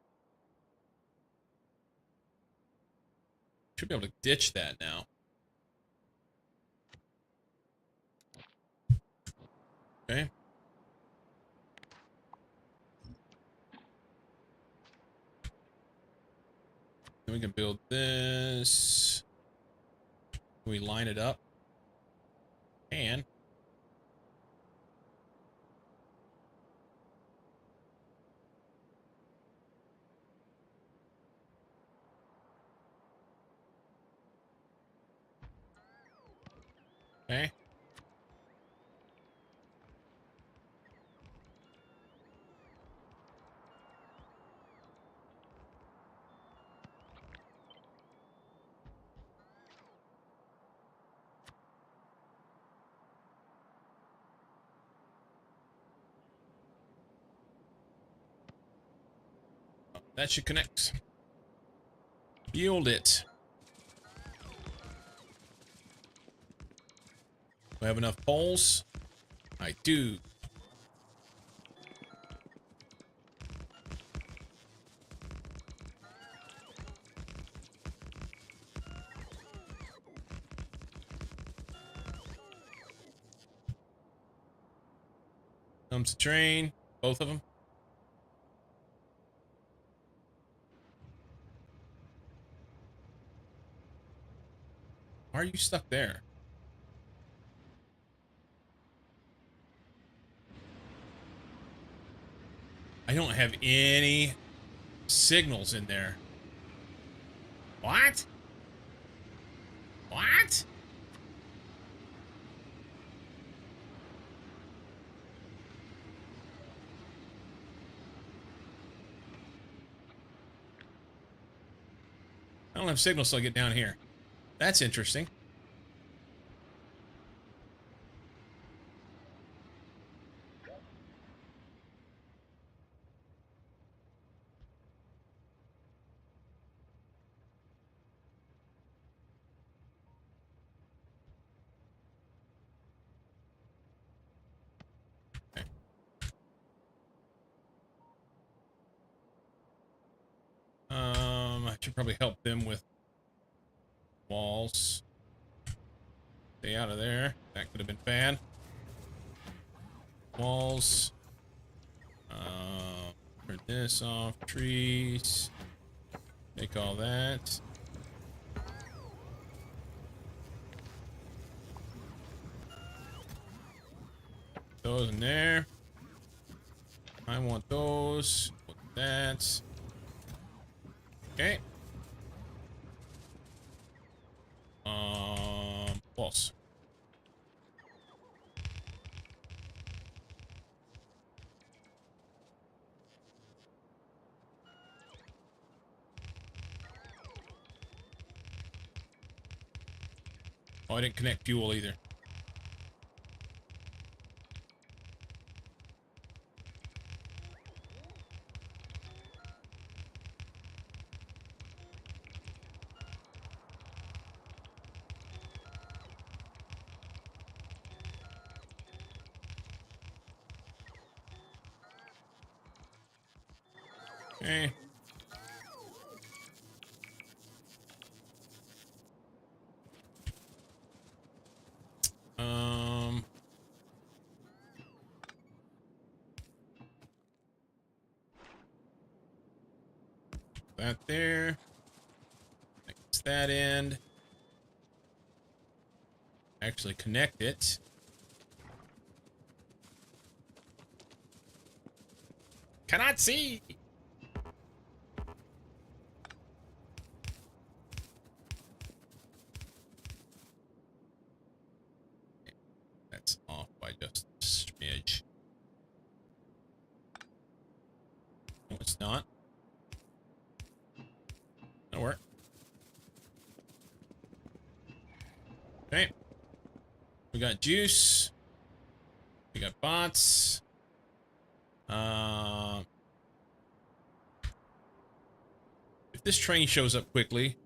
Should be able to ditch that now. Okay. Then we can build this. Can we line it up? And okay. That should connect. Build it. Do I have enough poles? I do. Comes the train. Both of them. Why are you stuck there? I don't have any signals in there. What? What? I don't have signals till I get down here. That's interesting. Should probably help them with walls. Stay out of there. That could have been bad. Walls. Turn this off. Trees. Take all that. Those in there. I want those. Put that. Okay. Walls. Oh, I didn't connect fuel either. Okay. That there. Fix that end. Actually connect it. Cannot see. That's off by just a smidge. No, it's not. That'll work. Okay. We got juice. We got bots. If this train shows up quickly.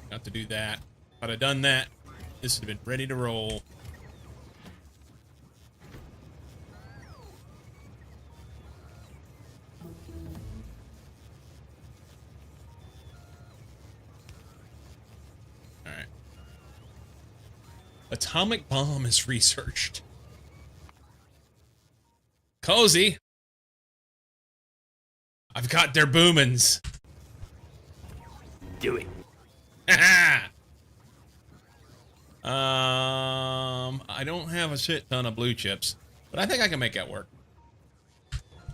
Got to do that. Had I done that, this would have been ready to roll. Alright. Atomic bomb is researched. Cozy. I've got their boomins. Do it. I don't have a shit ton of blue chips, but I think I can make that work.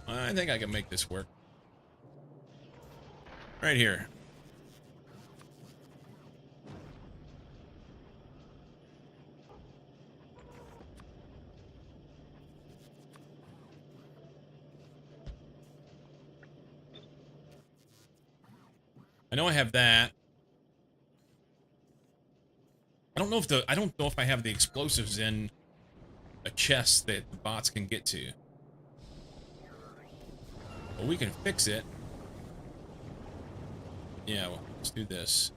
I think I can make this work. Right here. I know I have that. I don't know if I have the explosives in a chest that the bots can get to. But we can fix it. Yeah, well, let's do this.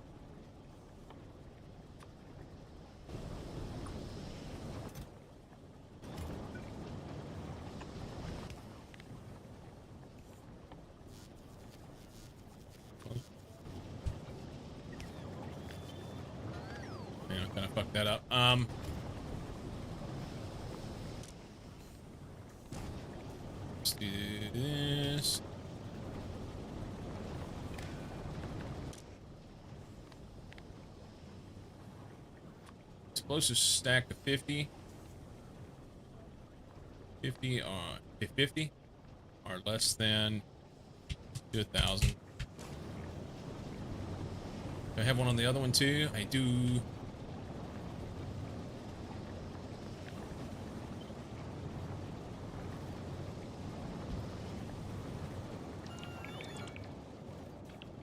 Yeah, I kind of fucked that up. Let's do this. Explosives stack to 50. 50 are less than 2,000. Do I have one on the other one too? I do.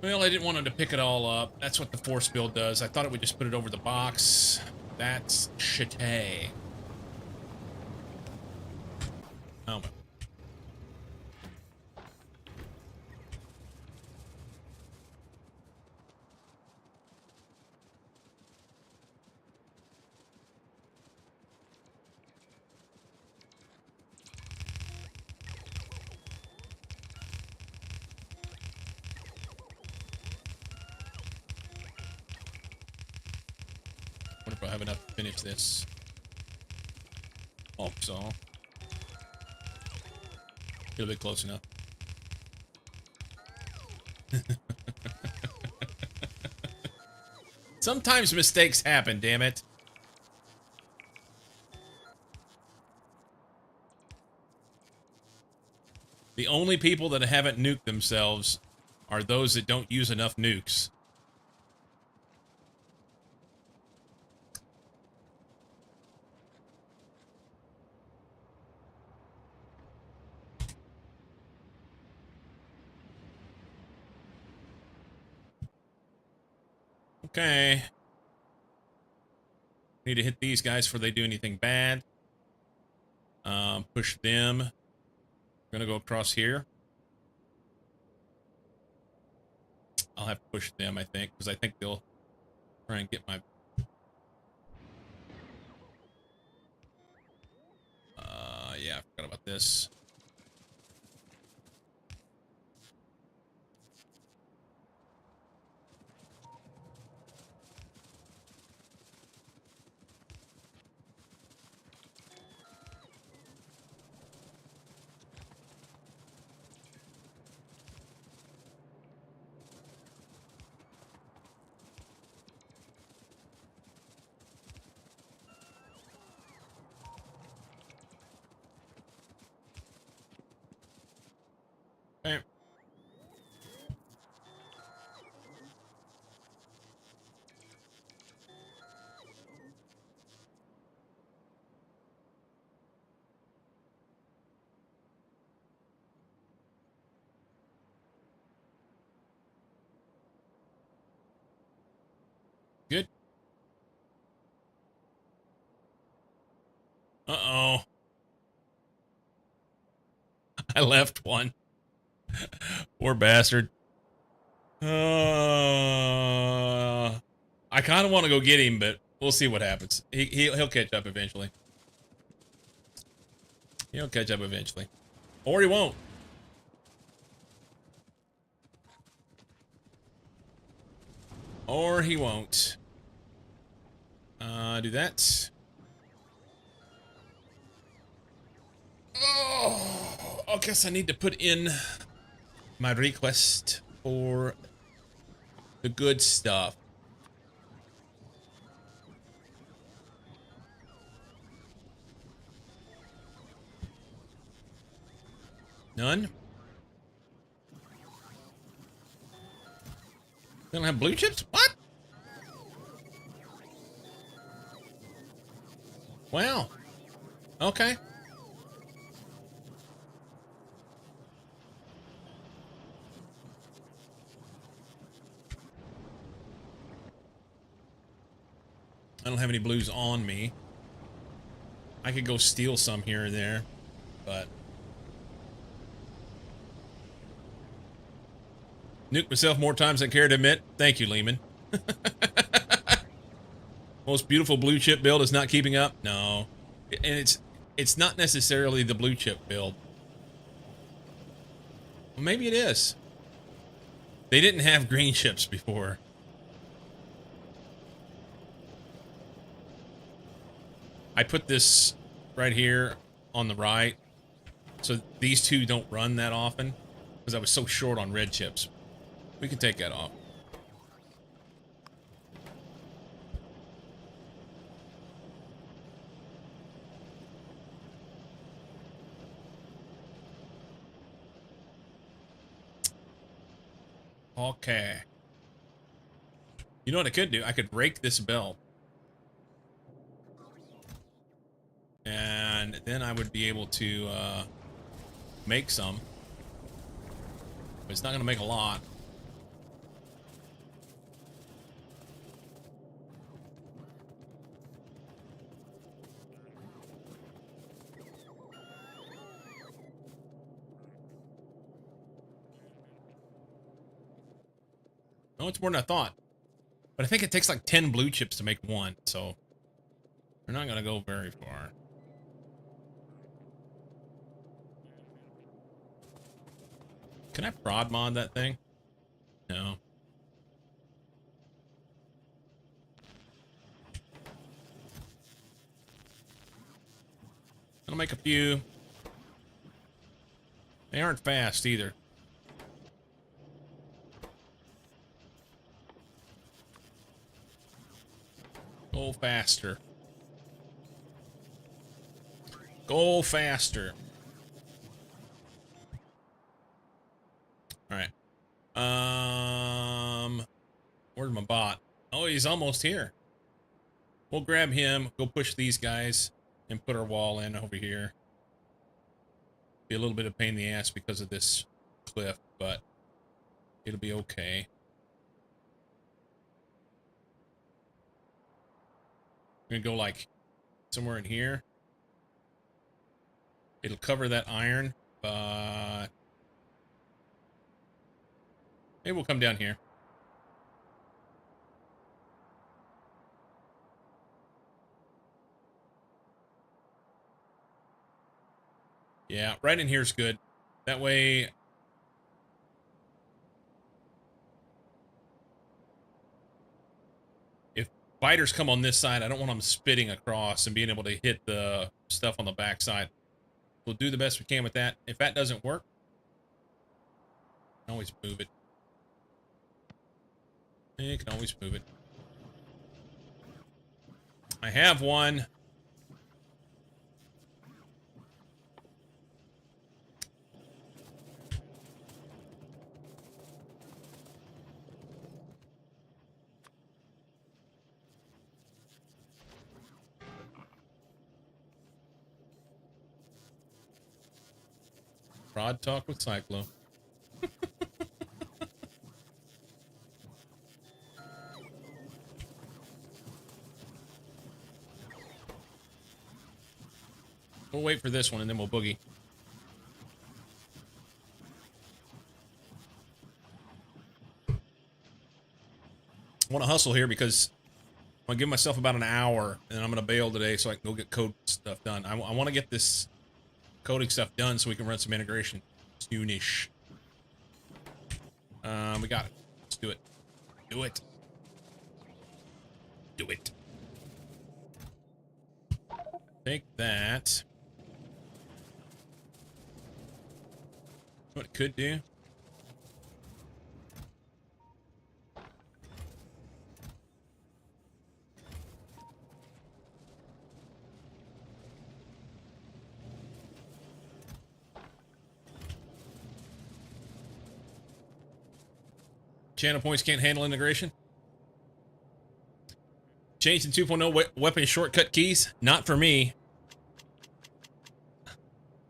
Well, I didn't want him to pick it all up. That's what the force build does. I thought it would just put it over the box. That's shitty. Oh, well. sure I'll have enough to finish this. Hope so. It'll be close enough. Sometimes mistakes happen, damn it. The only people that haven't nuked themselves are those that don't use enough nukes. Okay. Need to hit these guys before they do anything bad. Push them. Gonna go across here. I'll have to push them, I think, because I think they'll try and get my... yeah, I forgot about this. Okay. Good. Uh-oh. I left one. Poor bastard. I kind of want to go get him, but we'll see what happens. He'll catch up eventually. He'll catch up eventually. Or he won't. Or he won't. Do that. Oh, I guess I need to put in my request for the good stuff. None? They don't have blue chips? What? Wow. Okay. I don't have any blues on me. I could go steal some here and there, but... Nuke myself more times than I care to admit. Thank you, Lehman. Most beautiful blue chip build is not keeping up? No. And it's not necessarily the blue chip build. Well, maybe it is. They didn't have green chips before. I put this right here on the right, so these two don't run that often, because I was so short on red chips. We can take that off. Okay. You know what I could do? I could rake this belt. And then I would be able to make some. But it's not going to make a lot. No, it's more than I thought. But I think it takes like 10 blue chips to make one, so we're not going to go very far. Can I prod mod that thing? No. I'll make a few. They aren't fast either. Go faster. Go faster. All right. Where's my bot? Oh, he's almost here. We'll grab him, go push these guys, and put our wall in over here. Be a little bit of pain in the ass because of this cliff, but it'll be okay. I'm gonna go like somewhere in here. It'll cover that iron, but maybe we'll come down here. Yeah, right in here's good. That way... if biters come on this side, I don't want them spitting across and being able to hit the stuff on the backside. We'll do the best we can with that. If that doesn't work, always move it. You can always move it. I have one. Broad talk with Cyclo. We'll wait for this one and then we'll boogie. I want to hustle here because I'm going to give myself about an hour and I'm going to bail today so I can go get code stuff done. I want to get this coding stuff done so we can run some integration soonish. We got it. Let's do it. Do it. Do it. Take that. What it could do. Channel points can't handle integration. Change to 2.0 weapon shortcut keys. Not for me.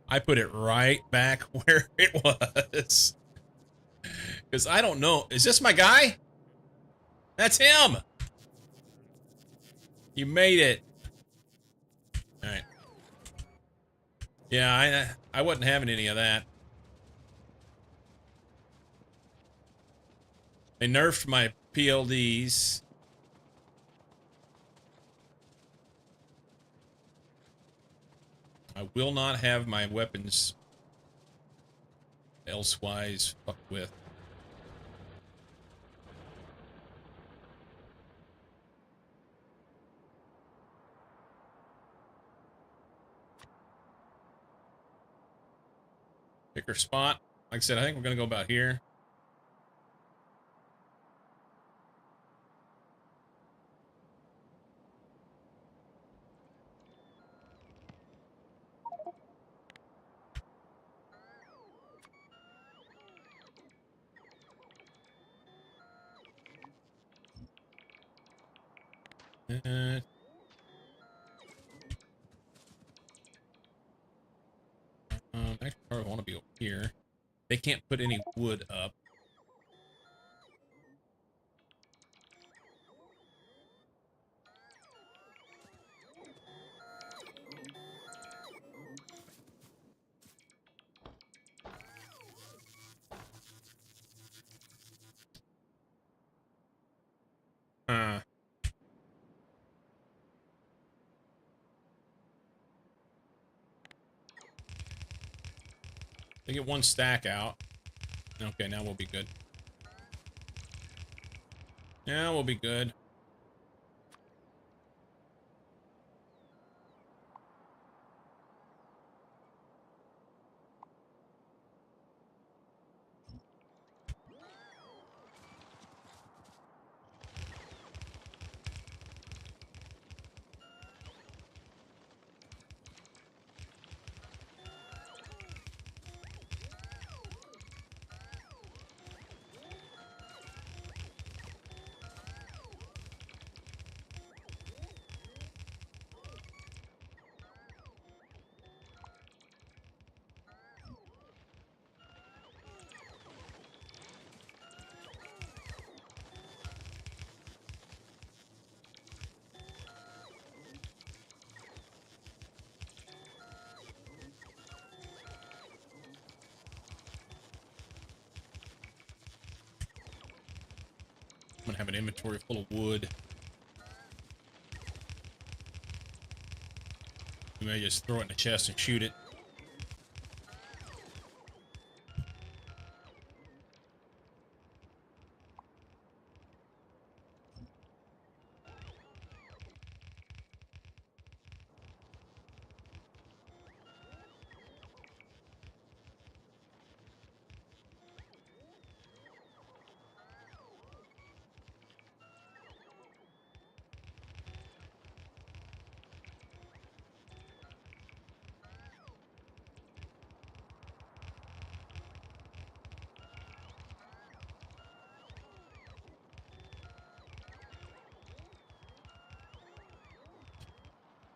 I put it right back where it was. Because I don't know. Is this my guy? That's him. You made it. All right. Yeah, I wasn't having any of that. They nerfed my PLDs. I will not have my weapons elsewise fucked with. Pick our spot. Like I said, I think we're gonna go about here. Actually, probably want to be over here. They can't put any wood up. They get one stack out. Okay, now we'll be good. Now we'll be good. I'm gonna have an inventory full of wood. We may just throw it in the chest and shoot it.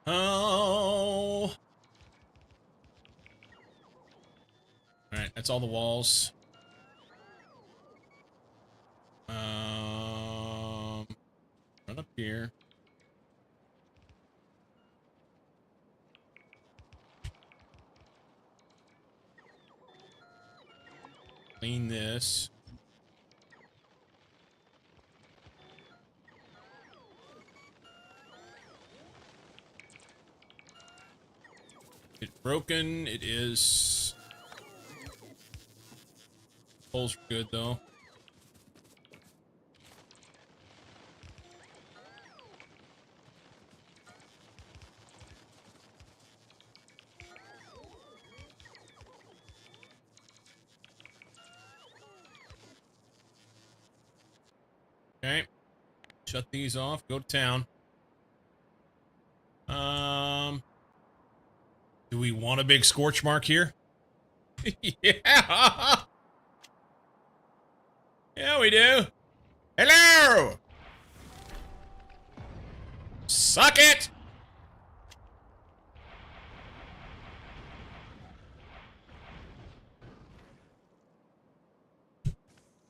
Oh. Alright, that's all the walls. Run up here. Clean this. It's broken. It is. Holes are good though. Okay. Shut these off. Go to town. Do we want a big scorch mark here? Yeah. Yeah, we do. Hello. Suck it.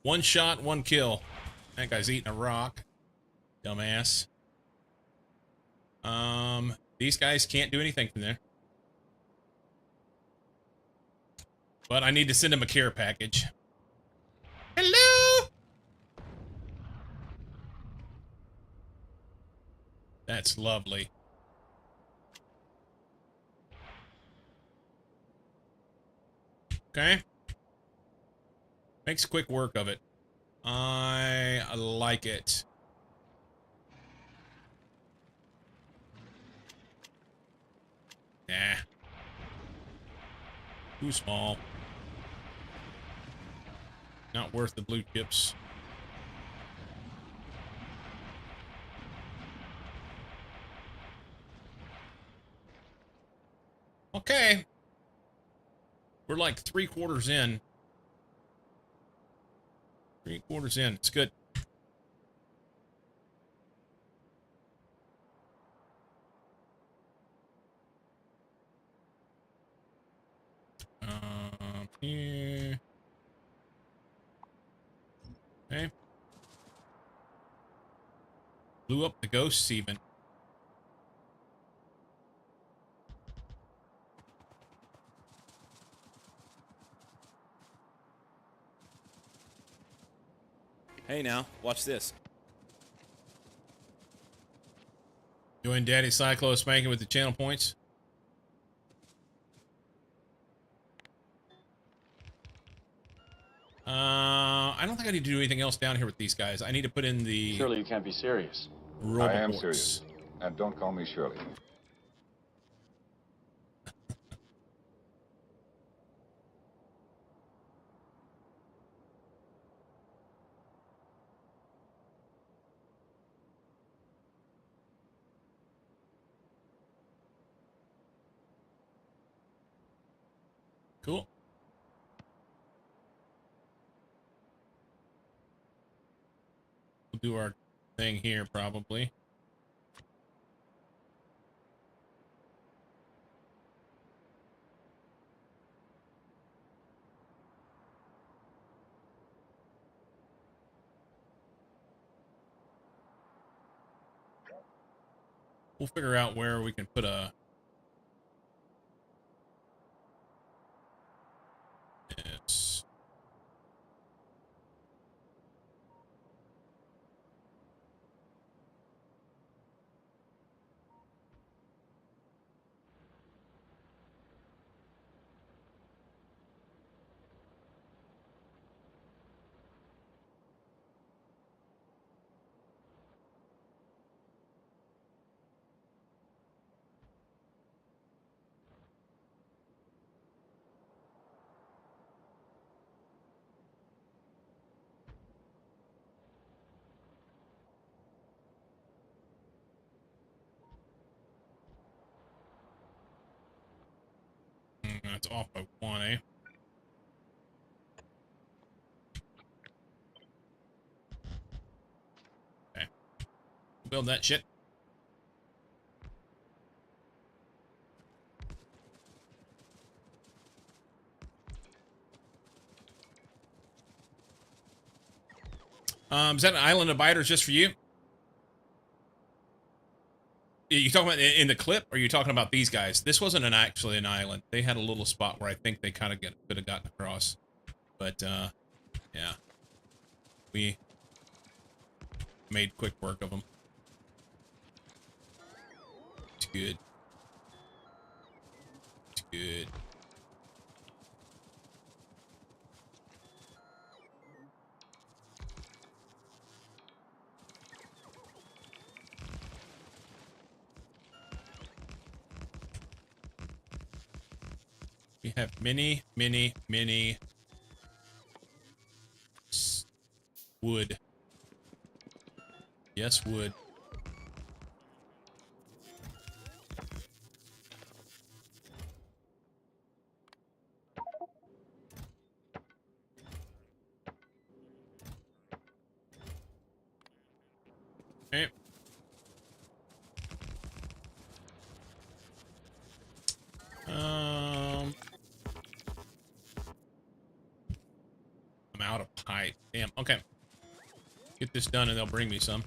One shot, one kill. That guy's eating a rock. Dumbass. These guys can't do anything from there. But I need to send him a care package. Hello! That's lovely. Okay. Makes quick work of it. I like it. Nah. Too small. Not worth the blue chips. Okay. We're like 3/4 in. 3/4 in. It's good. Here. Okay. Blew up the ghosts even. Hey now, watch this. Join Daddy Cyclo spanking with the channel points. I don't think I need to do anything else down here with these guys. I need to put in the Surely you can't be serious. roboports. I am serious. And don't call me Shirley. Cool. We'll do our thing here probably. We'll figure out where we can put a... Yes. That's off by 1, eh? Okay. Build that shit. Is that an island of biters just for you? You talking about in the clip, or are you talking about these guys? This wasn't actually an island. They had a little spot where I think they kind of could have gotten across. But, yeah. We made quick work of them. It's good. It's good. We have many wood. Yes, wood. Okay. I'm out of pipe. Damn. Okay. Get this done and they'll bring me some.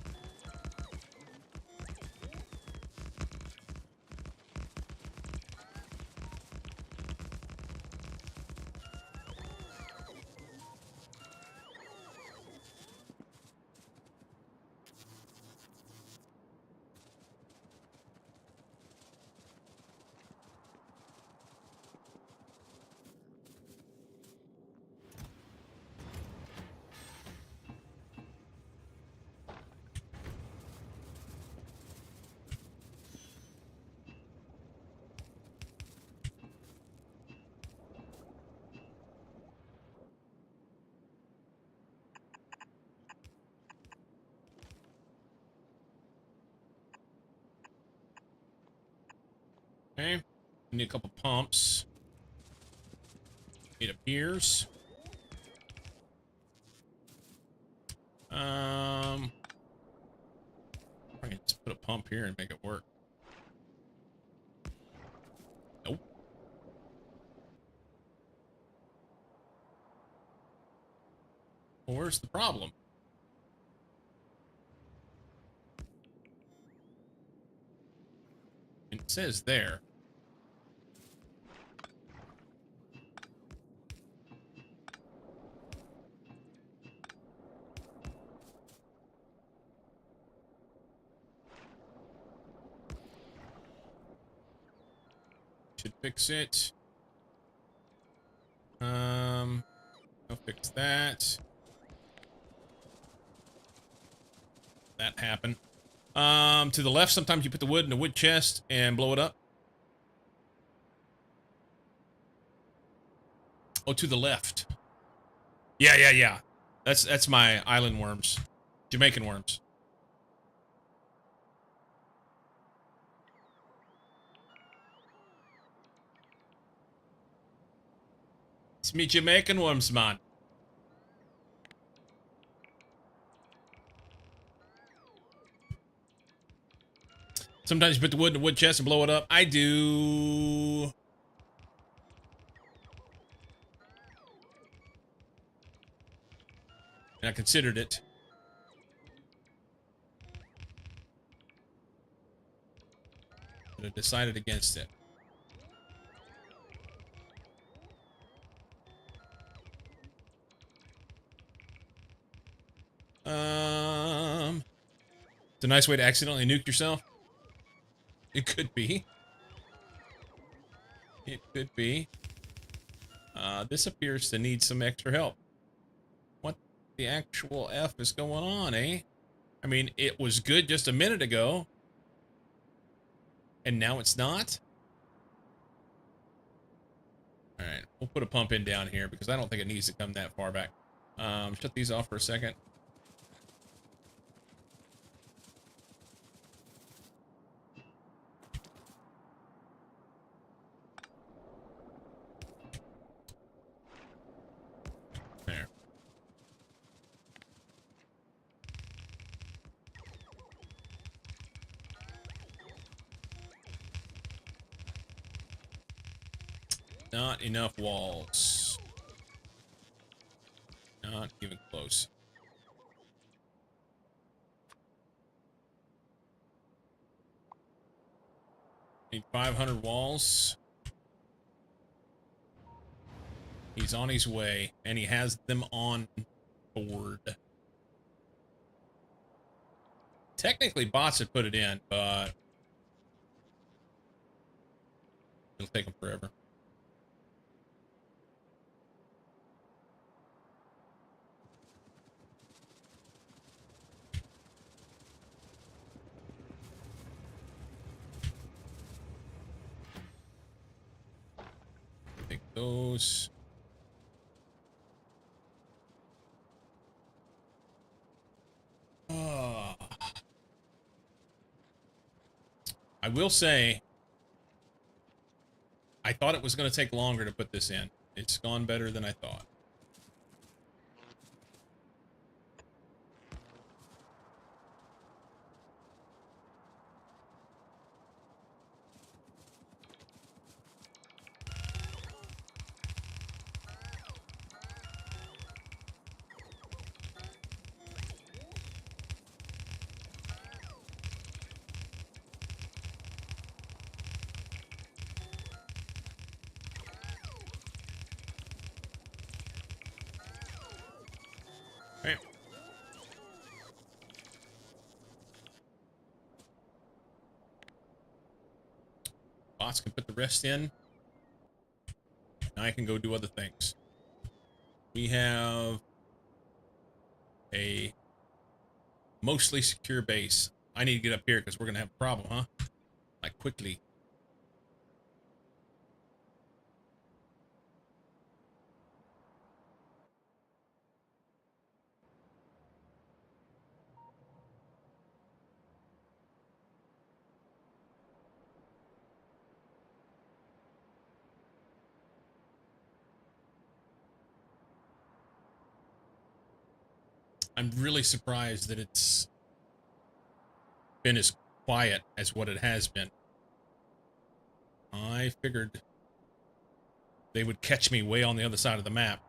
Okay. Need a couple pumps. It appears. I can just put a pump here and make it work. Nope. Well, where's the problem? It says there. Should fix it. I'll fix that. That happened. To the left, sometimes you put the wood in a wood chest and blow it up. Oh, to the left. Yeah. That's my island worms. Jamaican worms. It's me Jamaican worms, man. Sometimes you put the wood in a wood chest and blow it up. I do. And I considered it. But I decided against it. It's a nice way to accidentally nuke yourself. It could be. It could be. This appears to need some extra help. What the actual F is going on, eh? I mean, it was good just a minute ago. And now it's not? Alright, we'll put a pump in down here because I don't think it needs to come that far back. Shut these off for a second. Not enough walls. Not even close. Need 500 walls. He's on his way, and he has them on board. Technically, bots had put it in, but it'll take them forever. Take those. I will say, I thought it was going to take longer to put this in. It's gone better than I thought. Right. Bots can put the rest in. Now I can go do other things. We have a mostly secure base. I need to get up here because we're going to have a problem, huh? Like, quickly. I'm really surprised that it's been as quiet as what it has been. I figured they would catch me way on the other side of the map.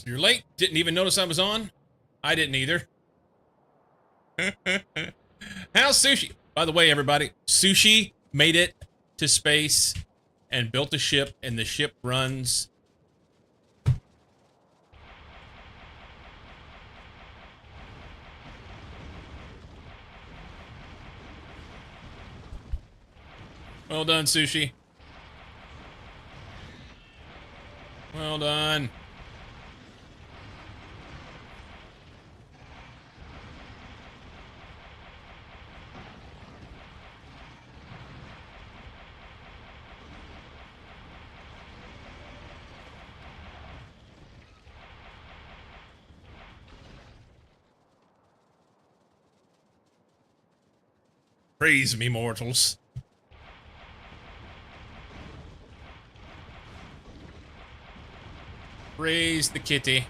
You're late? Didn't even notice I was on? I didn't either. How's Sushi? By the way, everybody, Sushi made it to space and built a ship, and the ship runs. Well done, Sushi. Well done. Praise me, mortals. Praise the kitty.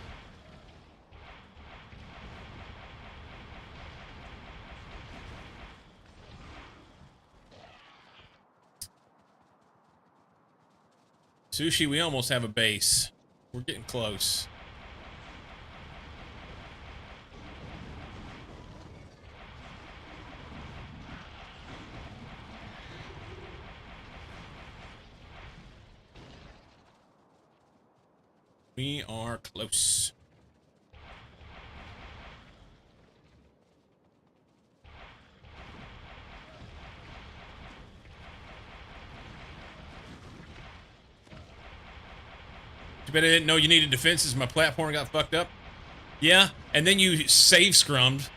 Sushi, we almost have a base. We're getting close. We are close. Too bad I didn't know you needed defenses. My platform got fucked up. Yeah, and then you save scrummed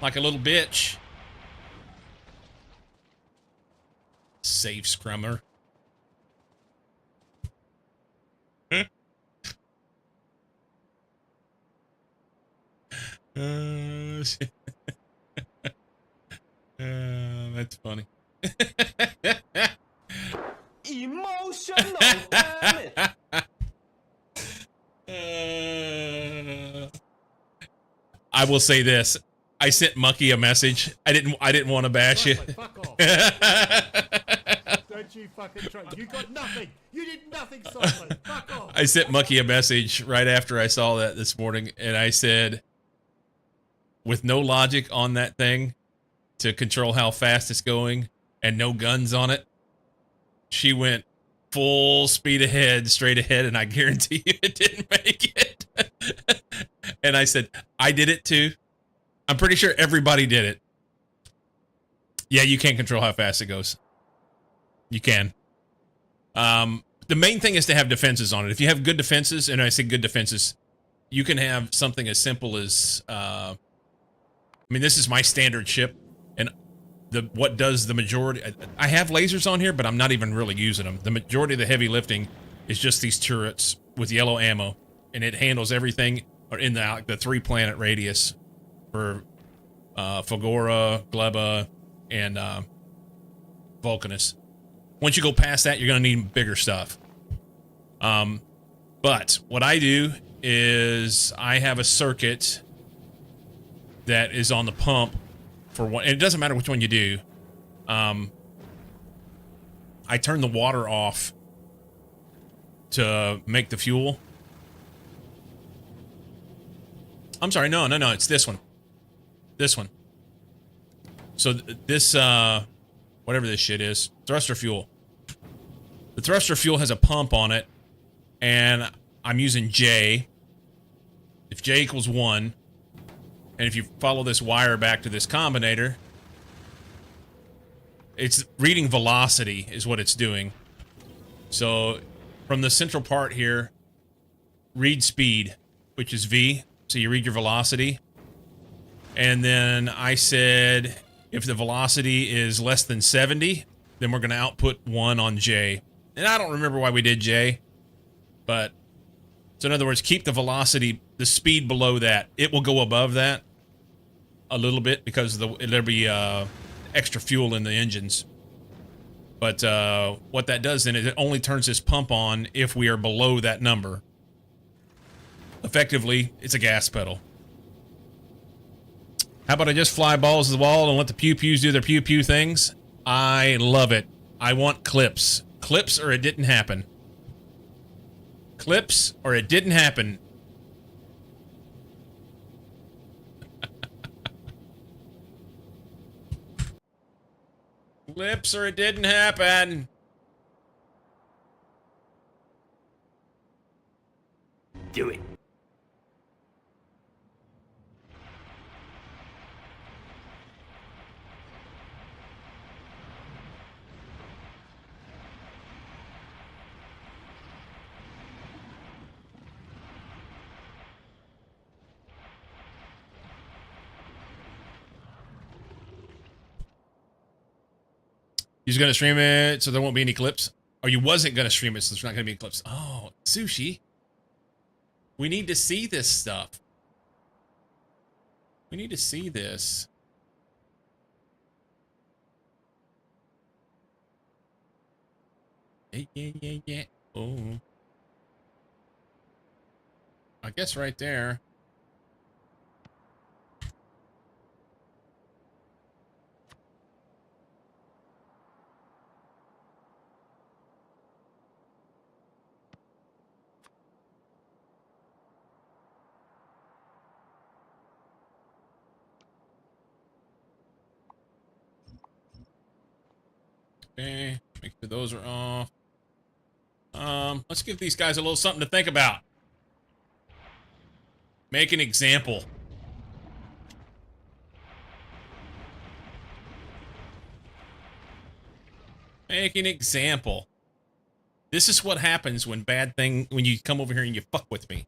like a little bitch. Save scrummer. That's funny. Emotional damage. I will say this. I sent Mucky a message. I didn't want to bash you. Fuck off. Don't you fucking try. You got nothing. You did nothing, Simon. Fuck off. I sent Mucky a message right after I saw that this morning, and I said, with no logic on that thing to control how fast it's going and no guns on it, she went full speed ahead, straight ahead, and I guarantee you it didn't make it. And I said, I did it too. I'm pretty sure everybody did it. Yeah, you can't control how fast it goes. You can. The main thing is to have defenses on it. If you have good defenses, and I say good defenses, you can have something as simple as, I mean, this is my standard ship, and what does the majority, I have lasers on here, but I'm not even really using them. The majority of the heavy lifting is just these turrets with yellow ammo, and it handles everything in the 3-planet radius for Fagora, Gleba, and Vulcanus. Once you go past that, you're going to need bigger stuff. But what I do is I have a circuit that is on the pump for one, and it doesn't matter which one you do. I turn the water off to make the fuel. I'm sorry, no, it's this one. This one. So this, whatever this shit is, thruster fuel. The thruster fuel has a pump on it, and I'm using J. If J equals 1, and if you follow this wire back to this combinator, it's reading velocity is what it's doing. So from the central part here, read speed, which is V. So you read your velocity. And then I said, if the velocity is less than 70, then we're going to output 1 on J. And I don't remember why we did J, but so in other words, keep the velocity, the speed below that. It will go above that a little bit because there'll be extra fuel in the engines. But what that does then is it only turns this pump on if we are below that number. Effectively, it's a gas pedal. How about I just fly balls to the wall and let the pew-pews do their pew-pew things? I love it. I want clips. Clips or it didn't happen. Clips or it didn't happen. Clips or it didn't happen. Do it. You're going to stream it so there won't be any clips? Or you wasn't going to stream it so there's not going to be any clips? Oh, Sushi. We need to see this stuff. We need to see this. Yeah. Oh. I guess right there. Okay, make sure those are off. Let's give these guys a little something to think about. Make an example. Make an example. This is what happens when when you come over here and you fuck with me.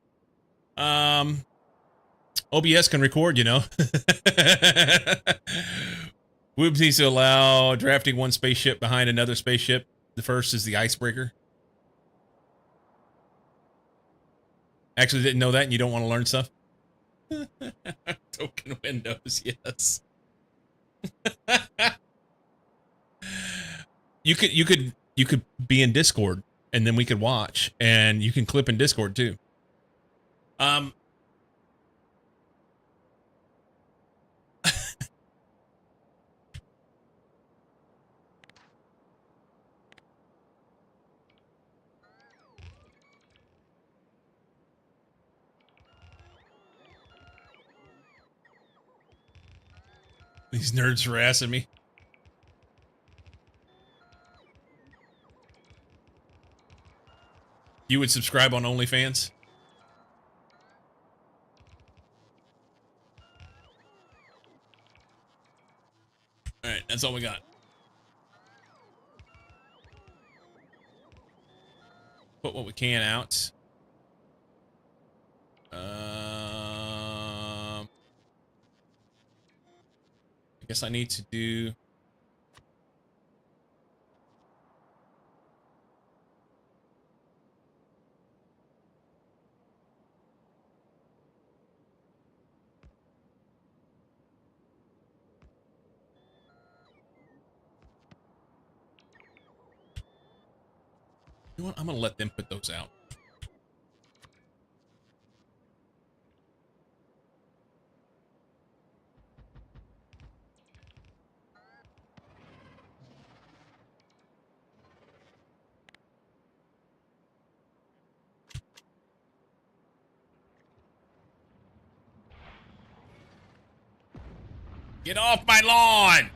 OBS can record, you know. Woobs needs to allow drafting one spaceship behind another spaceship. The first is the icebreaker. Actually didn't know that and you don't want to learn stuff? Token windows, yes. You could be in Discord, and then we could watch, and you can clip in Discord too. These nerds harassing me. You would subscribe on OnlyFans? All right, that's all we got. Put what we can out. I guess I need to do. You know what? I'm gonna let them put those out. Get off my lawn!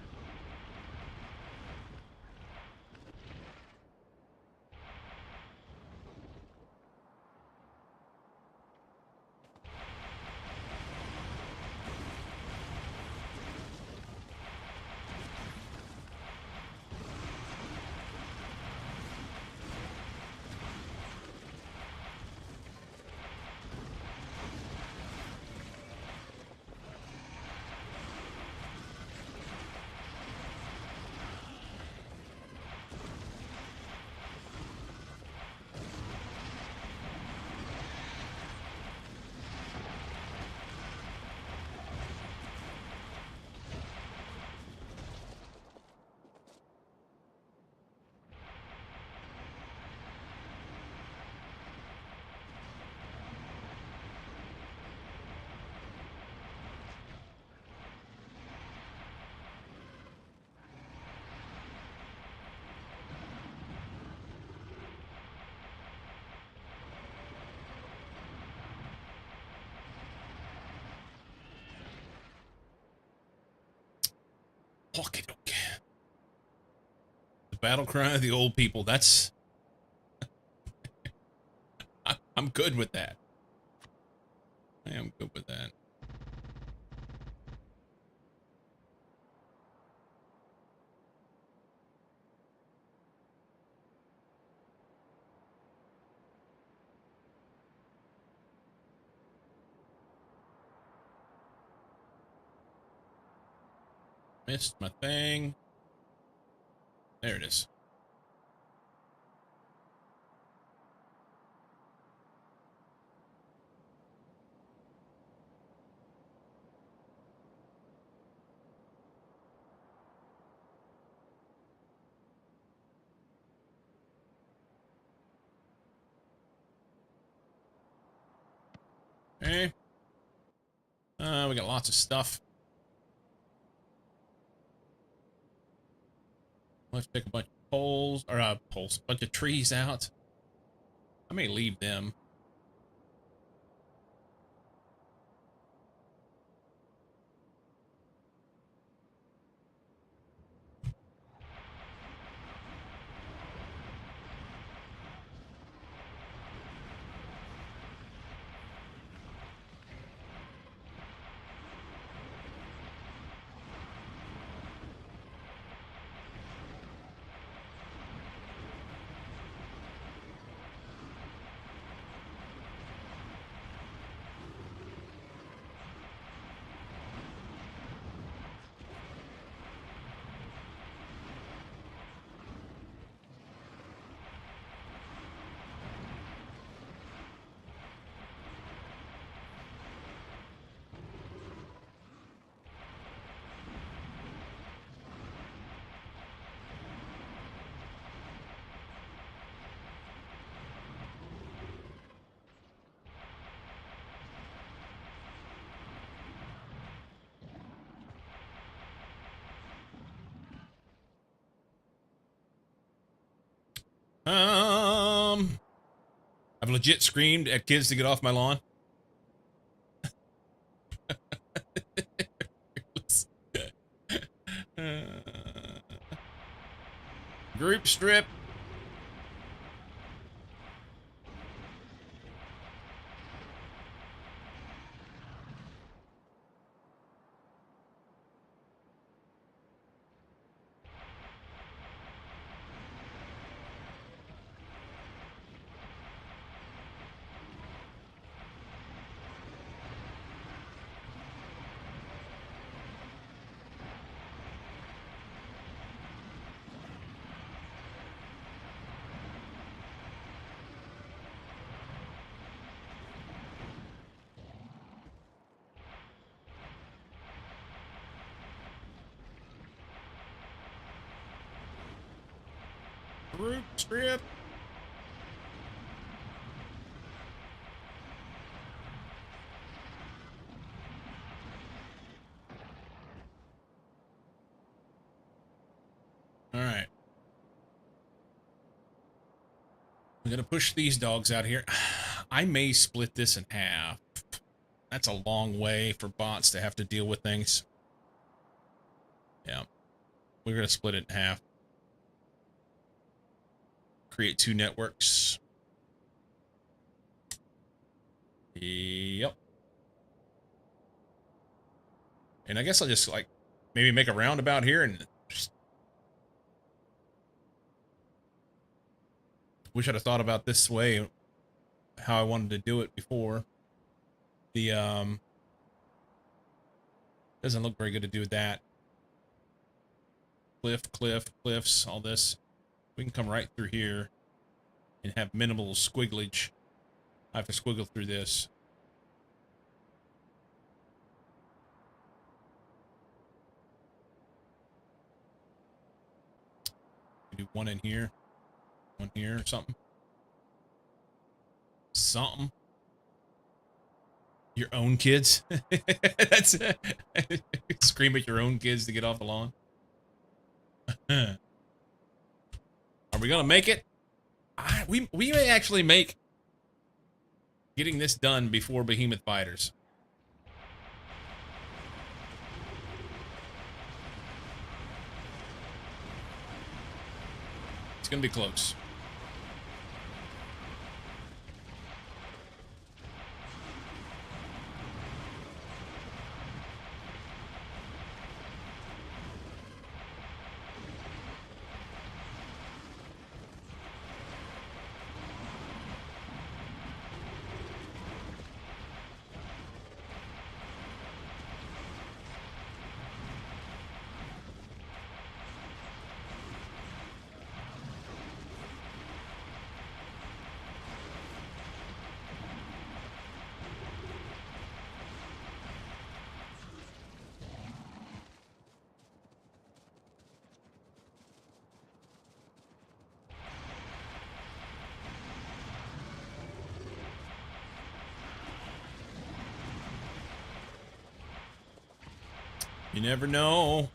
Pocket doke. The battle cry of the old people. That's. I'm good with that. I am good with that. Missed my thing. There it is. Okay. We got lots of stuff. Let's pick a bunch of poles, or poles, bunch of trees out. I may leave them. I've legit screamed at kids to get off my lawn. Group strip. Group strip. All right. I'm going to push these dogs out here. I may split this in half. That's a long way for bots to have to deal with things. Yeah. We're going to split it in half. Create 2 networks. Yep. And I guess I'll just, like, maybe make a roundabout here and just... Wish I'd have thought about this way, how I wanted to do it before. The, doesn't look very good to do that. Cliffs, all this. We can come right through here and have minimal squigglage. I have to squiggle through this. Do one in here, one here, or something. Something. Your own kids. That's scream at your own kids to get off the lawn. Are we gonna make it? We may actually make getting this done before Behemoth Fighters. It's gonna be close. You never know.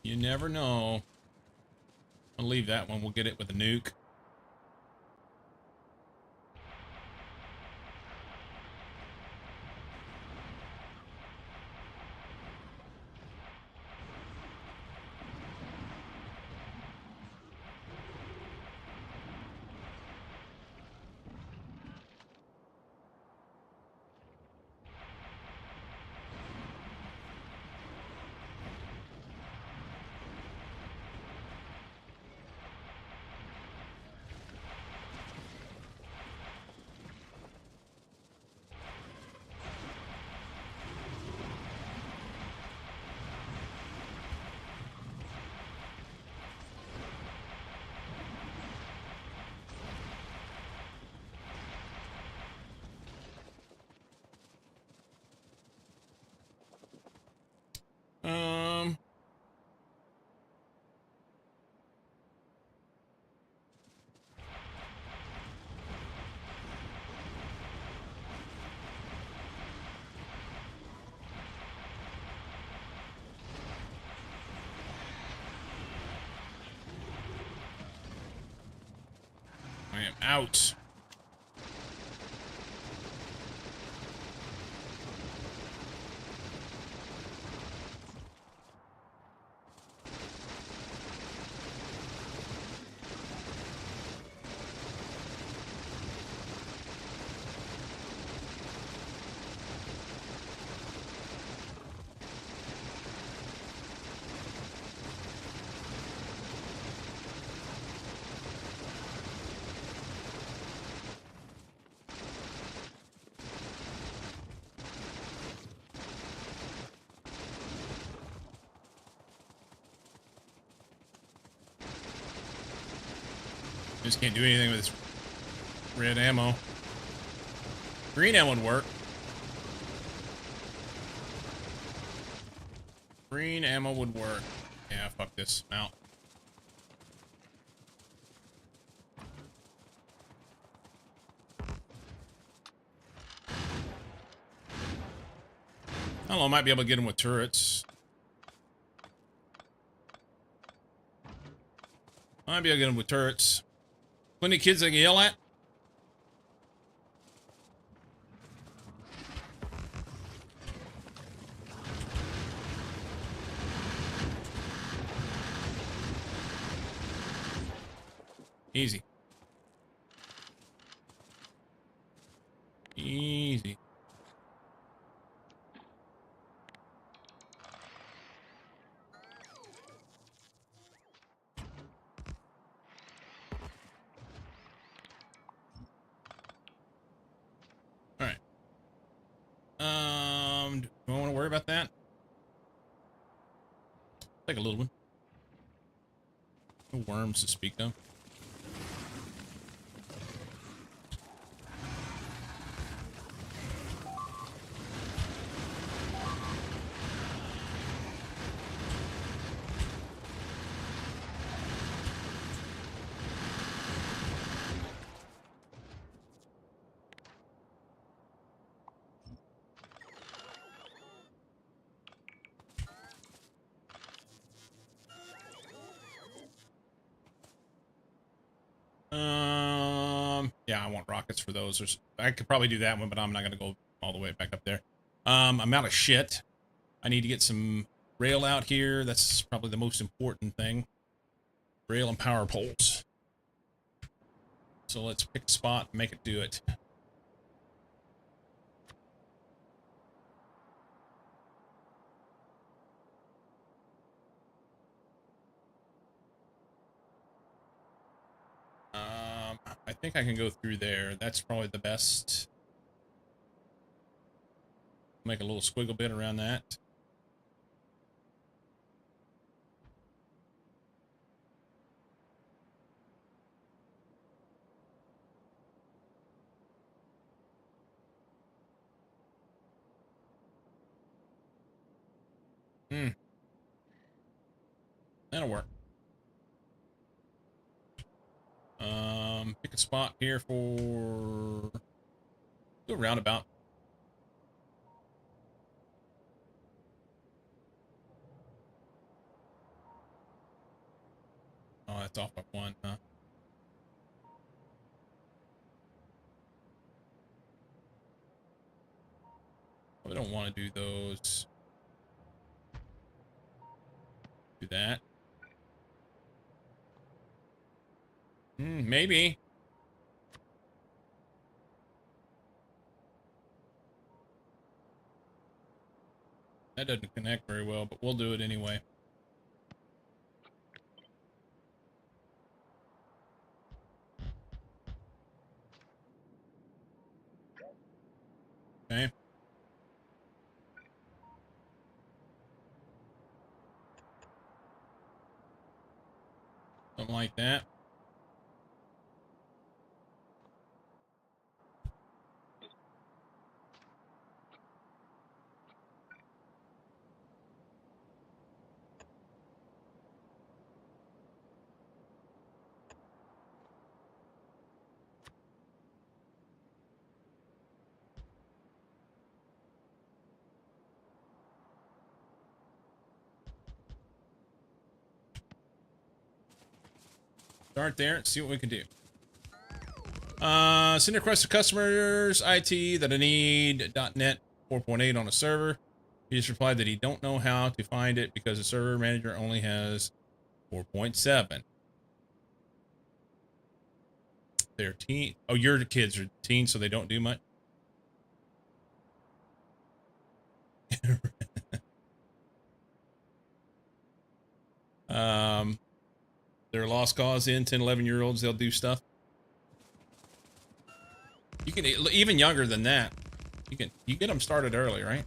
You never know. I'll leave that one. We'll get it with a nuke. I am out. Just can't do anything with this red ammo. Green ammo would work. Green ammo would work. Yeah, fuck this. I'm out. I don't know, I might be able to get them with turrets. Might be able to get them with turrets. Plenty of kids I can yell at. Easy. Easy. All right. Do I want to worry about that? Take a little one. No worms to speak of. Yeah, I want rockets for those. I could probably do that one, but I'm not gonna go all the way back up there. I'm out of shit. I need to get some rail out here. That's probably the most important thing. Rail and power poles. So let's pick a spot and make it do it. I think I can go through there. That's probably the best. Make a little squiggle bit around that. That'll work. Pick a spot here for... Do a roundabout. Oh, that's off by one, huh? We don't want to do those. Do that. Maybe. That doesn't connect very well, but we'll do it anyway. Okay. Something like that. Start there and see what we can do. Send a request to customers IT that I need .NET 4.8 on a server. He just replied that he don't know how to find it because the server manager only has 4.7. They're teen. Oh, your kids are teens, so they don't do much. They're a lost cause in 10, 11-year-olds. They'll do stuff. You can even younger than that. You get them started early, right?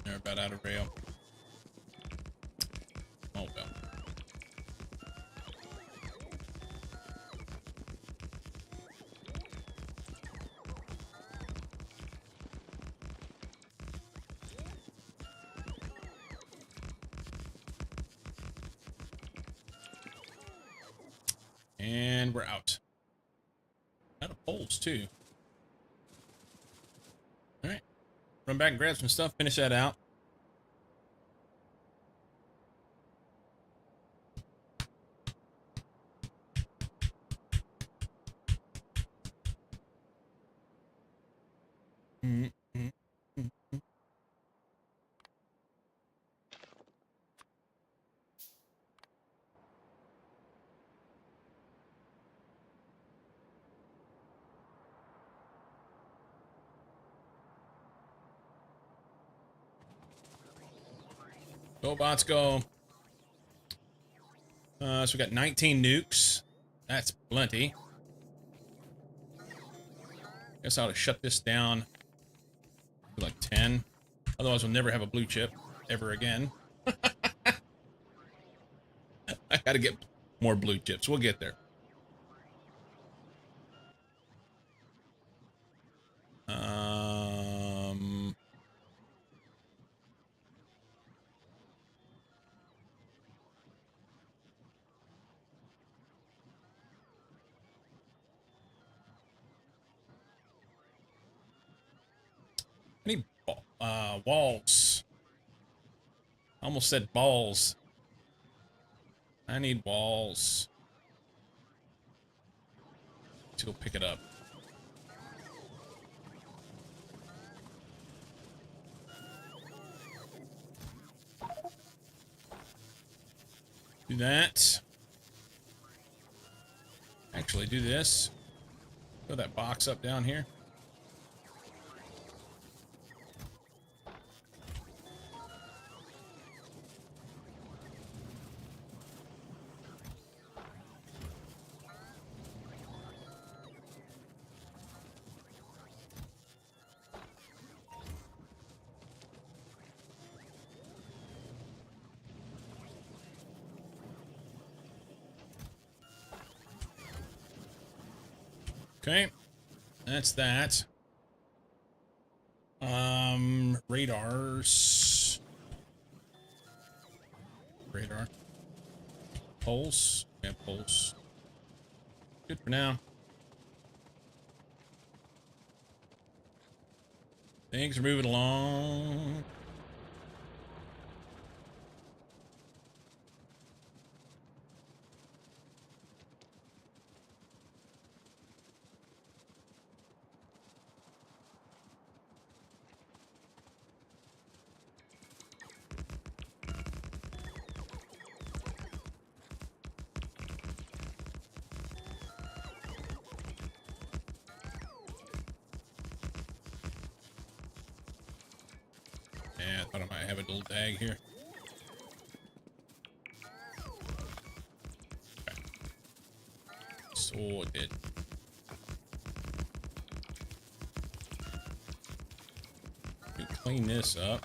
They're about out of rail. Oh well. And we're out. Out of poles too. All right. Run back and grab some stuff, finish that out. Go bots, go. So we got 19 nukes. That's plenty. Guess I ought to shut this down to like 10. Otherwise, we'll never have a blue chip ever again. I gotta get more blue chips. We'll get there. I need walls. I almost said balls. I need walls. Let's go pick it up. Do that. Actually, do this. Throw that box up down here. Okay, that's that. Radars. Radar. Pulse. Yeah, pulse. Good for now. Things are moving along. Yeah, I thought I might have a little tag here. Okay. Sorted. clean this up.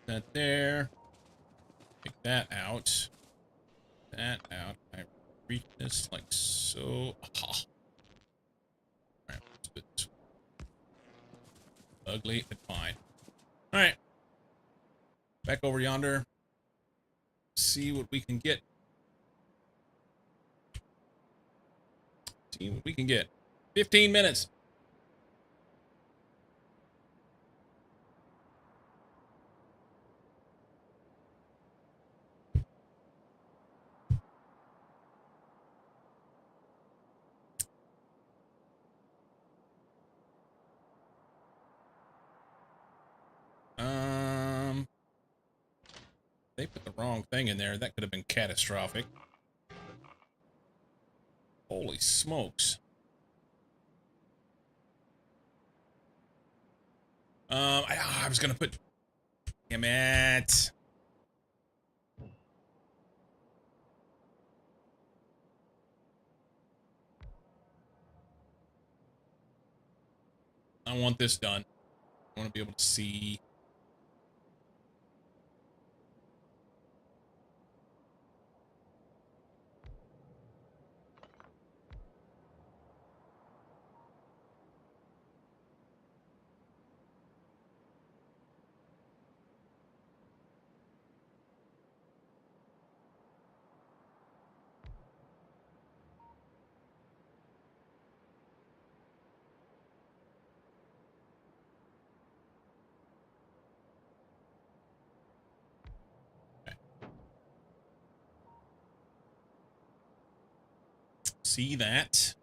That there. Take that out. That out. I reach this like so. Aha. Alright, let's do this. Ugly but fine. Alright. Back over yonder. See what we can get. See what we can get. 15 minutes. They put the wrong thing in there. That could have been catastrophic. Holy smokes. I was gonna put. Damn it. I want this done. I want to be able to see. See that?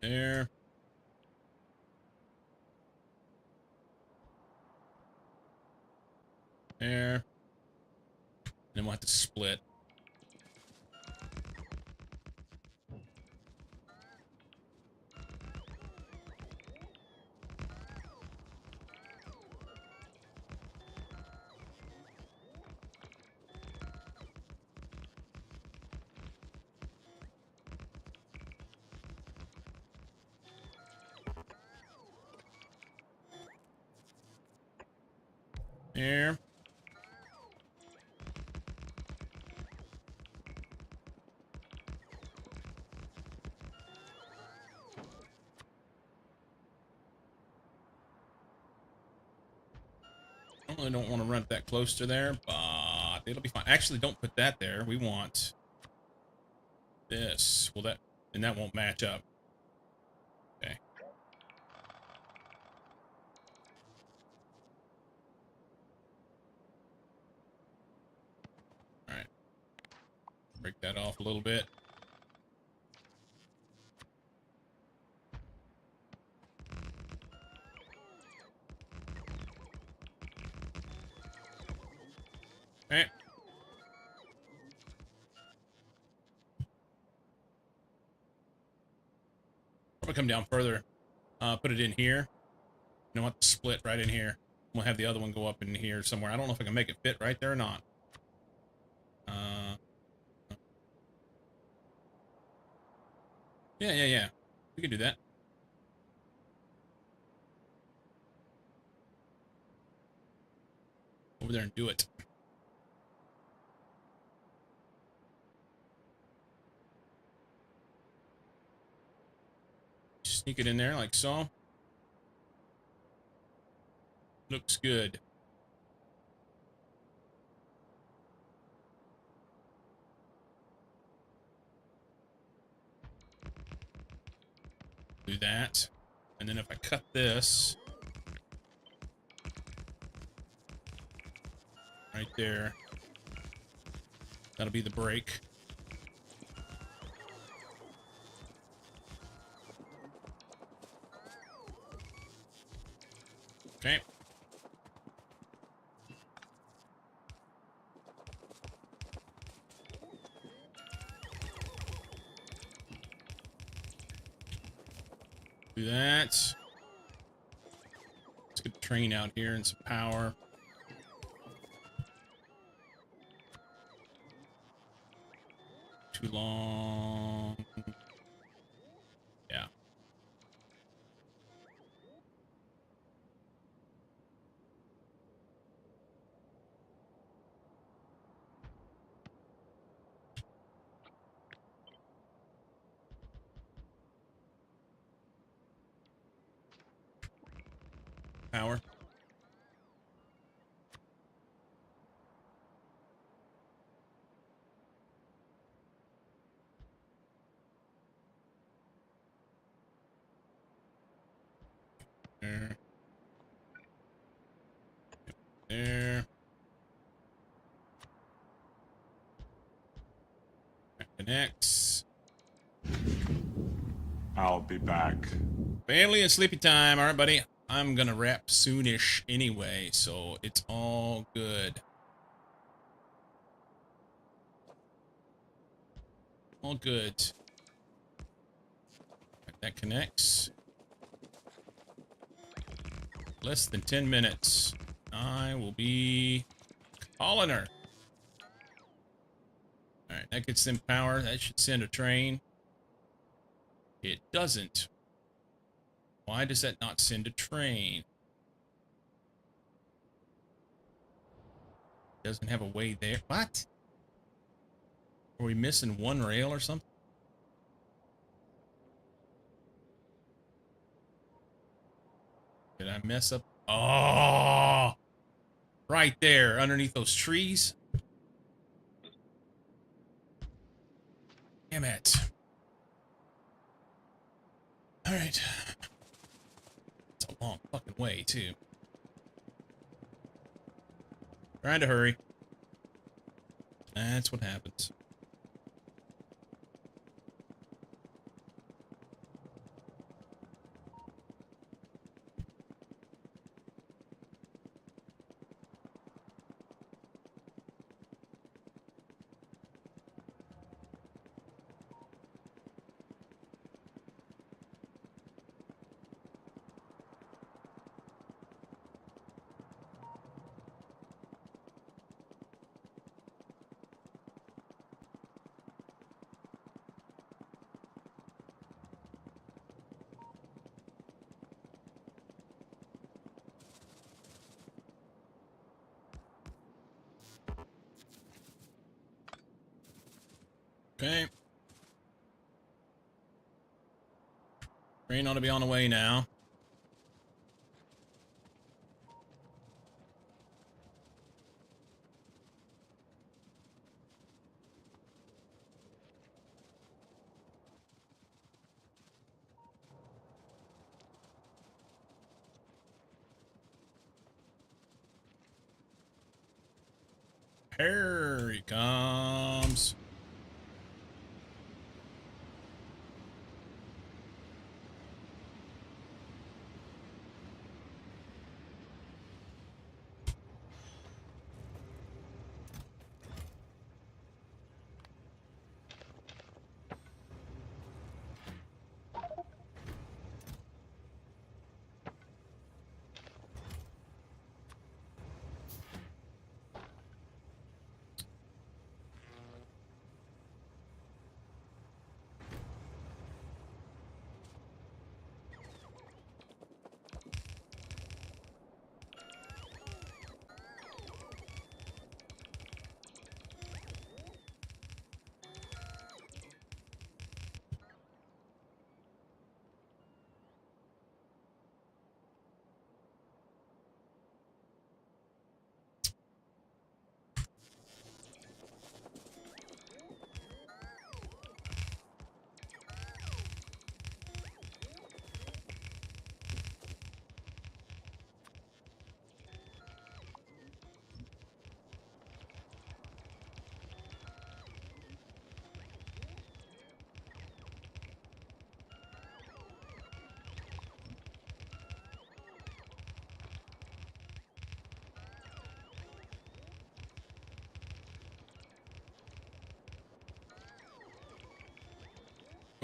There. There. Then we'll have to split. There. I really don't want to run it that close to there, but it'll be fine. Actually, don't put that there. We want this. Well, that won't match up. Okay. All right. Break that off a little bit. All right. Probably come down further. Put it in here. You know what? Split right in here. We'll have the other one go up in here somewhere. I don't know if I can make it fit right there or not. Yeah. We can do that. over there and do it. Sneak it in there like so. Looks good. Do that. And then if I cut this right there, that'll be the break. Okay. Do that. Let's get the train out here and some power. Too long. Yeah. Power. There. There. That connects. I'll be back. Family and sleepy time. All right, buddy. I'm gonna wrap soonish anyway, so it's all good. All good. That connects. Less than 10 minutes. I will be calling her. All right, that gets them power. That should send a train. It doesn't. Why does that not send a train? Doesn't have a way there. What? Are we missing one rail or something? Did I mess up? Oh! Right there, underneath those trees. Damn it. All right. It's a long fucking way, too. Trying to hurry. That's what happens. Okay. Train ought to be on the way now. Here he comes.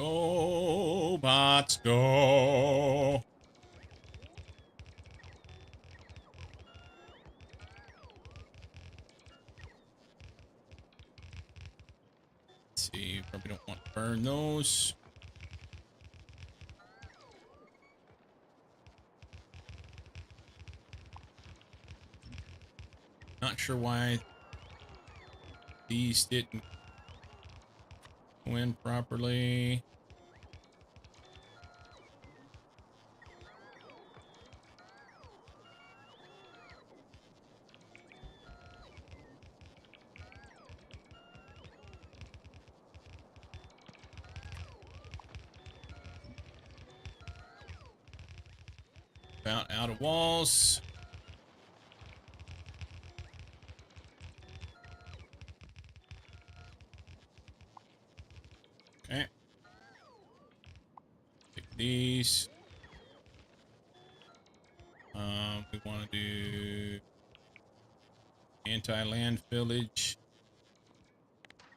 Go, bots, go. Let's see, probably don't want to burn those. Not sure why these didn't go in properly. About out of walls. Okay. Take these. We want to do anti-land village.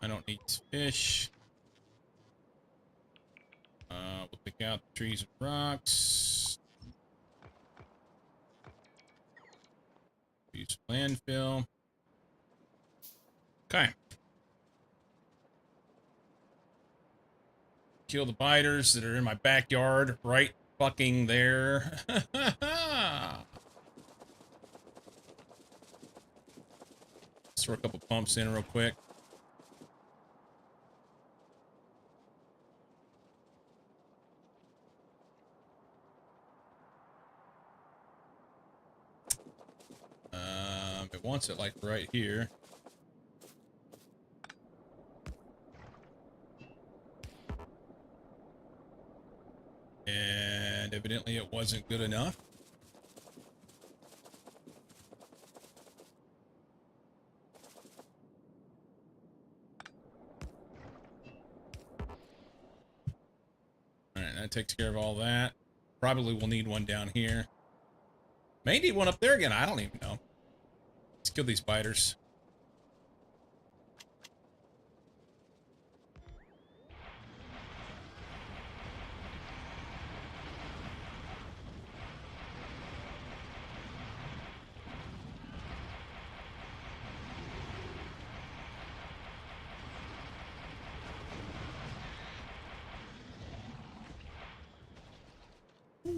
I don't need fish. We'll pick out the trees and rocks. Use landfill. Okay. Kill the biters that are in my backyard right fucking there. Let's throw a couple pumps in real quick. It wants it like right here. And evidently it wasn't good enough. Alright, that takes care of all that. Probably will need one down here. May need one up there again, I don't even know. Let's kill these biters.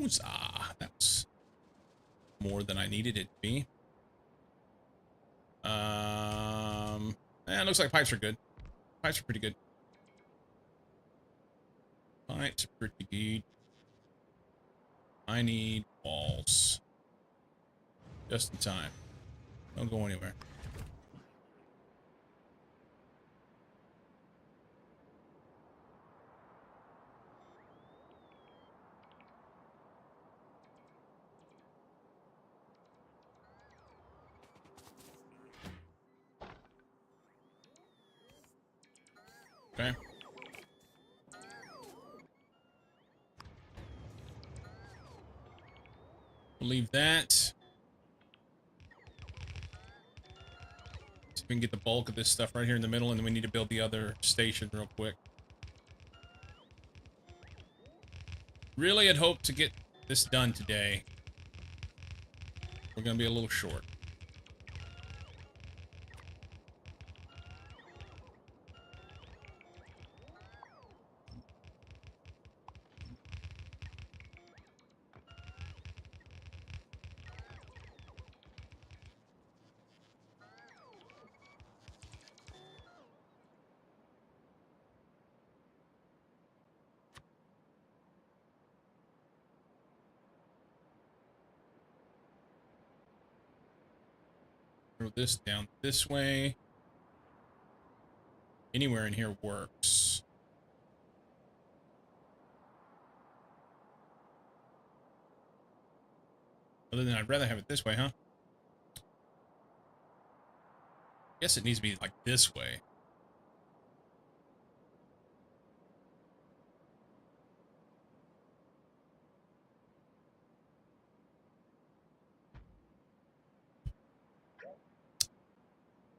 Huzzah. That was more than I needed it to be. It looks like pipes are good. Pipes are pretty good. Pipes are pretty good. I need walls. Just in time. Don't go anywhere. Okay. We'll leave that. See if we can get the bulk of this stuff right here in the middle, and then we need to build the other station real quick. Really had hoped to get this done today. We're gonna be a little short. Throw this down this way. Anywhere in here works. Other than I'd rather have it this way, huh? Guess it needs to be like this way.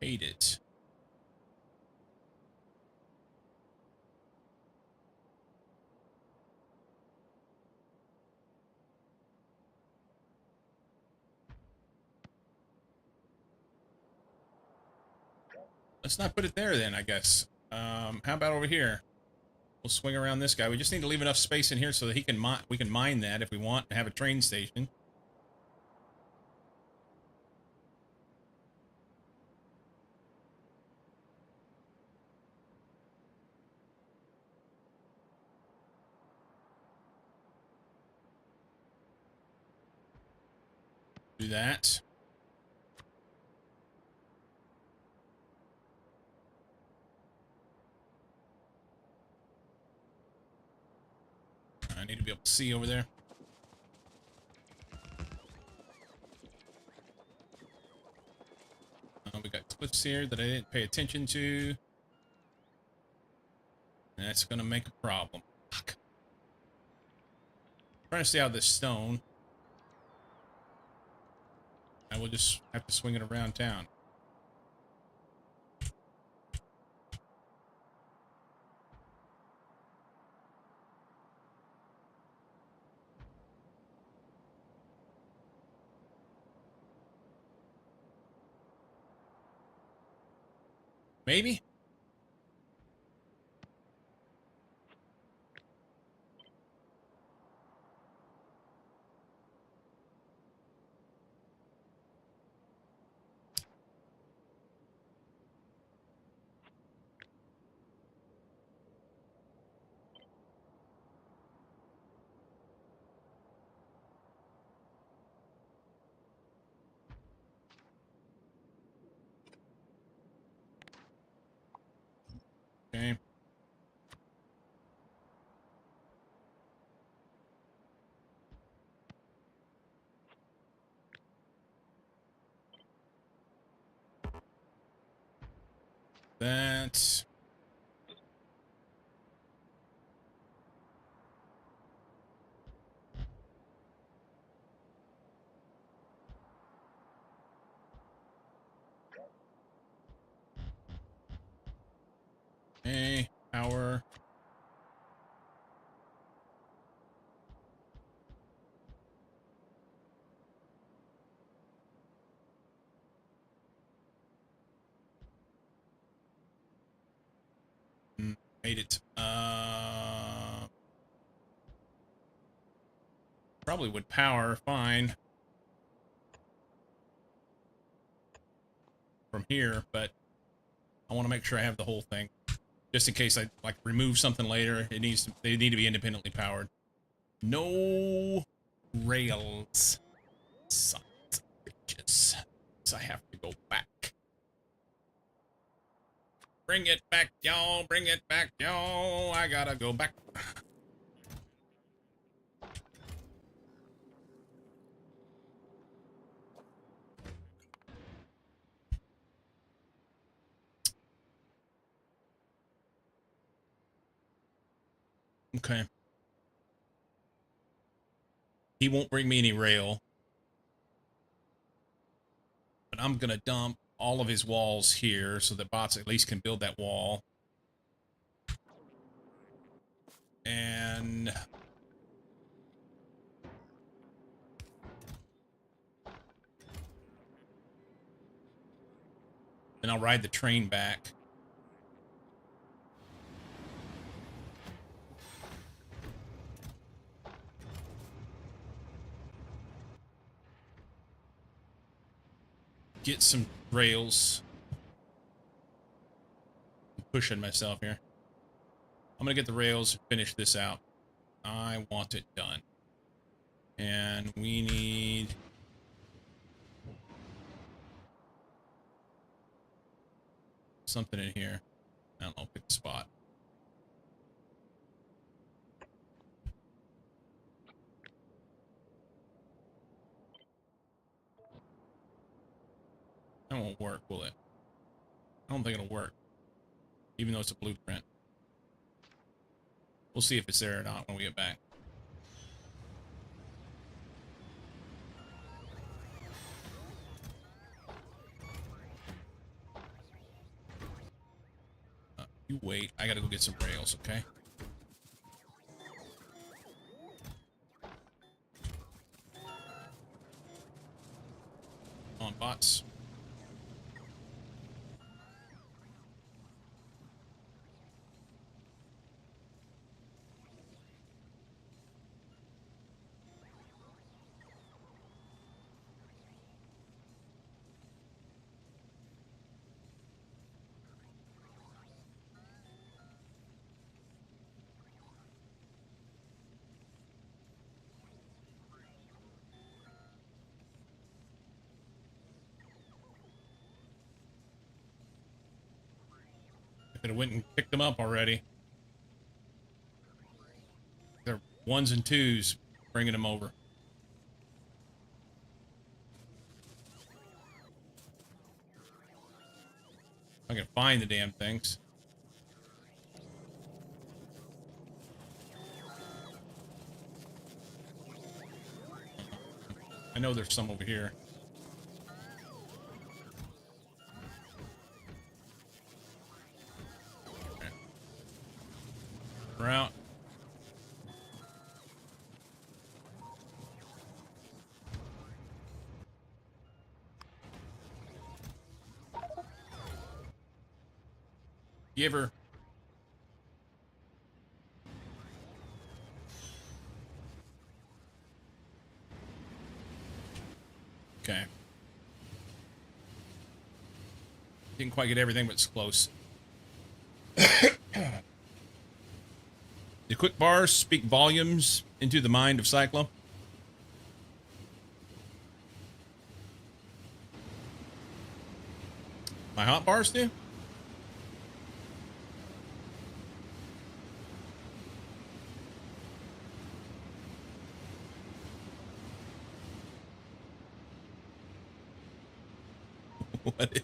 Hate it. let's not put it there then, I guess. How about over here? We'll swing around this guy. We just need to leave enough space in here so that he can we can mine that if we want to have a train station. Do that. I need to be able to see over there. We got cliffs here that I didn't pay attention to. And that's going to make a problem. Fuck. Trying to stay out of this stone. I will just have to swing it around town. Maybe? Okay. That. Okay. Power. Made it. Probably would power fine from here, but I want to make sure I have the whole thing, just in case I like remove something later. They need to be independently powered. No rails, sons of bitches. So I have to go back. Bring it back, y'all. Bring it back, y'all. I gotta go back. Okay. He won't bring me any rail. But I'm gonna dump all of his walls here so that bots at least can build that wall. And then I'll ride the train back. Get some rails. I'm pushing myself here. I'm gonna get the rails, finish this out. I want it done. And we need something in here. I don't know, pick a spot. That won't work, will it? I don't think it'll work. Even though it's a blueprint. We'll see if it's there or not when we get back. You wait. I gotta go get some rails, okay? On bots. Could have went and picked them up already. They're ones and twos bringing them over. I can find the damn things. I know there's some over here. Okay. We're out. Giver. Okay. Didn't quite get everything, but it's close. The quick bars speak volumes into the mind of Cyclo. My hot bars do? What?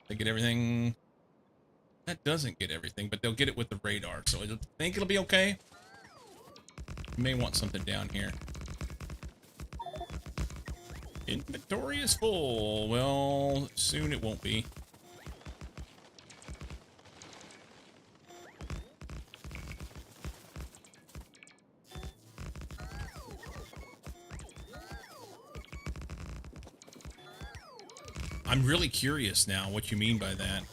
They get everything. That doesn't get everything, but they'll get it with the radar, so I think it'll be okay. You may want something down here. Inventory is full. Well, soon it won't be. I'm really curious now what you mean by that.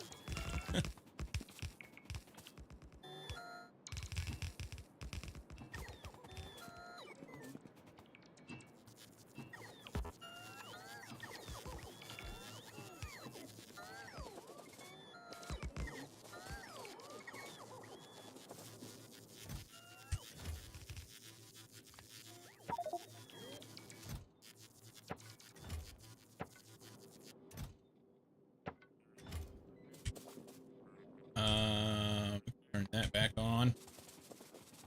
Turn that back on.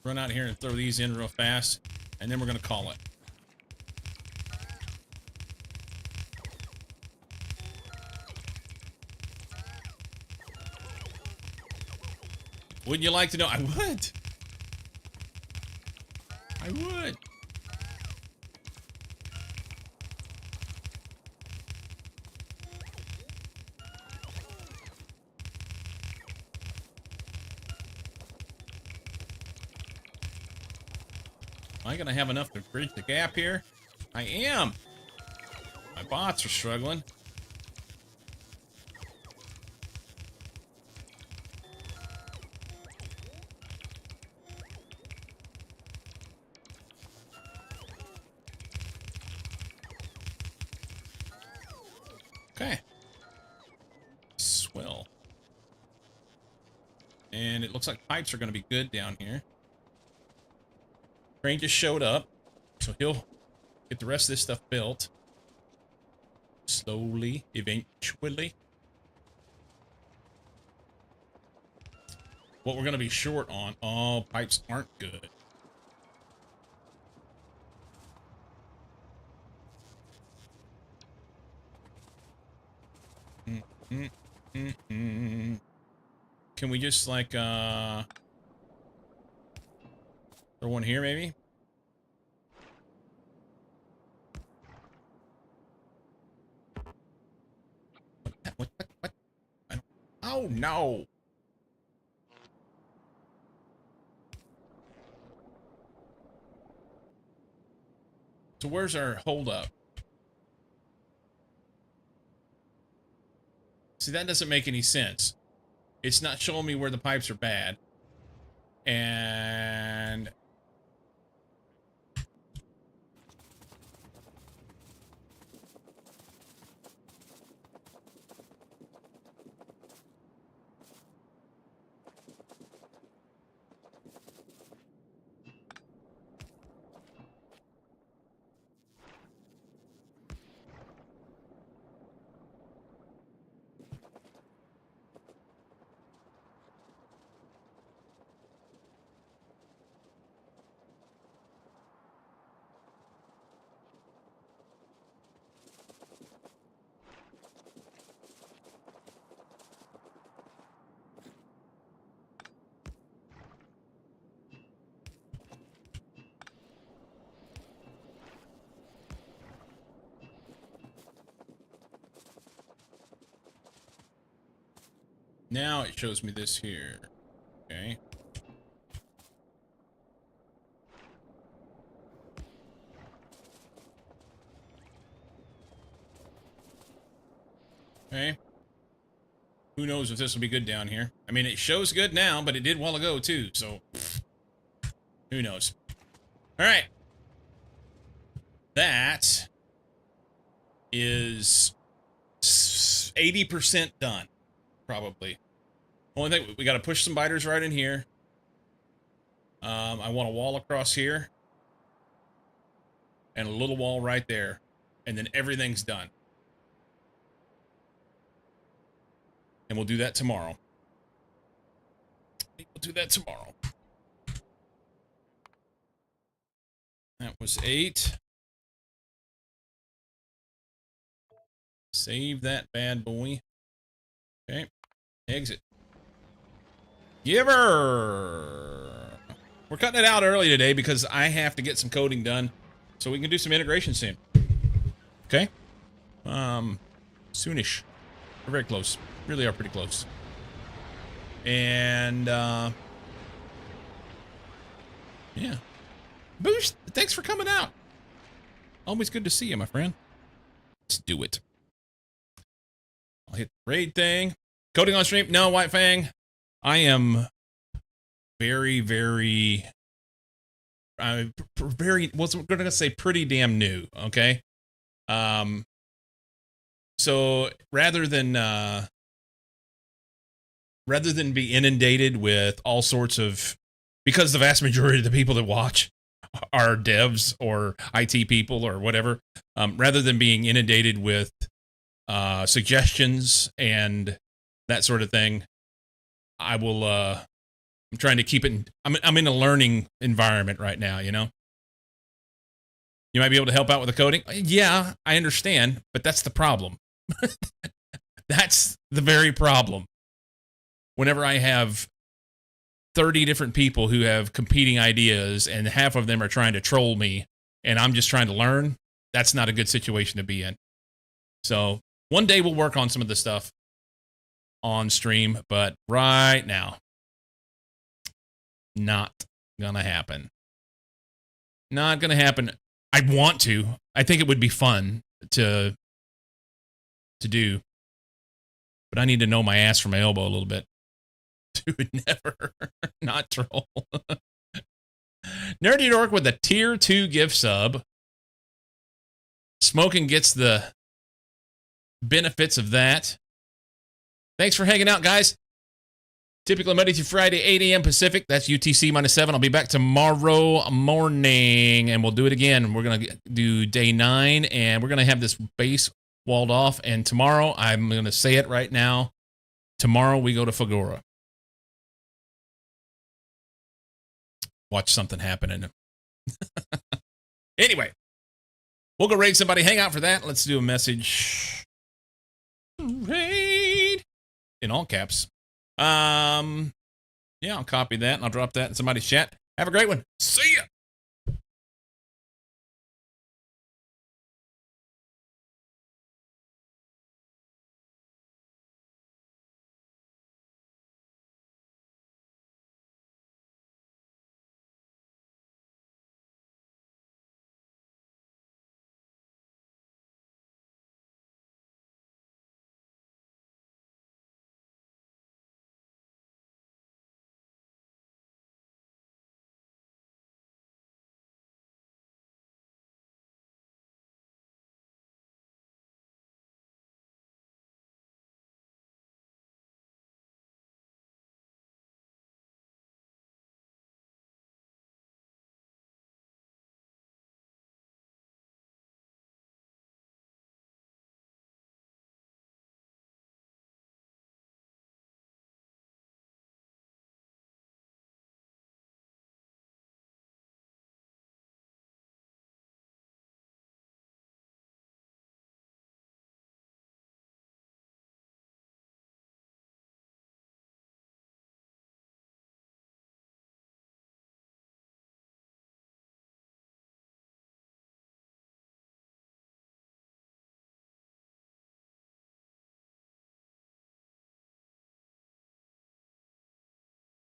Run out here and throw these in real fast, and then we're gonna call it. Wouldn't you like to know? I would. I would. Am I gonna have enough to bridge the gap here? I am. My bots are struggling. Okay. Swell. And it looks like pipes are gonna be good down here. Crane just showed up, so he'll get the rest of this stuff built. Slowly, eventually. What we're going to be short on, oh, pipes aren't good. Can we just, like, throw one here, maybe? What? I don't... Oh, no! So where's our holdup? See, that doesn't make any sense. It's not showing me where the pipes are bad. And... Now it shows me this here. Okay. Okay. Who knows if this will be good down here? I mean, it shows good now, but it did a while ago too, so who knows? All right. That is 80% done, probably. Only thing, we got to push some biters right in here. I want a wall across here. And a little wall right there. And then everything's done. And we'll do that tomorrow. We'll do that tomorrow. That was 8. Save that bad boy. Okay. Exit. Giver! We're cutting it out early today because I have to get some coding done so we can do some integration soon. Okay? Soonish. We're very close. Really are pretty close. And, yeah. Boost, thanks for coming out. Always good to see you, my friend. Let's do it. I'll hit the raid thing. Coding on stream? No, White Fang. I am very, very, what's we're going to say pretty damn new, okay? So rather than be inundated with all sorts of, because the vast majority of the people that watch are devs or IT people or whatever, rather than being inundated with suggestions and that sort of thing, I will, I'm trying to keep it, I'm in a learning environment right now, you know? You might be able to help out with the coding. Yeah, I understand, but that's the problem. That's the very problem. Whenever I have 30 different people who have competing ideas and half of them are trying to troll me and I'm just trying to learn, that's not a good situation to be in. So one day we'll work on some of the stuff on stream, but right now, not gonna happen. Not gonna happen. I want to. I think it would be fun to do, but I need to know my ass from my elbow a little bit. Dude, never. Not troll. Nerdy Dork with a tier 2 gift sub. Smoking gets the benefits of that. Thanks for hanging out, guys. Typically Monday through Friday, 8 a.m. Pacific. That's UTC -7. I'll be back tomorrow morning, and we'll do it again. We're going to do day 9, and we're going to have this base walled off. And tomorrow, I'm going to say it right now, tomorrow we go to Fagora. Watch something happen. Anyway, we'll go raid somebody. Hang out for that. Let's do a message. Raid. In all caps. Yeah, I'll copy that and I'll drop that in somebody's chat. Have a great one. See ya.